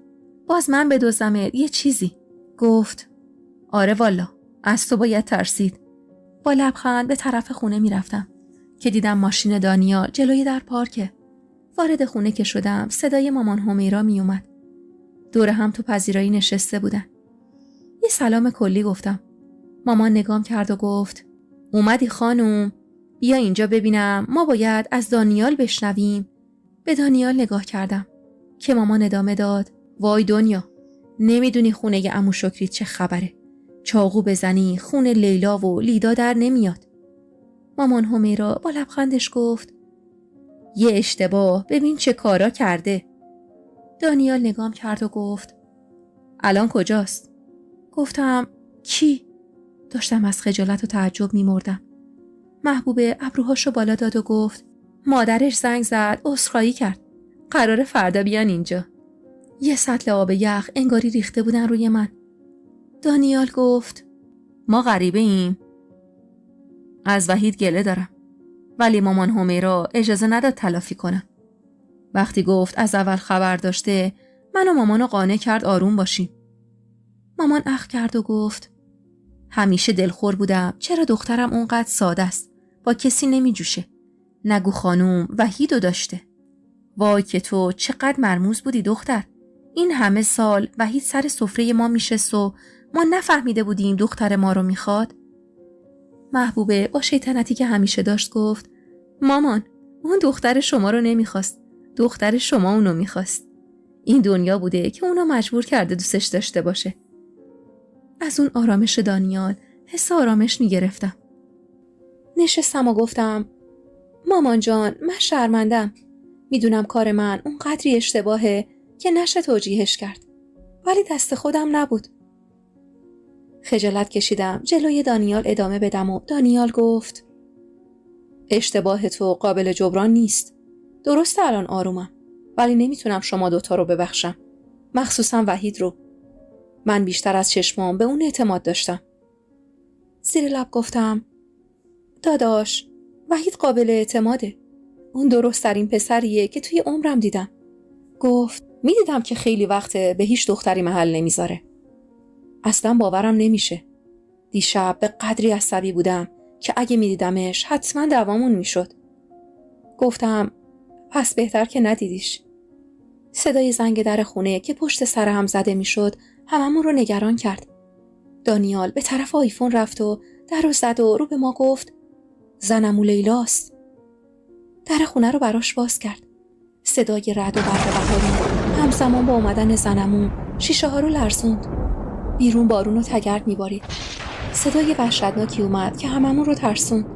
باز من بدوزمت یه چیزی. گفت آره والا از تو باید ترسید. با لبخند به طرف خونه میرفتم که دیدم ماشین دانیال جلوی در پارکه. وارد خونه که شدم صدای مامان همیرا می اومد. دور هم تو پذیرایی نشسته بودن. یه سلام کلی گفتم. مامان نگام کرد و گفت اومدی خانوم؟ بیا اینجا ببینم ما باید از دانیال بشنویم. به دانیال نگاه کردم که مامان ادامه داد وای دنیا نمیدونی خونه عمو شکری چه خبره. چاقو بزنی خون لیلا و لیدا در نمیاد. مامان همیرا با لبخندش گفت یه اشتباه ببین چه کارا کرده. دانیال نگام کرد و گفت الان کجاست؟ گفتم کی؟ داشتم از خجالت و تعجب میمردم. محبوبه ابروهاشو بالا داد و گفت مادرش زنگ زد عذرخواهی کرد. قراره فردا بیان اینجا. یه سطل آب یخ انگاری ریخته بودن روی من. دانیال گفت ما غریبه ایم. از وحید گله دارم ولی مامان همیرا اجازه نداد تلافی کنم. وقتی گفت از اول خبر داشته من و مامانو قانع کرد آروم باشیم. مامان اخ کرد و گفت همیشه دلخور بودم چرا دخترم اونقدر ساده است، با کسی نمی جوشه. نگو خانوم وحیدو داشته. وای که تو چقدر مرموز بودی دختر. این همه سال وحید سر سفره ما میشست و ما نفهمیده بودیم دختر ما رو میخواد. محبوبه با شیطنتی که همیشه داشت گفت مامان اون دختر شما رو نمیخواست، دختر شما اونو میخواست. این دنیا بوده که اونو مجبور کرده دوستش داشته باشه. از اون آرامش دانیال حس آرامش میگرفتم. نشستم و گفتم مامان جان، من شرمندم. میدونم کار من اون قدری اشتباهه که نشه توجیهش کرد. ولی دست خودم نبود. خجالت کشیدم جلوی دانیال ادامه بدم و دانیال گفت اشتباه تو قابل جبران نیست. درسته الان آرومم، ولی نمیتونم شما دوتا رو ببخشم. مخصوصا وحید رو. من بیشتر از چشمام به اون اعتماد داشتم. زیر لب گفتم داداش، وحید قابل اعتماده. اون درست ترین پسریه که توی عمرم دیدم. گفت میدیدم که خیلی وقت به هیچ دختری محل نمیذاره. اصلا باورم نمیشه. دیشب به قدری عصبی بودم که اگه میدیدمش حتما دوامون میشد. گفتم پس بهتر که ندیدیش. صدای زنگ در خونه که پشت سر هم زده میشد هممون رو نگران کرد. دانیال به طرف آیفون رفت و در رو زد و رو به ما گفت زنمو لیلاست. در خونه رو براش باز کرد. صدای رعد و برق بهاری همزمان با اومدن زنمو شیشه ها رو لرزوند. بیرون بارون و تگرد میبارید. صدای وحشتناکی اومد که هممون رو ترسوند.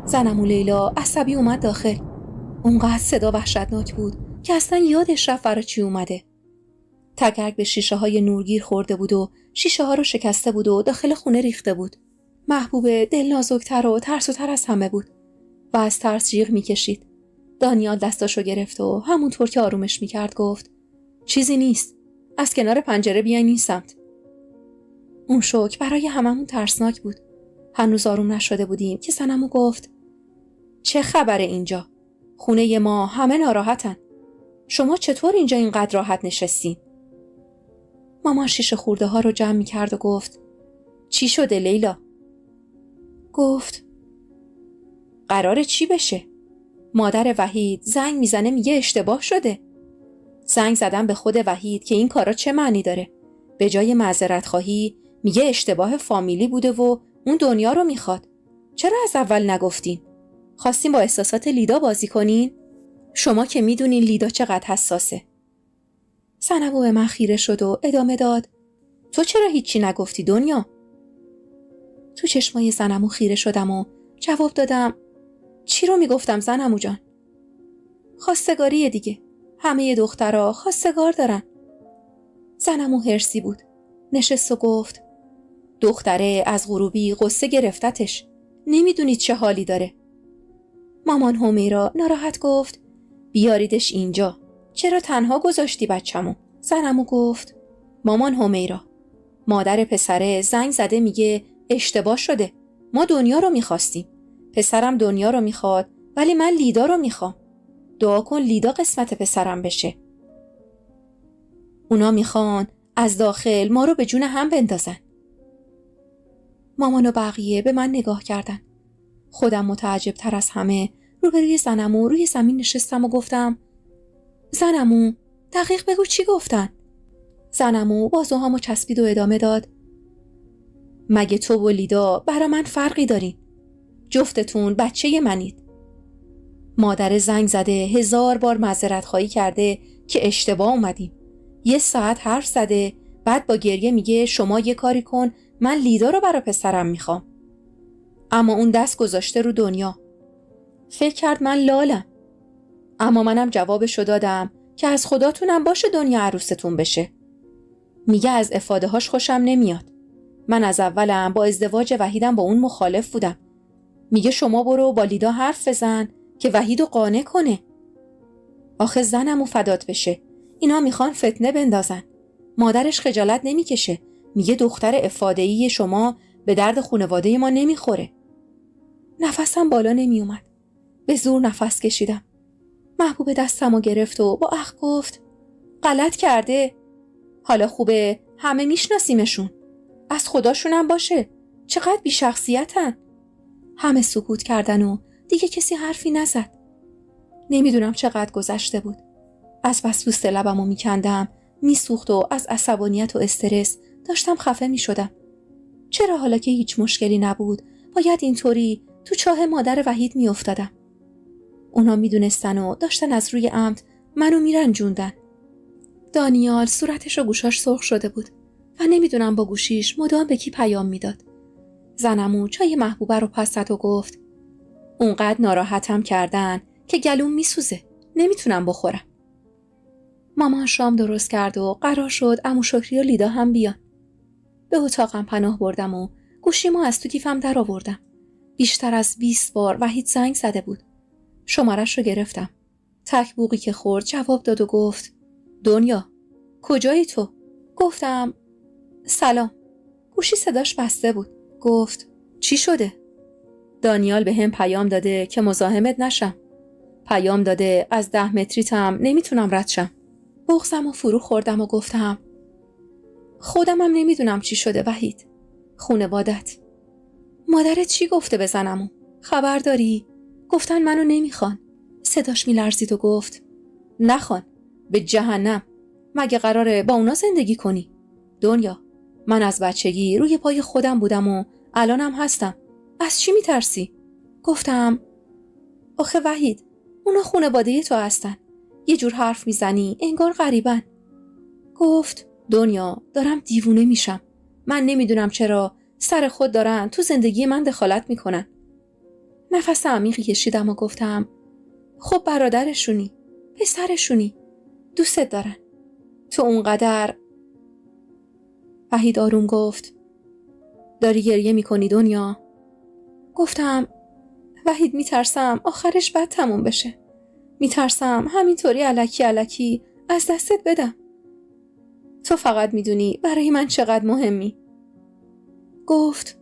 زنمو لیلا عصبی اومد داخل. اونقدر صدا وحشتناک بود که اصلا یادش رفت برا چی اومده. تگرگ به شیشه های نورگیر خورده بود و شیشه ها رو شکسته بود و داخل خونه ریخته بود. محبوب دل نازکتر و ترسوتر از همه بود و از ترس جیغ میکشید. دانیال دستاشو گرفت و همونطور که آرومش میکرد گفت چیزی نیست. از کنار پنجره بیاین این سمت. اون شوک برای هممون ترسناک بود. هنوز آروم نشده بودیم که زنمو گفت چه خبره اینجا؟ خونه ما همه ناراحتن. شما چطور اینجا اینقدر راحت نشستین؟ مامان شیشه خورده ها رو جمع میکرد و گفت چی شده لیلا؟ گفت قراره چی بشه؟ مادر وحید زنگ میزنه میگه اشتباه شده. زنگ زدم به خود وحید که این کارا چه معنی داره. به جای معذرت خواهی میگه اشتباه فامیلی بوده و اون دنیا رو میخواد. چرا از اول نگفتین؟ خواستین با احساسات لیدا بازی کنین؟ شما که میدونین لیدا چقدر حساسه. زنبو به من خیره شد و ادامه داد تو چرا هیچی نگفتی دنیا؟ تو چشمای زنمو خیره شدم و جواب دادم چی رو میگفتم زنمو جان؟ خواستگاریه دیگه. همه دخترها خواستگار دارن. زنمو هرسی بود. نشست و گفت دختره از غروبی غصه گرفتتش. نمیدونید چه حالی داره. مامان همیرا ناراحت گفت بیاریدش اینجا. چرا تنها گذاشتی بچه‌مو؟ زنمو گفت مامان همیرا، مادر پسره زنگ زده میگه اشتباه شده. ما دنیا رو میخواستیم. پسرم دنیا رو میخواد ولی من لیدا رو میخوام. دعا کن لیدا قسمت پسرم بشه. اونا میخوان از داخل ما رو به جون هم بندازن. مامان و بقیه به من نگاه کردن. خودم متعجب تر از همه روبروی زنمو روی زمین نشستم و گفتم زنمو دقیق بگو چی گفتن؟ زنمو بازوهامو چسبید و ادامه داد مگه تو و لیدا برا من فرقی دارین؟ جفتتون بچه منید. مادر زنگ زده 1000 بار معذرت خواهی کرده که اشتباه اومدیم. 1 ساعت حرف زده بعد با گریه میگه شما یه کاری کن من لیدا رو برا پسرم میخوام. اما اون دست گذاشته رو دنیا. فکر کرد من لالم. اما منم جوابشو دادم که از خداتونم باشه دنیا عروستون بشه. میگه از افاده هاش خوشم نمیاد. من از اولم با ازدواج وحیدم با اون مخالف بودم. میگه شما برو با لیدا حرف بزن که وحیدو قانع کنه. آخه زنمو فدات بشه. اینا میخوان فتنه بندازن. مادرش خجالت نمیکشه. میگه دختر افاده‌ای شما به درد خانواده ما نمیخوره. نفسم بالا نمیومد. به زور نفس کشیدم. محبوب دستمو گرفت و با اخ گفت غلط کرده. حالا خوبه همه میشناسیمشون. از خداشونم باشه. چقدر بی شخصیتن. همه سکوت کردن و دیگه کسی حرفی نزد. نمیدونم چقدر گذشته بود. از بس پوست لبمو میکندم، میسوخت و از عصبانیت و استرس داشتم خفه میشدم. چرا حالا که هیچ مشکلی نبود باید اینطوری تو چاه مادر وحید میافتادم؟ اونا میدونستن و داشتن از روی عمد منو میرنجوندن. دانیال صورتش و گوشاش سرخ شده بود و نمیدونم با گوشیش مدام به کی پیام میداد. زنمو چای محبوبه رو پس زد و گفت اونقدر ناراحتم کردن که گلوم میسوزه. نمیتونم بخورم. مامان شام درست کرد و قرار شد عمو شکری و لیدا هم بیان. به اتاقم پناه بردم و گوشیمو از تو کیفم در آوردم. بیشتر از 20 بار وحید زنگ زده بود. شمارش رو گرفتم. تک بوقی که خورد جواب داد و گفت دنیا کجایی تو؟ گفتم سلام. گوشی صداش بسته بود. گفت چی شده؟ دانیال به هم پیام داده که مزاحمت نشم. پیام داده از 10 متریتم نمیتونم رد شم. بغضم و فرو خوردم و گفتم خودمم نمیدونم چی شده وحید. خونوادت. مادرت چی گفته بزنمو؟ خبر داری؟ گفتن منو نمیخوان. صداش میلرزید و گفت نخوان. به جهنم. مگه قراره با اونا زندگی کنی؟ دنیا من از بچگی روی پای خودم بودم و الانم هستم. از چی میترسی؟ گفتم آخه وحید اونا خانواده تو هستن. یه جور حرف میزنی انگار غریبن. گفت دنیا دارم دیوونه میشم. من نمیدونم چرا سر خود دارن تو زندگی من دخالت میکنن. نفس عمیقی کشیدم و گفتم خب برادرشونی، پسرشونی، دوستت دارن. تو اونقدر. وحید آروم گفت داری گریه میکنی دنیا؟ گفتم وحید میترسم آخرش بد تموم بشه. میترسم همینطوری الکی از دستت بدم. تو فقط میدونی برای من چقدر مهمی. گفت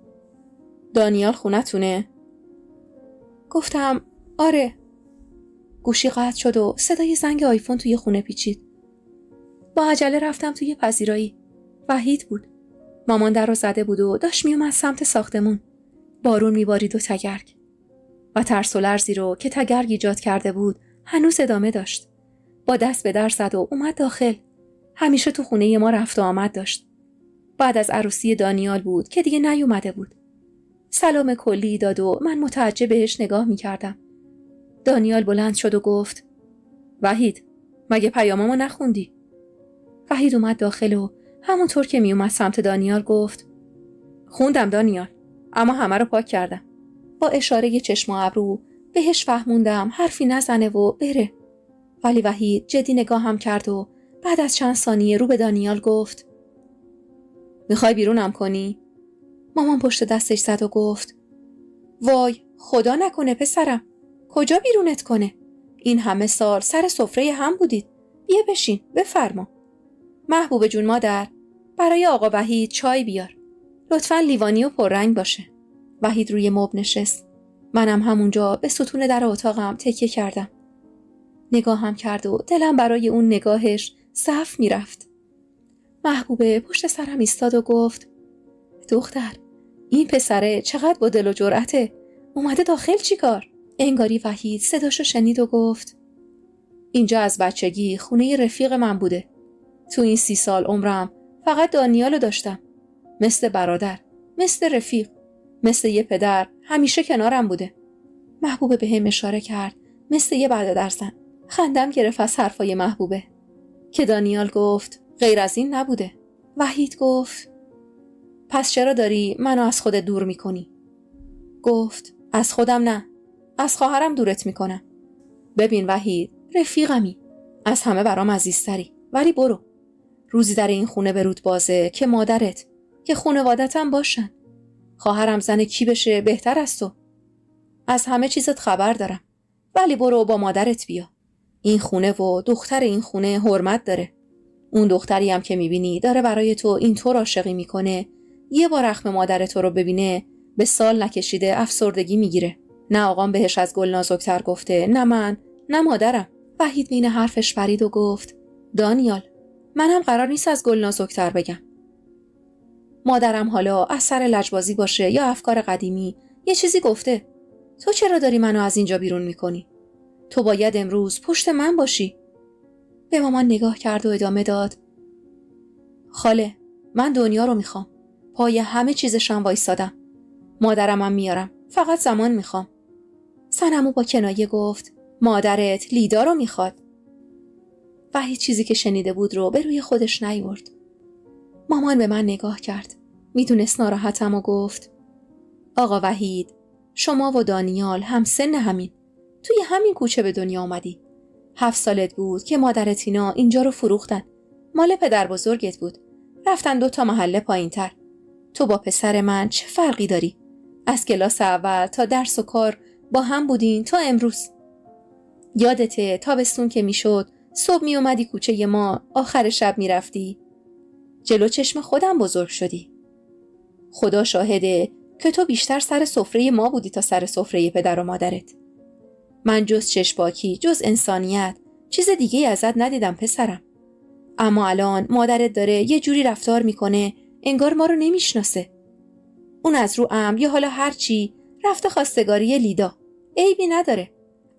دانیال خونتونه؟ گفتم آره. گوشی قطع شد و صدای زنگ آیفون توی خونه پیچید. با عجله رفتم توی پذیرایی. وحید بود. مامان در رو زده بود و داشت میومد سمت ساختمون. بارون میبارید و تگرگ. و ترس و لرزی رو که تگرگ ایجاد کرده بود هنوز ادامه داشت. با دست به در زد و اومد داخل. همیشه تو خونه ما رفت و آمد داشت. بعد از عروسی دانیال بود که دیگه نیومده بود. سلام کلی داد و من متعجب بهش نگاه میکردم. دانیال بلند شد و گفت وحید مگه پیاممو نخوندی؟ وحید اومد داخل و همونطور که میومد سمت دانیال گفت خوندم دانیال، اما همه رو پاک کردم. با اشاره چشم و ابرو بهش فهموندم حرفی نزنه و بره. ولی وحید جدی نگاهم کرد و بعد از چند ثانیه رو به دانیال گفت میخوای بیرونم کنی؟ مامان پشت دستش زد و گفت وای خدا نکنه پسرم. کجا بیرونت کنه؟ این همه سال سر سفره هم بودید. بیا بشین بفرما. محبوب جون مادر برای آقا وحید چای بیار. لطفاً لیوانی و پررنگ باشه. وحید روی مبل نشست. منم همونجا به ستون در اتاقم تکیه کردم. نگاهم کرد و دلم برای اون نگاهش صف میرفت. محبوبه پشت سرم ایستاد و گفت دختر این پسره چقدر با دل و جرأته. اومده داخل چیکار؟ انگاری وحید صداشو شنید و گفت اینجا از بچگی خونه رفیق من بوده. تو این 30 سال عمرم فقط دانیالو داشتم. مثل برادر، مثل رفیق، مثل یه پدر همیشه کنارم بوده. محبوبه به هم اشاره کرد مثل یه برادرزن. خندم گرفت از حرفای محبوبه که دانیال گفت غیر از این نبوده. وحید گفت پس چرا داری منو از خودت دور میکنی؟ گفت از خودم نه، از خواهرم دورت میکنم. ببین وحید رفیقمی، از همه برام عزیزتری، ولی برو. روزی در این خونه به رود بازه که مادرت که خانوادتم باشن. خواهرم زن کی بشه بهتر از تو. از همه چیزت خبر دارم، ولی برو با مادرت بیا. این خونه و دختر این خونه حرمت داره. اون دختری هم که میبینی داره برای تو اینطور عاشقی میکنه، یه بار رخم مادر تو رو ببینه به سال نکشیده افسردگی میگیره. نه آقام بهش از گل نازکتر گفته، نه من، نه مادرم. وحید بین حرفش پرید و گفت دانیال منم قرار نیست از گل نازکتر بگم. مادرم حالا از سر لجبازی باشه یا افکار قدیمی یه چیزی گفته. تو چرا داری منو از اینجا بیرون میکنی؟ تو باید امروز پشت من باشی. به مامان نگاه کرد و ادامه داد خاله من دنیا رو میخوام. پای همه چیزشم وایسادم. مادرمم میارم. فقط زمان میخوام. سنمو با کنایه گفت مادرت لیدا رو میخواد. وحید چیزی که شنیده بود رو به روی خودش نیورد. مامان به من نگاه کرد. میدونست ناراحتم و گفت آقا وحید شما و دانیال هم سن همین. توی همین کوچه به دنیا آمدی. 7 سالت بود که مادر تینا اینجا رو فروختن. مال پدر بزرگت بود. رفتن 2 محله پایین‌تر. تو با پسر من چه فرقی داری؟ از کلاس اول تا درس و کار با هم بودین تا امروز. یادته تابستون که میشد صبح می اومدی کوچه ما، آخر شب می رفتی؟ جلو چشم خودم بزرگ شدی. خدا شاهده که تو بیشتر سر سفره ما بودی تا سر سفره پدر و مادرت. من جز چشم‌پاکی، جز انسانیت، چیز دیگه ازت ندیدم پسرم. اما الان مادرت داره یه جوری رفتار میکنه انگار ما رو نمیشناسه. اون از رو یا حالا هرچی رفته خواستگاری لیدا. عیبی نداره.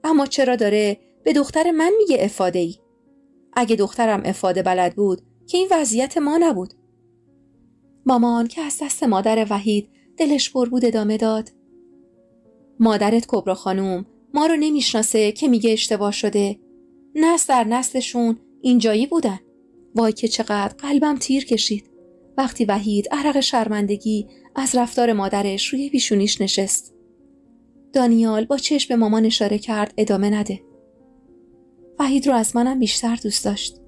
اما چرا داره به دختر من میگه افاده‌ای؟ اگه دخترم افاده بلد بود که این وضعیت ما نبود. مامان که از دست مادر وحید دلش پر بود ادامه داد. مادرت کبرا خانوم ما رو نمیشناسه که میگه اشتباه شده. نسل در نسلشون اینجایی بودن. وای که چقدر قلبم تیر کشید وقتی وحید عرق شرمندگی از رفتار مادرش روی پیشونیش نشست. دانیال با چشم به مامان اشاره کرد ادامه نده. وحید رو از منم بیشتر دوست داشت.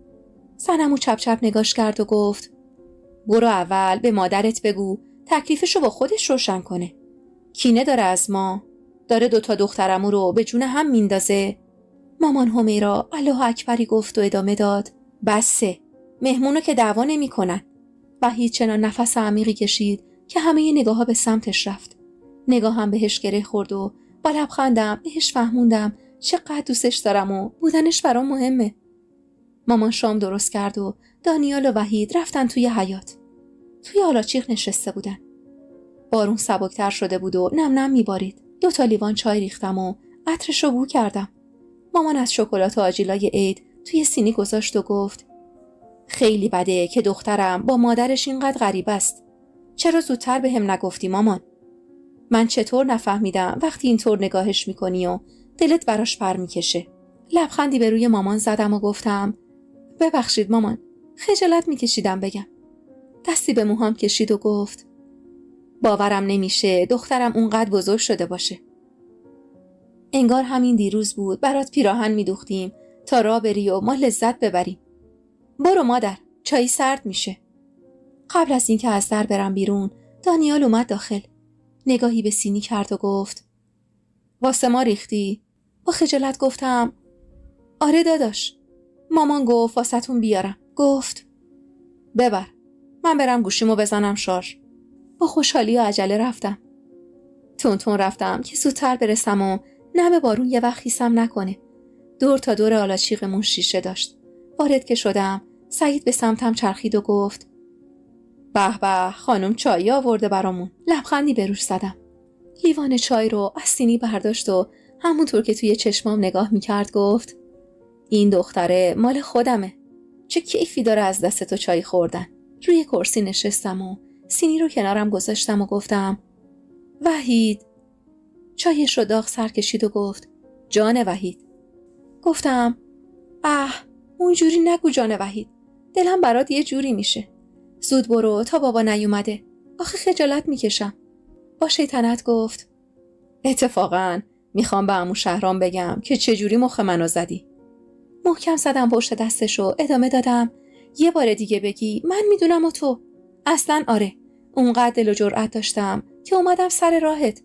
زنمو چپ چپ نگاش کرد و گفت برو اول به مادرت بگو تکلیفشو با خودش روشن کنه. کینه داره از ما. داره 2 دخترمو رو به جون هم میندازه. مامان همیرا الله اکبری گفت و ادامه داد بسه. مهمونو که دعوا نمی کنن. وحید چنان نفس عمیقی کشید که همه نگاه‌ها به سمتش رفت. نگاهم بهش گره خورد و با لبخندم بهش فهموندم چقدر دوستش دارم و بودنش برام مهمه. مامان شام درست کرد و دانیال و وحید رفتن توی حیاط. توی آلاچیق نشسته بودن. بارون سبکتر شده بود و نم نم میبارید. 2 لیوان چای ریختم و عطرش رو بو کردم. مامان از شکلات و آجیلای عید توی سینی گذاشت و گفت خیلی بده که دخترم با مادرش اینقدر غریب است. چرا زودتر به هم نگفتی مامان؟ من چطور نفهمیدم وقتی اینطور نگاهش میکنی و دلت براش پر میکشه. لبخندی به روی مامان زدم و گفتم ببخشید مامان، خجالت میکشیدم بگم. دستی به موهام کشید و گفت باورم نمیشه دخترم اونقدر بزرگ شده باشه. انگار همین دیروز بود برات پیراهن میدوختیم تا راه بری و ما لذت ببریم. برو مادر، چای سرد میشه. قبل از اینکه از در برم بیرون دانیال اومد داخل. نگاهی به سینی کرد و گفت واسه ما ریختی؟ با خجالت گفتم آره داداش. مامان گفت واسه‌تون بیارم. گفت ببر، من برم گوشیمو بزنم شارژ. با خوشحالی و عجله رفتم. تون رفتم که زودتر برسم و نم بارون یه وقت خیسم نکنه. دور تا دور آلاچیقمون شیشه داشت. وارد که شدم سعید به سمتم چرخید و گفت به به خانم چایی آورده برامون. لبخندی به روش زدم. لیوان چای رو از سینی برداشت و همونطور که توی چشمام نگاه میکرد گفت این دختره مال خودمه. چه کیفی داره از دست تو چای خوردن. روی کرسی نشستم و سینی رو کنارم گذاشتم و گفتم وحید. چایش رو داغ سر کشید و گفت جان وحید. گفتم اونجوری نگو جان وحید. دلم برات یه جوری میشه. زود برو تا بابا نیومده. آخه خجالت میکشم. با شیطنت گفت اتفاقاً میخوام به عمو شهرام بگم که چجوری مخ منو زدی. محکم زدم پشت دستش و ادامه دادم یه بار دیگه بگی من میدونم و تو. اصلاً آره، اونقدر دل و جرأت داشتم که اومدم سر راهت.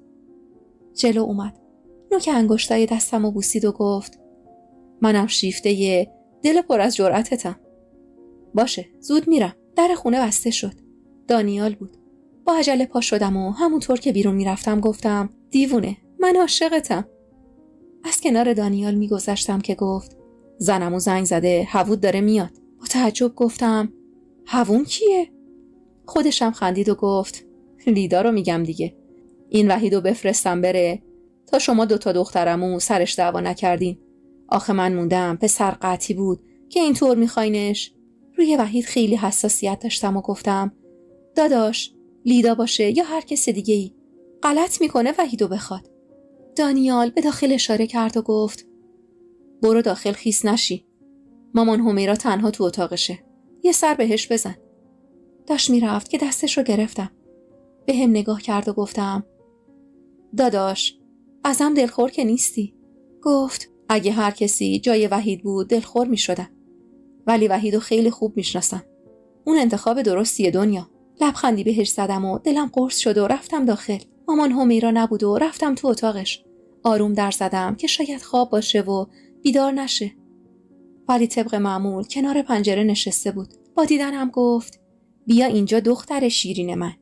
جلو اومد. نوک انگشتای دستمو بوسید و گفت منم شیفته دل پر از جرأتتم. باشه زود میرم. در خونه بسته شد. دانیال بود. با عجله پا شدم و همونطور که بیرون میرفتم گفتم دیوونه، من عاشقتم. از کنار دانیال میگذشتم که گفت زنمو زنگ زده، هوود داره میاد. با تعجب گفتم هوون کیه؟ خودشم خندید و گفت لیدا رو میگم دیگه. این وحیدو بفرستم بره تا شما 2 دخترمو سرش دعوا نکردین. آخه من موندم پسر قطعی بود که اینطور میخواینش. روی وحید خیلی حساسیت داشتم و گفتم داداش لیدا باشه یا هر کس دیگه ای غلط میکنه وحیدو بخواد. دانیال به داخل اشاره کرد و گفت برو داخل خیس نشی. مامان همیرا تنها تو اتاقشه. یه سر بهش بزن. داشت میرفت که دستش رو گرفتم. به هم نگاه کرد و گفتم داداش، ازم دلخور که نیستی؟ گفت اگه هر کسی جای وحید بود دلخور می شدم. ولی وحیدو خیلی خوب می شناسم. اون انتخاب درستیه دنیا. لبخندی بهش زدم و دلم قرص شد و رفتم داخل. مامان همیرا نبود و رفتم تو اتاقش. آروم در زدم که شاید خواب باشه و بیدار نشه. ولی طبق معمول کنار پنجره نشسته بود. با دیدنم گفت بیا اینجا دختر شیرین من.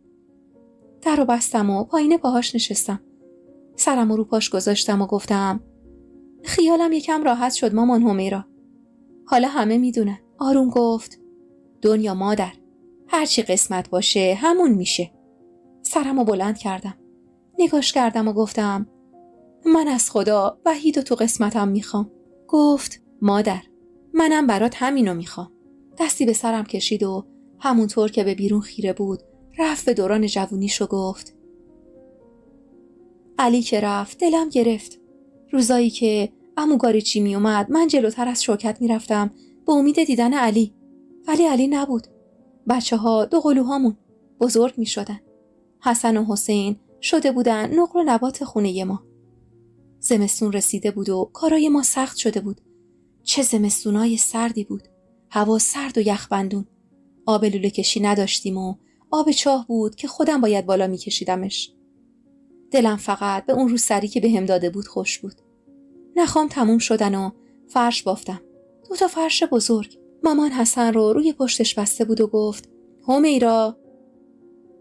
درو بستم و پایین پاهاش نشستم. سرمو رو پاش گذاشتم و گفتم خیالم یکم راحت شد مامان همیرا. حالا همه میدونن. آروم گفت دنیا مادر، هرچی قسمت باشه همون میشه. سرمو بلند کردم. نگاش کردم و گفتم من از خدا وحیدو تو قسمتم میخوام. گفت مادر، منم برات همینو میخوام. دستی به سرم کشید و همونطور که به بیرون خیره بود رفت به دوران جوونیشو گفت. علی که رفت دلم گرفت. روزایی که عمو گاریچی می اومد من جلوتر از شوکت میرفتم به امید دیدن علی. ولی علی نبود. بچه‌ها دو قلوهامون بزرگ می شدن. حسن و حسین شده بودن نقل و نبات خونه ما. زمستون رسیده بود و کارای ما سخت شده بود. چه زمستونای سردی بود. هوا سرد و یخبندون. آب لوله کشی نداشتیم و آب چاه بود که خودم باید بالا می کشیدمش. دلم فقط به اون روسری که بهم داده بود خوش بود. نخام تموم شدن و فرش بافتم. 2 فرش بزرگ. مامان حسن رو روی پشتش بسته بود و گفت همیرا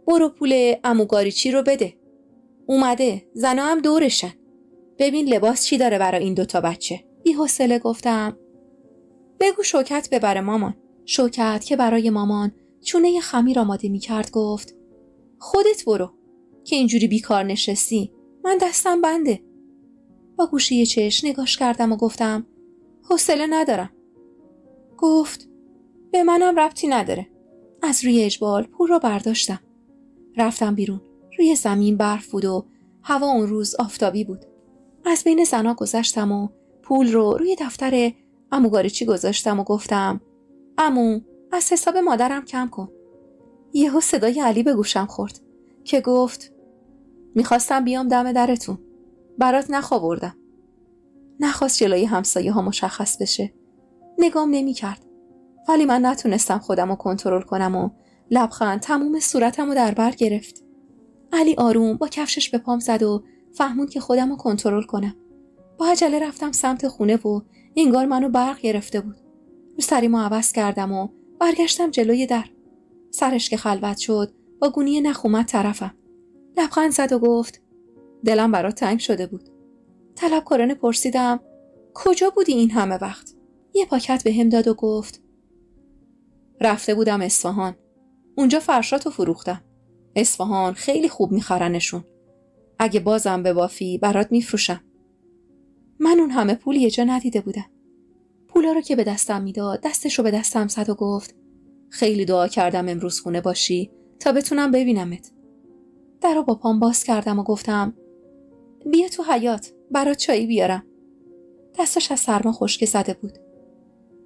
برو پول عمو گاریچی رو بده. اومده، زنا هم دورشن. ببین لباس چی داره برای این 2 بچه. بی حوصله گفتم بگو شوکت ببره مامان. شوکت که برای مامان چونه خمیر آماده می کرد گفت خودت برو که اینجوری بیکار نشستی. من دستم بنده. با گوشه چشم نگاش کردم و گفتم حوصله ندارم. گفت به منم ربطی نداره. از روی اجبال پول رو برداشتم. رفتم بیرون. روی زمین برف بود و هوا اون روز آفتابی بود. از بین زنا گذشتم و پول رو روی دفتر عمو گاریچی گذاشتم و گفتم عمو از حساب مادرم کم کن. یهو صدای علی به گوشم خورد که گفت میخواستم بیام دم درتون. برات نخوابردم. نخواست جلوی همسایه ها مشخص بشه. نگام نمی کرد. ولی من نتونستم خودم رو کنترل کنم و لبخند تموم صورتم رو در بر گرفت. علی آروم با کفشش به پام زد و فهموند که خودم رو کنترل کنم. با عجله رفتم سمت خونه و انگار منو برق گرفته بود. رو سریمو عوض کردم و برگشتم جلوی در. سرش که خلوت شد با گونی نخ اومد طرفم. لبخند زد و گفت دلم برات تنگ شده بود. طلبکارانه پرسیدم کجا بودی این همه وقت؟ یه پاکت به هم داد و گفت رفته بودم اصفهان. اونجا فرشاتو فروختم. اصفهان خیلی خوب میخرنشون. اگه بازم ببافی برات میفروشم. من اون همه پول یه جا ندیده بودم. پولا رو که به دستم میداد دستشو به دستم زد و گفت خیلی دعا کردم امروز خونه باشی تا بتونم ببینمت. درو با پام باز کردم و گفتم بیا تو حیاط برات چایی بیارم. دستش از سرما خشک زده بود.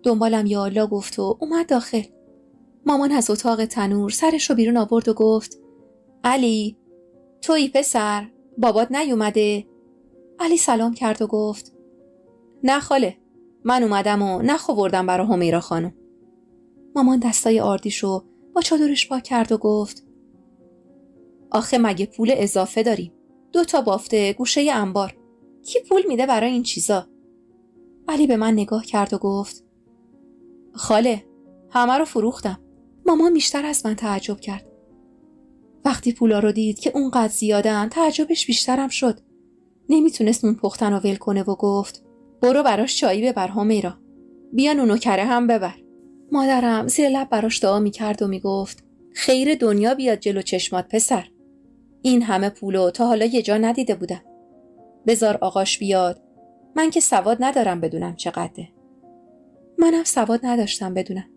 دنبالم یا الله گفت و اومد داخل. مامان از اتاق تنور سرش رو بیرون آورد و گفت علی تویی پسر؟ بابات نیومده؟ علی سلام کرد و گفت نه خاله، من اومدم و نخوردم برا همیرا خانم. مامان دستای آردیشو با چادرش پاک کرد و گفت آخه مگه پول اضافه داریم؟ 2 بافته گوشه انبار. کی پول میده برای این چیزا؟ علی به من نگاه کرد و گفت خاله همه رو فروختم. مامان بیشتر از من تعجب کرد. وقتی پولا رو دید که اونقدر زیادن تعجبش بیشترم شد. نمیتونست نون پختن و ول کنه و گفت برو براش چایی ببر همیرا. بیا نون و کره هم ببر. مادرم زیر لب براش دعا میکرد و میگفت خیر دنیا بیاد جلو چشمات پسر. این همه پولو تا حالا یه جا ندیده بودم. بذار آقاش بیاد. من که سواد ندارم بدونم چقدره. منم سواد نداشتم بدونم.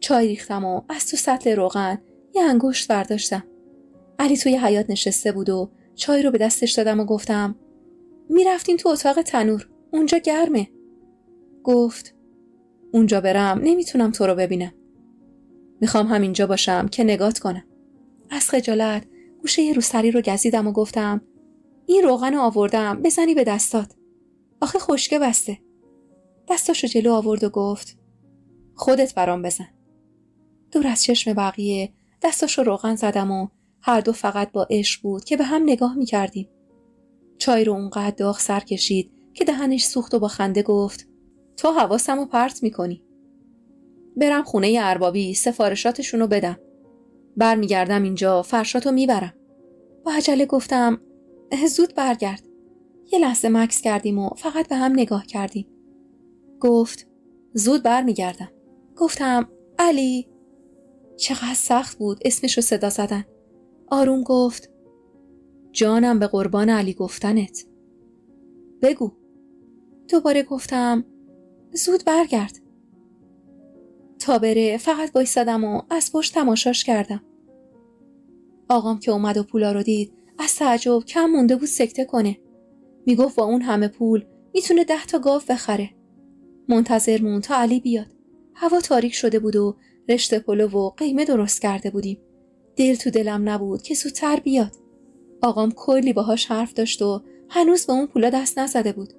چای ریختم و از تو سطل روغن یه انگشت برداشتم. علی توی حیاط نشسته بود و چای رو به دستش دادم و گفتم میرفتیم تو اتاق تنور. اونجا گرمه. گفت اونجا برم نمیتونم تو رو ببینم. میخوام همینجا باشم که نگات کنم. از خجالت گوشه روسری رو گزیدم و گفتم این روغن آوردم بزنی به دستات. آخه خشکه بسته. دستاشو جلو آورد و گفت خودت برام بزن. دور از چشم بقیه دستاشو روغن زدم و هر دو فقط با عشق بود که به هم نگاه می‌کردیم. چای رو اونقدر داغ سر کشید که دهنش سوخت و با خنده گفت تو حواسمو پرت می‌کنی. برم خونه اربابی سفارشاتشونو بدم. برمیگردم اینجا فرشاتو میبرم. با عجله گفتم زود برگرد. یه لحظه مکث کردیم و فقط به هم نگاه کردیم. گفت زود برمیگردم. گفتم علی. چقدر سخت بود اسمشو صدا زدن. آروم گفت جانم به قربان علی گفتنت. بگو. دوباره گفتم زود برگرد. تا بره فقط وایسادم و از پشت تماشاش کردم. آقام که اومد و پولا رو دید از تعجب کم مونده بود سکته کنه. میگفت با اون همه پول میتونه 10 تا گاو بخره. منتظر مون تا علی بیاد. هوا تاریک شده بود و رشته پلو و قیمه درست کرده بودیم. دل تو دلم نبود که زودتر بیاد. آقام کلی باهاش حرف داشت و هنوز به اون پولا دست نزده بود.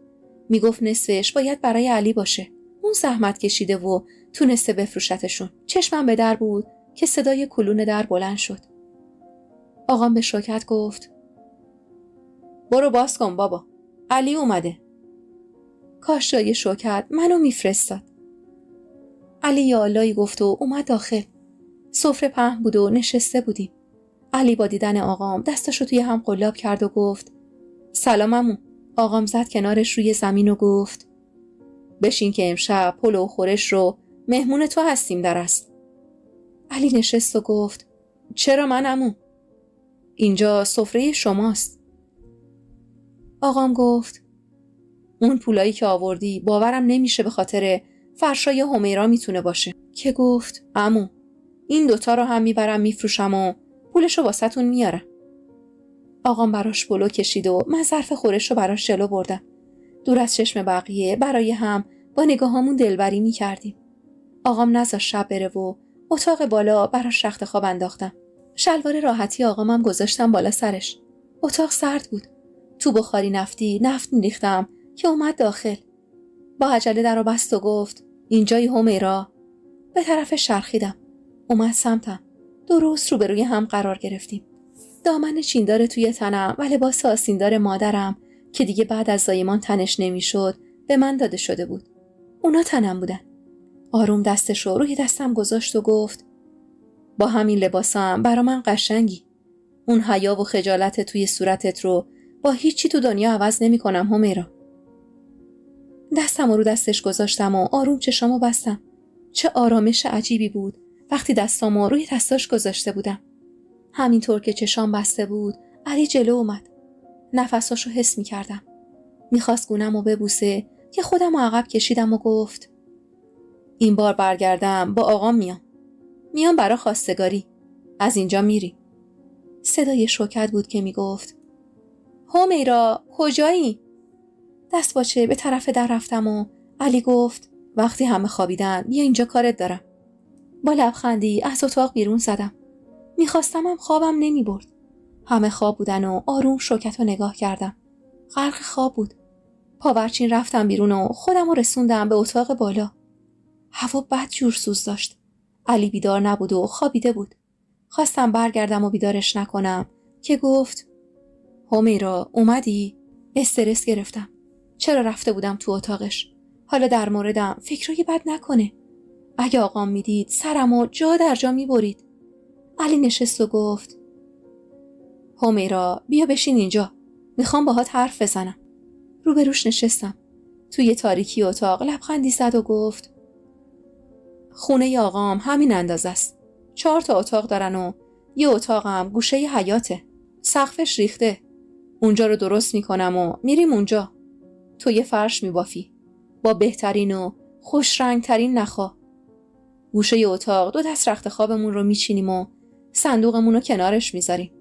میگفت نصفش باید برای علی باشه. اون زحمت کشیده و تونسته بفروشتشون. چشمم به در بود که صدای کلون در بلند شد. آقام به شوکت گفت برو باز کن بابا. علی اومده. کاش جای شوکت منو میفرستاد. علی یا اللهی گفت و اومد داخل. سفره پهن بود و نشسته بودیم. علی با دیدن آقام دستاشو توی هم قلاب کرد و گفت سلام عمو. آقام زد کنارش روی زمین و گفت بشین که امشب پلو و خورش رو مهمون تو هستیم درست. علی نشست و گفت چرا من عمو؟ اینجا سفره شماست. آقام گفت اون پولایی که آوردی باورم نمیشه به خاطر فرشای همیرا میتونه باشه. که گفت عمو این دوتا رو هم میبرم میفروشم و پولشو واسهتون میارم. آقام براش پلو کشید و من ظرف خورش رو براش جلو بردم. دور از چشم بقیه برای هم با نگاهامون دلبری میکردیم. آقام نذاشت شب بره و اتاق بالا براش رخت خواب انداختم. شلوار راحتی آقامم گذاشتم بالا سرش. اتاق سرد بود. تو بخاری نفت میریختم که اومد داخل. با عجله درو بست و گفت اینجای همیرا. به طرف چرخیدم. اومد سمتم. درست روبروی هم قرار گرفتیم. دامن چیندار توی تنم و لباس آستیندار مادرم که دیگه بعد از زایمان تنش نمیشد به من داده شده بود. اونا تنم بودن. آروم دستشو روی دستم گذاشت و گفت با همین لباسم برا من قشنگی. اون حیا و خجالت توی صورتت رو با هیچی تو دنیا عوض نمی کنم همیرا. دستم رو دستش گذاشتم و آروم چشامو بستم. چه آرامش عجیبی بود وقتی دستامو روی دستاش گذاشته بودم. همینطور که چشام بسته بود علی جلو اومد. نفساشو حس می کردم. میخواست گونمو ببوسه که خودمو عقب کشیدم و گفت این بار برگردم با آقام میام برا خواستگاری. از اینجا میری. صدای شوکت بود که میگفت همیرا کجایی؟ دست باچه به طرف در رفتم و علی گفت وقتی همه خوابیدن بیا اینجا کارت دارم. با لبخندی از اتاق بیرون زدم. میخواستمم خوابم نمیبرد. همه خواب بودن و آروم شوکت رو نگاه کردم. غرق خواب بود. پاورچین رفتم بیرون و خودم رو رسوندم به اتاق بالا. هوا بد جور سوز داشت. علی بیدار نبود و خوابیده بود. خواستم برگردم و بیدارش نکنم که گفت همیرا اومدی؟ استرس گرفتم. چرا رفته بودم تو اتاقش؟ حالا در موردم فکرای بد نکنه. اگه آقام میدید سرمو جا در جا میبرید. علی نشست و گفت همیرا بیا بشین اینجا. میخوام باهات حرف بزنم. روبروش نشستم. توی تاریکی اتاق لبخندی زد و گفت خونه آقام همین اندازه است. 4 تا اتاق دارن و یه اتاقم گوشه حیاته. سقفش ریخته. اونجا رو درست میکنم و میریم اونجا. تو یه فرش میبافی. با بهترین و خوش رنگترین نخا. گوشه اتاق 2 دست رخت خوابمون رو میچینیم و صندوقمون رو کنارش میذاریم.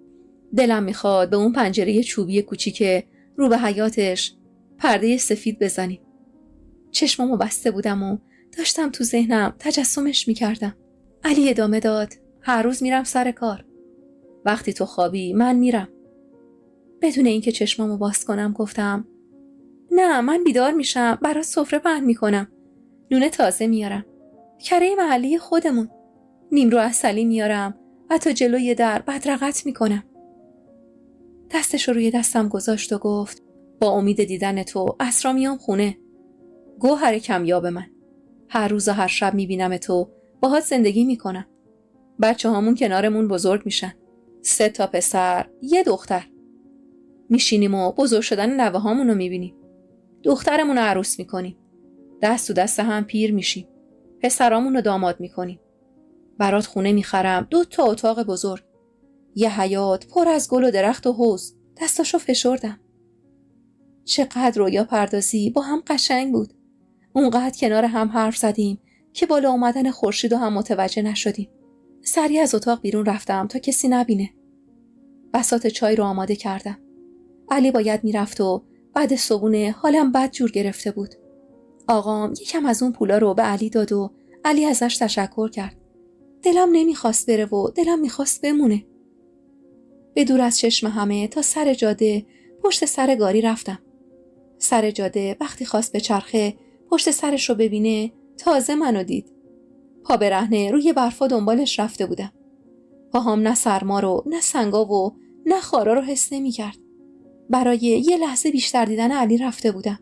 دلم میخواد به اون پنجره چوبی کوچیک رو به حیاتش پرده سفید بزنیم. چشمامو بسته بودم و داشتم تو ذهنم تجسمش میکردم. علی ادامه داد هر روز میرم سر کار. وقتی تو خوابی من میرم. بدون اینکه چشمامو باز کنم گفتم نه، من بیدار میشم، برات سفره پهن میکنم، نون تازه میارم، کره محلی خودمون، نیمرو عسلی میارم و تا جلوی در بدرقت میکنم. دستش رو روی دستم گذاشت و گفت با امید دیدن تو عصرا میام خونه. گوهر کمیاب من، هر روز و هر شب میبینم تو، باهات زندگی میکنم. بچه هامون کنارمون بزرگ میشن، 3 تا پسر 1 دختر. میشینیم و بزرگ شدن نوه هامون رو میبینیم. دخترمون رو عروس میکنیم، دست تو دست هم پیر میشیم، پسرامون رو داماد میکنیم. برات خونه میخرم، 2 تا اتاق بزرگ، یه حیاط پر از گل و درخت و حوض. دستاشو فشردم. چقدر رویا پردازی با هم قشنگ بود. اونقدر کنار هم حرف زدیم که بالا اومدن خورشید رو هم متوجه نشدیم. سریع از اتاق بیرون رفتم تا کسی نبینه. بساط چای رو آماده کردم. علی باید میرفت و بعد صبونه حالم بد جور گرفته بود. آقام یکم از اون پولا رو به علی داد و علی ازش تشکر کرد. دلم نمیخواست بره و دلم میخواست بمونه. به دور از چشم همه تا سر جاده پشت سر گاری رفتم. سر جاده وقتی خواست به چرخه پشت سرش رو ببینه تازه منو دید. پا برهنه روی برفا دنبالش رفته بودم. پاهام نه سرما رو نه سنگا و نه خارا رو حس نمی کرد. برای یه لحظه بیشتر دیدن علی رفته بودم.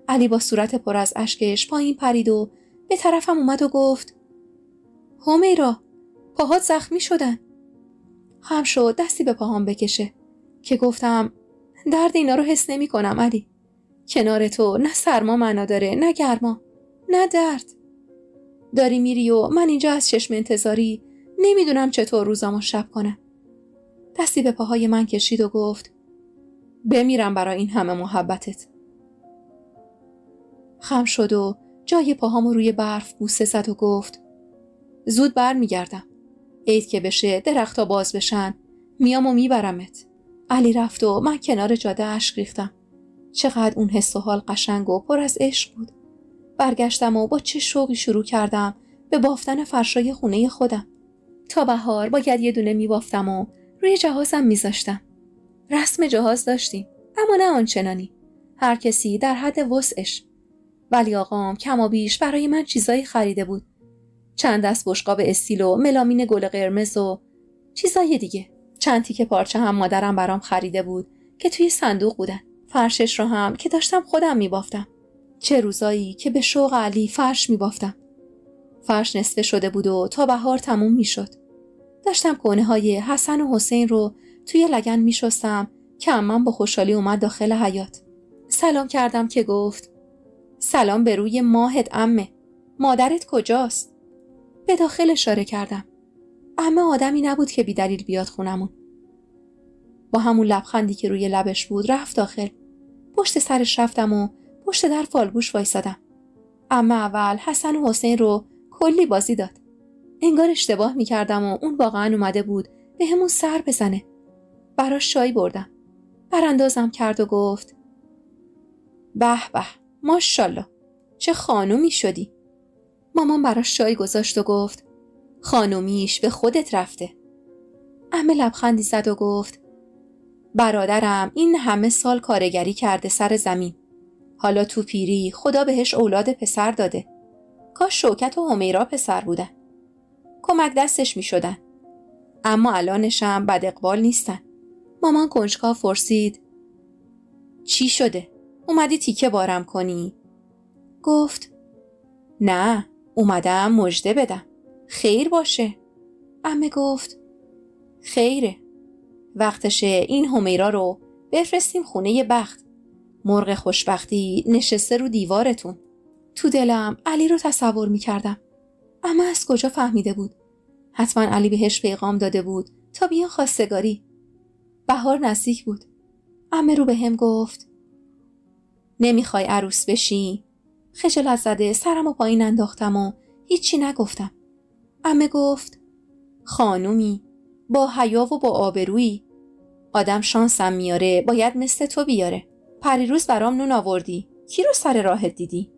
علی با صورت پر از اشکش پایین پرید و به طرفم اومد و گفت همیرا، پاهات زخمی شدن. خم شد دستی به پاهام بکشه که گفتم درد اینا رو حس نمی کنم علی. کنار تو نه سرما معنا داره نه گرما نه درد. داری میری و من اینجا از چشم انتظاری نمیدونم چطور روزامو شب کنم. دستی به پاهای من کشید و گفت بمیرم برای این همه محبتت. خم شد و جای پاهامو روی برف بوسه زد و گفت زود بر میگردم. عید که بشه درختا باز بشن میام و میبرمت. علی رفت و من کنار جاده اشک ریختم. چقدر اون حس و حال قشنگ و پر از عشق بود. برگشتم و با چه شوقی شروع کردم به بافتن فرشای خونه خودم. تا بهار باید یه دونه میبافتم و روی جهازم میذاشتم. رسم جهاز داشتیم اما نه آنچنانی، هر کسی در حد وسعش. ولی آقام کما بیش برای من چیزایی خریده بود. چند دست بشقاب استیل و ملامین گل قرمز و چیزای دیگه. چند تیکه پارچه هم مادرم برام خریده بود که توی صندوق بودن. فرشش رو هم که داشتم خودم میبافتم. چه روزایی که به شوق علی فرش میبافتم. فرش نصفه شده بود و تا بهار تموم میشد. داشتم کونه های حسن و حسین رو توی لگن میشستم که عمم با خوشحالی اومد داخل حیاط. سلام کردم که گفت سلام به روی ماهت عمه، مادرت کجاست؟ به داخل اشاره کردم. عمه آدمی نبود که بی دلیل بیاد خونمون. با همون لبخندی که روی لبش بود رفت داخل. پشت سرش رفتم و پشت در فالگوش وایسادم. عمه اول حسن و حسین رو کلی بازی داد. انگار اشتباه میکردم و اون واقعا اومده بود به همون سر بزنه. براش چای بردم. براندازم کرد و گفت به به ماشاءالله چه خانومی شدی. مامان براش چای گذاشت و گفت خانومیش به خودت رفته. عمه لبخندی زد و گفت برادرم این همه سال کارگری کرده سر زمین. حالا تو پیری خدا بهش اولاد پسر داده. کاش شوکت و همیرا پسر بودن. کمک دستش می شدن. اما الانشم بد اقبال نیستن. مامان کنجکاو پرسید چی شده؟ اومدی تیکه بارم کنی؟ گفت نه، اومدم مژده بدم. خیر باشه. عمه گفت خیره. وقتشه این همیرا رو بفرستیم خونه بخت. مرغ خوشبختی نشسته رو دیوارتون. تو دلم علی رو تصور می کردم. اما از کجا فهمیده بود؟ حتما علی بهش پیغام داده بود تا بیان خواستگاری. بهار نزدیک بود. عمه رو به هم گفت نمیخوای عروس بشی؟ خجالت زده سرمو پایین انداختم و هیچی نگفتم. عمه گفت خانومی با حیا و با آبرویی. آدم شانسم میاره باید مثل تو بیاره. پریروز برام نون آوردی. کی رو سر راهت دیدی؟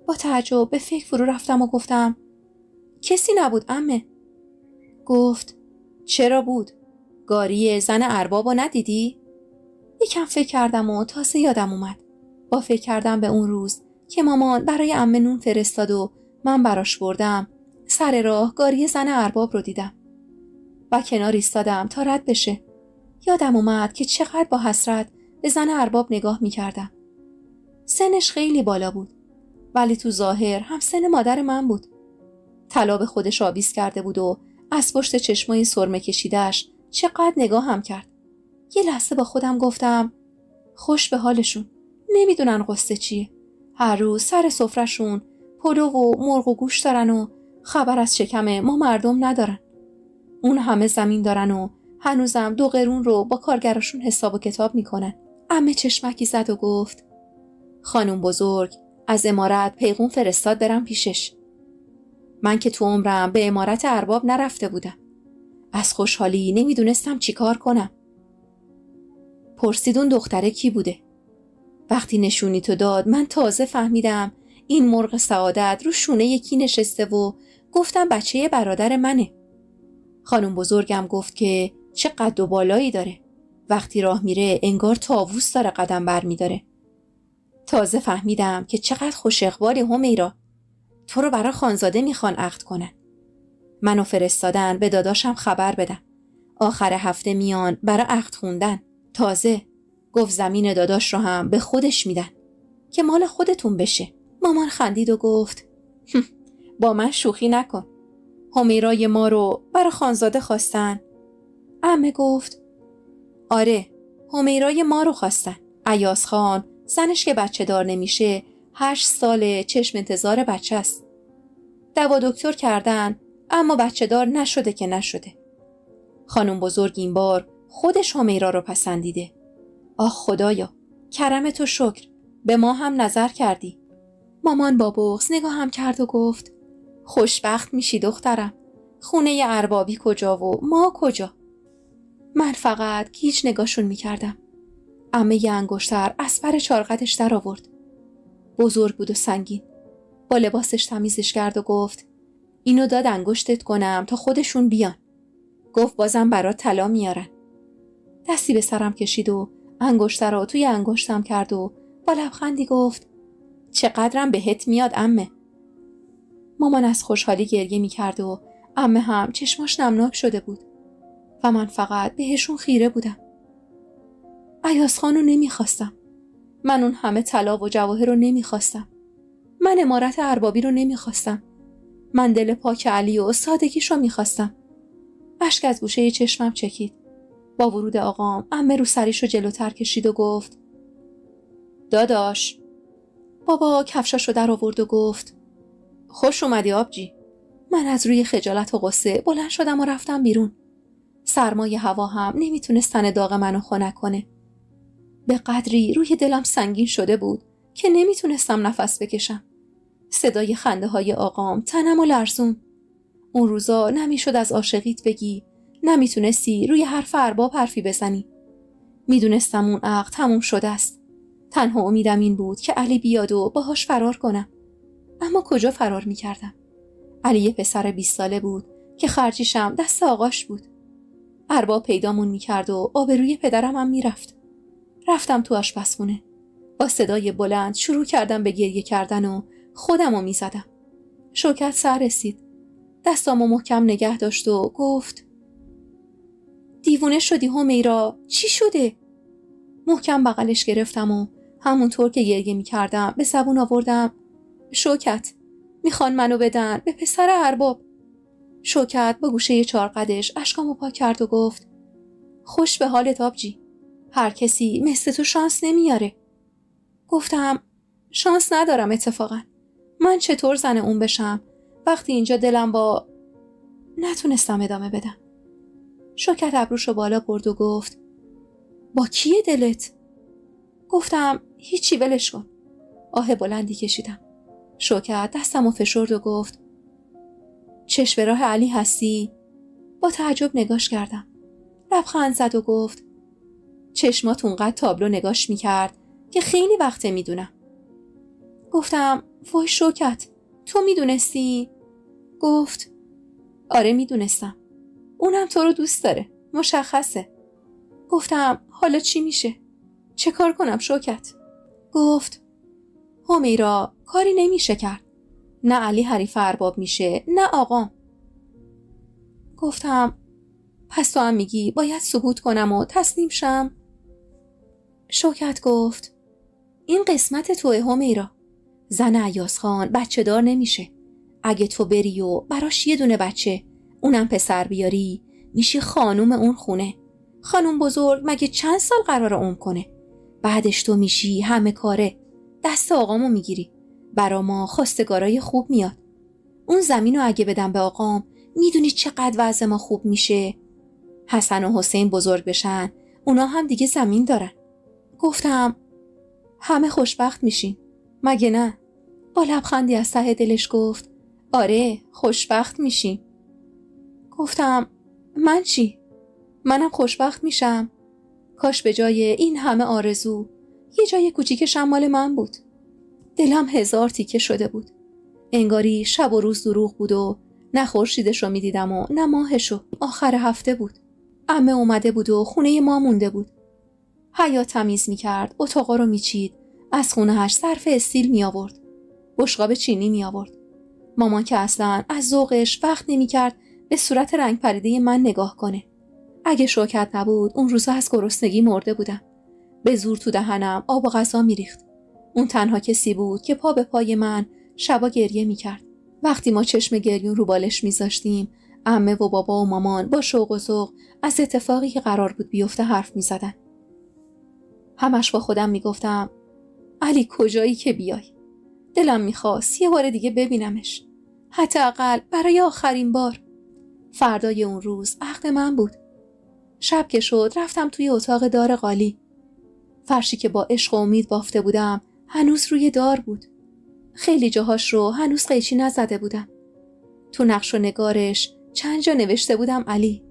با تعجب به فکر فرو رفتم و گفتم کسی نبود عمه. گفت چرا بود؟ گاری زن اربابو ندیدی؟ یکم فکر کردم و تازه یادم اومد. با فکر کردم به اون روز که مامان برای عمه نون فرستاد و من براش بردم، سر راه گاری زن ارباب رو دیدم و کنار ایستادم تا رد بشه. یادم اومد که چقدر با حسرت به زن ارباب نگاه میکردم. سنش خیلی بالا بود ولی تو ظاهر هم سن مادر من بود. طلا به خودش آویز کرده بود و از پشت چشمای سرمه کشیده‌اش چقدر نگاه هم کرد. یه لحظه با خودم گفتم خوش به حالشون، نمیدونن قصه چیه. هر روز سر سفره‌شون پلو و مرغ و گوش دارن و خبر از شکم ما مردم ندارن. اون همه زمین دارن و هنوزم 2 قرون رو با کارگراشون حساب و کتاب میکنن. عمه چشمکی زد و گفت خانم بزرگ از امارت پیغام فرستاد برم پیشش. من که تو عمرم به امارت ارباب نرفته بودم. از خوشحالی نمیدونستم چی کار کنم. پرسید اون دختره کی بوده؟ وقتی نشونی تو داد من تازه فهمیدم این مرغ سعادت رو شونه یکی نشسته و گفتم بچه برادر منه. خانم بزرگم گفت که چه قد و بالایی داره. وقتی راه میره انگار طاووس داره قدم بر میداره. تازه فهمیدم که چقدر خوش اقبالی همیرا. تو رو برای خانزاده میخوان عقد کنن. منو فرستادن به داداشم خبر بدم. آخر هفته میان برای عقد خوندن. تازه گفت زمین داداش رو هم به خودش میدن که مال خودتون بشه. مامان خندید و گفت با من شوخی نکن. همیرای ما رو برای خانزاده خواستن. عمه گفت آره همیرای ما رو خواستن. ایاز خان زنش که بچه دار نمیشه 8 ساله چشم انتظار بچه است. دوا دکتر کردن اما بچه دار نشده که نشده. خانم بزرگ این بار خودش همیرا رو پسندیده. آه خدایا کرم تو شکر، به ما هم نظر کردی. مامان با بغض نگاه هم کرد و گفت خوشبخت میشی دخترم. خونه اربابی کجا و ما کجا؟ من فقط گیج نگاهشون میکردم. عمه انگشتر از پر چارقدش در آورد. بزرگ بود و سنگین. با لباسش تمیزش کرد و گفت اینو داد انگشتت کنم تا خودشون بیان. گفت بازم برات طلا میارن. دستی به سرم کشید و انگشتر رو توی انگشتم کرد و با لبخندی گفت چقدرم بهت میاد عمه. مامان از خوشحالی گریه میکرد و عمه هم چشماش نمناک شده بود و من فقط بهشون خیره بودم. ایاز خانو نمیخواستم. من اون همه طلا و جواهر رو نمیخواستم. من امارت اربابی رو نمیخواستم. من دل پاک علی و سادگیش رو میخواستم. اشک از گوشه چشمم چکید. با ورود آقام عمه رو سریش رو جلوتر کشید و گفت داداش. بابا کفشاش رو در آورد و گفت خوش اومدی آبجی. من از روی خجالت و غصه بلند شدم و رفتم بیرون. سرمای هوا هم نمیتونست تن داغ منو خنک کنه. به قدری روی دلم سنگین شده بود که نمیتونستم نفس بکشم. صدای خنده های آقام تنمو لرزون. اون روزا نمیشد از عاشقیت بگی، نمیتونستی روی حرف ارباب حرفی بزنی. میدونستم اون عقد تموم شده است. تنها امیدم این بود که علی بیاد و باهاش فرار کنم. اما کجا فرار میکردم؟ علی یه پسر 20 ساله بود که خرجیشم دست آقاش بود. ارباب پیدامون میکرد و آبروی پدرم هم میرفت. رفتم تو آشپزخونه. با صدای بلند شروع کردم به گریه کردن و خودمو میزدم. شوکت سر رسید. دستامو محکم نگه داشت و گفت دیوونه شدی همیرا؟ چی شده؟ محکم بغلش گرفتم و همونطور که گریه میکردم به زبون آوردم شوکت میخوان منو بدن به پسر ارباب. شوکت با گوشه چارقدش اشکامو پاک کرد و گفت خوش به حالت آبجی. هر کسی مثل تو شانس نمیاره. گفتم شانس ندارم اتفاقا. من چطور زن اون بشم وقتی اینجا دلم با... نتونستم ادامه بدم. شوکت ابروشو بالا برد و گفت با کیه دلت؟ گفتم هیچی ولش کن. آه بلندی کشیدم. شوکت دستمو فشرد و گفت چشم راه علی هستی؟ با تعجب نگاش کردم. لبخند زد و گفت چشمات اونقدر تابلو نگاش میکرد که خیلی وقته میدونم. گفتم وای شوکت تو میدونستی؟ گفت آره میدونستم. اونم تو رو دوست داره. مشخصه. گفتم حالا چی میشه؟ چه کار کنم شوکت؟ گفت همیرا کاری نمیشه کرد. نه علی حریف ارباب میشه نه آقام. گفتم پس تو هم میگی باید سکوت کنم و تسلیم شم؟ شوکت گفت این قسمت توه همیرا. زن ایاز خان بچه دار نمیشه. اگه تو بری و براش یه دونه بچه اونم پسر بیاری میشی خانوم اون خونه. خانوم بزرگ مگه چند سال قراره عمر کنه؟ بعدش تو میشی همه کاره. دست آقامو میگیری. برا ما خواستگارای خوب میاد. اون زمینو اگه بدم به آقام میدونی چقدر وضع ما خوب میشه؟ حسن و حسین بزرگ بشن اونا هم دیگه زمین دارن. گفتم همه خوشبخت میشین مگه نه؟ با لبخندی از ته دلش گفت آره خوشبخت میشین. گفتم من چی؟ منم خوشبخت میشم. کاش به جای این همه آرزو یه جای کوچیکش مال من بود. دلم 1000 تیکه شده بود. انگاری شب و روز دروغ بود و نه خورشیدشو میدیدم و نه ماهشو. آخر هفته بود. عمه اومده بود و خونه ما مونده بود. حیاط تمیز میکرد، اتاقا رو میچید، از خونه‌اش ظرف استیل میآورد، بشقاب چینی میآورد. مامان که اصلا از ذوقش وقت نمیکرد به صورت رنگ پریده من نگاه کنه. اگه شوکت نبود اون روزا از گرسنگی مرده بودم. به زور تو دهنم آب و غذا میریخت. اون تنها کسی بود که پا به پای من شبا گریه میکرد. وقتی ما چشم گریون رو بالش میذاشتیم عمه و بابا و مامان با شوق و ذوق از اتفاقی که قرار بود بیفته حرف میزدن. همش با خودم میگفتم علی کجایی که بیای؟ دلم میخواست یه بار دیگه ببینمش، حداقل برای آخرین بار. فردای اون روز عقد من بود. شب که شد رفتم توی اتاق دار قالی. فرشی که با عشق و امید بافته بودم هنوز روی دار بود. خیلی جاهاش رو هنوز قیچی نزده بودم. تو نقش و نگارش چند جا نوشته بودم علی.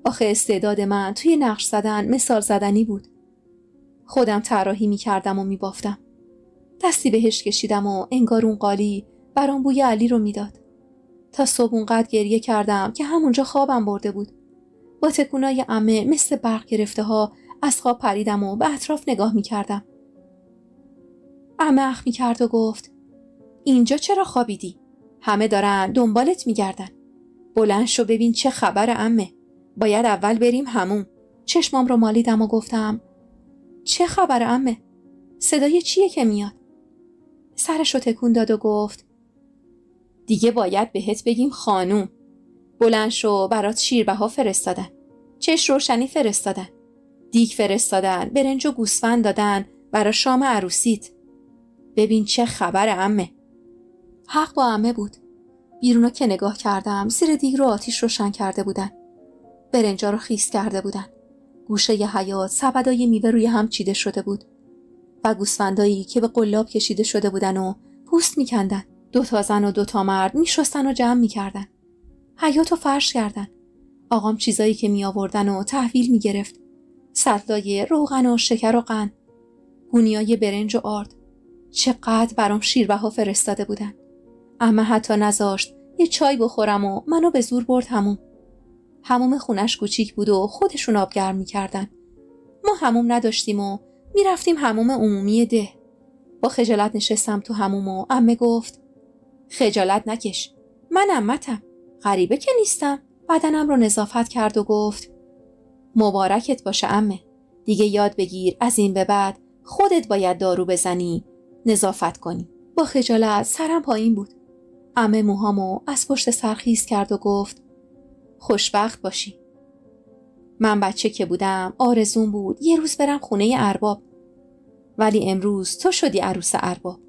آخه استعداد من توی نقش زدن مثال زدنی بود. خودم طراحی می‌کردم و می‌بافتم. دستی بهش کشیدم و انگار اون قالی برام بوی علی رو میداد. تا صبح اونقدر گریه کردم که همونجا خوابم برده بود. با تکونای عمه مثل برق گرفته ها از خواب پریدم و به اطراف نگاه می‌کردم. عمه اخ می‌کرد و گفت اینجا چرا خوابیدی؟ همه دارن دنبالت می‌گردن. بلند شو ببین چه خبر عمه. باید اول بریم حموم. چشمام رو مالیدم و گفتم چه خبر عمه؟ صدای چیه که میاد؟ سرشو تکون داد و گفت دیگه باید بهت بگیم خانوم. بلند شو برات شیربها فرستادن. چش روشنی فرستادن. دیگ فرستادن. برنج و گوسفند دادن برا شام عروسیت. ببین چه خبر عمه. حق با عمه بود. بیرونو که نگاه کردم زیر دیگ رو آتیش روشن کرده بودن. برنجا رو خیس کرده بودن. گوشه ی حیاط سبدای میوه روی هم چیده شده بود و گوسفندایی که به قلاب کشیده شده بودن و پوست میکندن. 2 زن و 2 مرد میشستن و جمع میکردن. حیاطو فرش کردن. آقام چیزایی که می آوردن و تحویل می گرفت. سطلای روغن و شکر و قند. گونیای برنج و آرد. چقدر برام شیربها فرستاده بودن. عمه حتی نذاشت یه چای بخورم و منو به زور برد حموم. حموم خونش کوچیک بود و خودشون آب گرم می کردن. ما حموم نداشتیم و می رفتیم حموم عمومی ده. با خجالت نشستم تو حموم و عمه گفت خجالت نکش. من عمتم. غریبه که نیستم. بدنم رو نظافت کرد و گفت مبارکت باشه عمه. دیگه یاد بگیر از این به بعد خودت باید دارو بزنی، نظافت کنی. با خجالت سرم پایین بود. عمه موهامو از پشت سر خیس کرد و گفت خوشبخت باشی. من بچه که بودم آرزوم بود یه روز برم خونه ارباب. ولی امروز تو شدی عروس ارباب.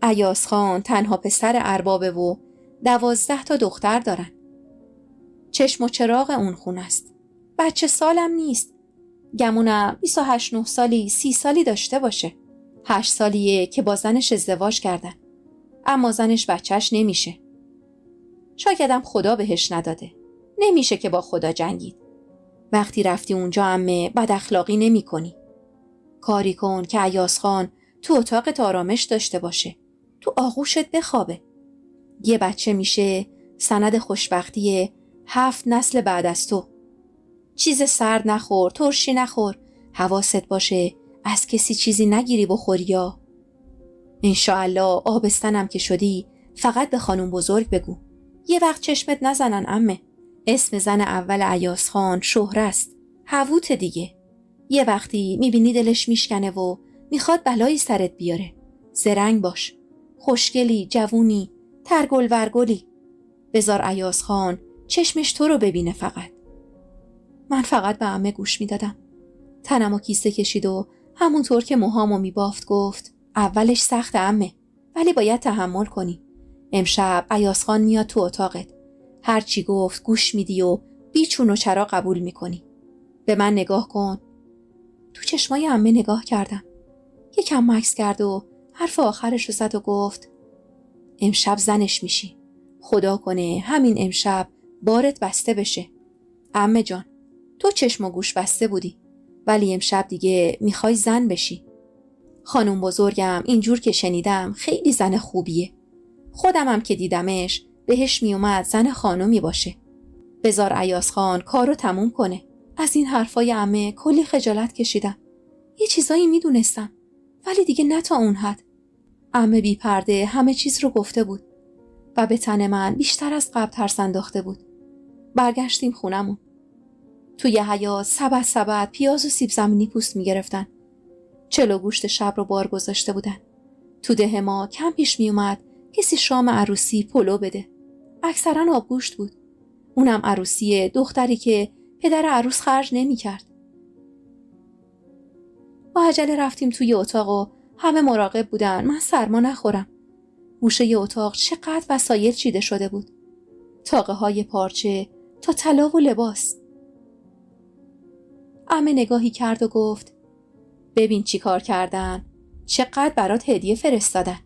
ایاز خان تنها پسر اربابه و 12 دختر دارن. چشم و چراغ اون خونه است. بچه سالم نیست. گمونم 28-9 سالی 30 سالی داشته باشه. 8 سالیه که با زنش ازدواج کردن. اما زنش بچهش نمیشه. شایدم خدا بهش نداده. نمیشه که با خدا جنگید. وقتی رفتی اونجا عمه بد اخلاقی نمی کنی. کاری کن که ایاز خان تو اتاقت آرامش داشته باشه. تو آغوشت بخوابه. یه بچه میشه سند خوشبختی 7 نسل بعد از تو. چیز سرد نخور، ترشی نخور. حواست باشه از کسی چیزی نگیری بخوری یا انشاءالله آبستنم که شدی فقط به خانم بزرگ بگو. یه وقت چشمت نزنن عمه. اسم زن اول ایاز خان شهره است. حووت دیگه. یه وقتی میبینی دلش میشکنه و میخواد بلایی سرت بیاره. زرنگ باش. خوشگلی، جوونی، ترگل ورگلی. بذار ایاز خان چشمش تو رو ببینه فقط. من فقط به عمه گوش میدادم. تنمو کیسه کشید و همونطور که موهامو میبافت گفت اولش سخت عمه، ولی باید تحمل کنی. امشب ایاز خان میاد تو اتاقت. هر چی گفت گوش میدی و بیچون و چرا قبول میکنی. به من نگاه کن. تو چشمای عمه نگاه کردم. یکم مکث کرد و حرف آخرش رو زد و گفت امشب زنش میشی. خدا کنه همین امشب بارت بسته بشه. عمه جان، تو چشم و گوش بسته بودی، ولی امشب دیگه میخوای زن بشی. خانم بزرگم اینجور که شنیدم خیلی زن خوبیه. خودمم که دیدمش بهش میومد زن خانمی باشه. بذار ایاز خان کارو تموم کنه. از این حرفای عمه کلی خجالت کشیدم. یه چیزایی میدونستم، ولی دیگه نه تا اون حد. عمه بی پرده همه چیز رو گفته بود و به تن من بیشتر از قبل ترس انداخته بود. برگشتیم خونمون. توی حیاط سبد پیاز و سیب زمینی پوست میگرفتن. چلو گوشت شب رو بار گذاشته بودن. تو ده ما کم پیش میومد کسی شام عروسی پلو بده. اکثرا آبگوشت بود. اونم عروسی دختری که پدر عروس خرج نمی کرد. با عجله رفتیم توی اتاق و همه مراقب بودن من سرما نخورم. گوشه اتاق چقدر وسایل چیده شده بود. تاقه های پارچه تا طلا و لباس. عمه نگاهی کرد و گفت ببین چی کار کردن. چقدر برات هدیه فرستادن.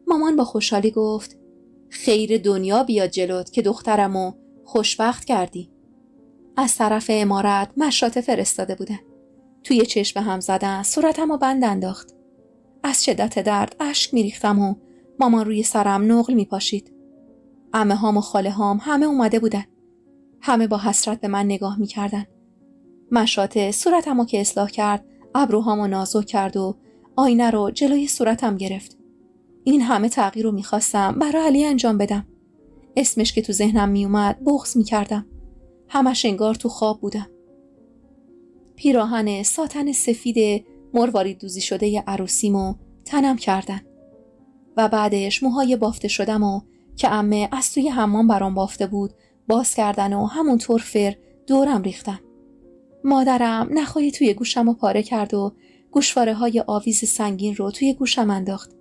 مامان با خوشحالی گفت خیر دنیا بیاد جلوت که دخترمو خوشبخت کردی. از طرف عمارت مشاطه فرستاده بودن. توی چشم هم زدن صورتمو بند انداخت. از شدت درد اشک میریختم و مامان روی سرم نقل میپاشید. عمه هام و خاله هام همه اومده بودن. همه با حسرت به من نگاه میکردن. مشاطه صورتمو که اصلاح کرد ابروهامو نازک کرد و آینه رو جلوی صورتم گرفت. این همه تغییر رو میخواستم برای علی انجام بدم. اسمش که تو ذهنم میومد بغض میکردم. همش انگار تو خواب بودم. پیراهن ساتن سفید مروارید دوزی شده عروسیمو تنم کردن و بعدش موهای بافته شدم و که عمه از توی حمام برام بافته بود باز کردن و همونطور فر دورم ریختن. مادرم نخایی توی گوشمو پاره کرد و گوشواره های آویز سنگین رو توی گوشم انداخت.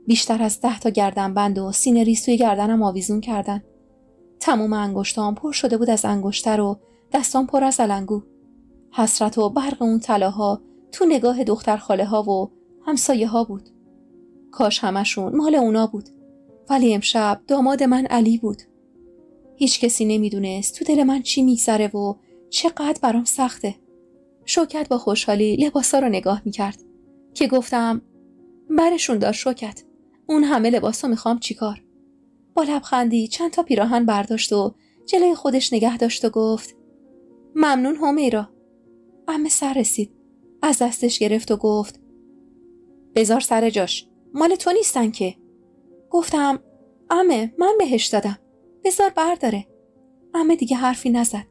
بیشتر از 10 تا گردنبند و سینه ریز توی گردنم آویزون کردن. تمام انگشتام پر شده بود از انگشتر و دستام پر از علنگو. حسرت و برق اون طلاها تو نگاه دختر خاله ها و همسایه ها بود. کاش همشون مال اونا بود. ولی امشب داماد من علی بود. هیچ کسی نمیدونست تو دل من چی میگذره و چقدر برام سخته. شوکت با خوشحالی لباسا رو نگاه میکرد که گفتم برشون دار شوکت. اون همه لباسا میخوام چیکار؟ با لبخندی چند تا پیراهن برداشت و جلوی خودش نگه داشت و گفت ممنون همیرا. عمه سر رسید. از دستش گرفت و گفت بذار سر جاش. مال تو نیستن که. گفتم عمه من بهش دادم. بذار برداره. عمه دیگه حرفی نزد.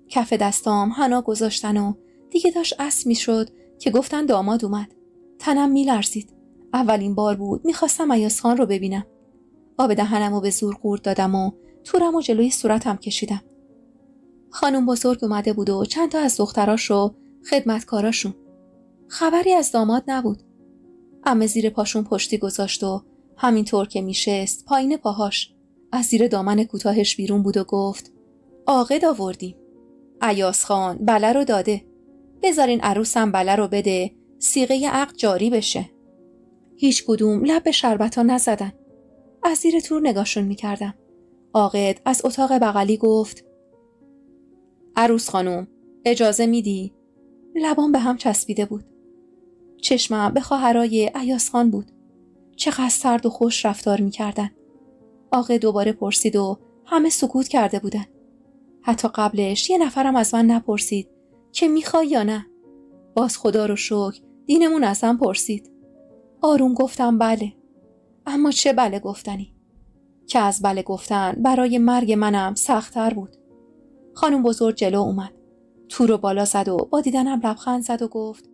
کف دستام حنا گذاشتن و دیگه داشت عصر میشد که گفتن داماد اومد. تنم میلرزید. اولین بار بود میخواستم ایاز خان رو ببینم. آب دهنمو به زور قورت دادم و تورمو جلوی صورتم کشیدم. خانم بزرگ اومده بود و چند تا از دختراش و خدمتکاراشون. خبری از داماد نبود. عمه زیر پاشون پشتی گذاشت و همینطور که میشست پایین پاهاش از زیر دامن کوتاهش بیرون بود و گفت عاقد آوردیم. ایاز خان بله رو داده. بذارین عروسم بله رو بده صیغه عقد جاری بشه. هیچ کدوم لب به شربتا نزدن. از زیر تور نگاهشون میکردم. عاقد از اتاق بغلی گفت عروس خانم اجازه میدی؟ لبام به هم چسبیده بود. چشمم به خواهرای ایاز خان بود. چقدر سرد و خوش رفتار میکردن. عاقد دوباره پرسید و همه سکوت کرده بودن. حتی قبلش یه نفرم از من نپرسید که میخوای یا نه. باز خدا رو شکر دینمون اصلا پرسید. آروم گفتم بله. اما چه بله گفتنی که از بله گفتن برای مرگ منم سخت‌تر بود. خانم بزرگ جلو اومد. تو رو بالا زد و با دیدنم لبخند زد و گفت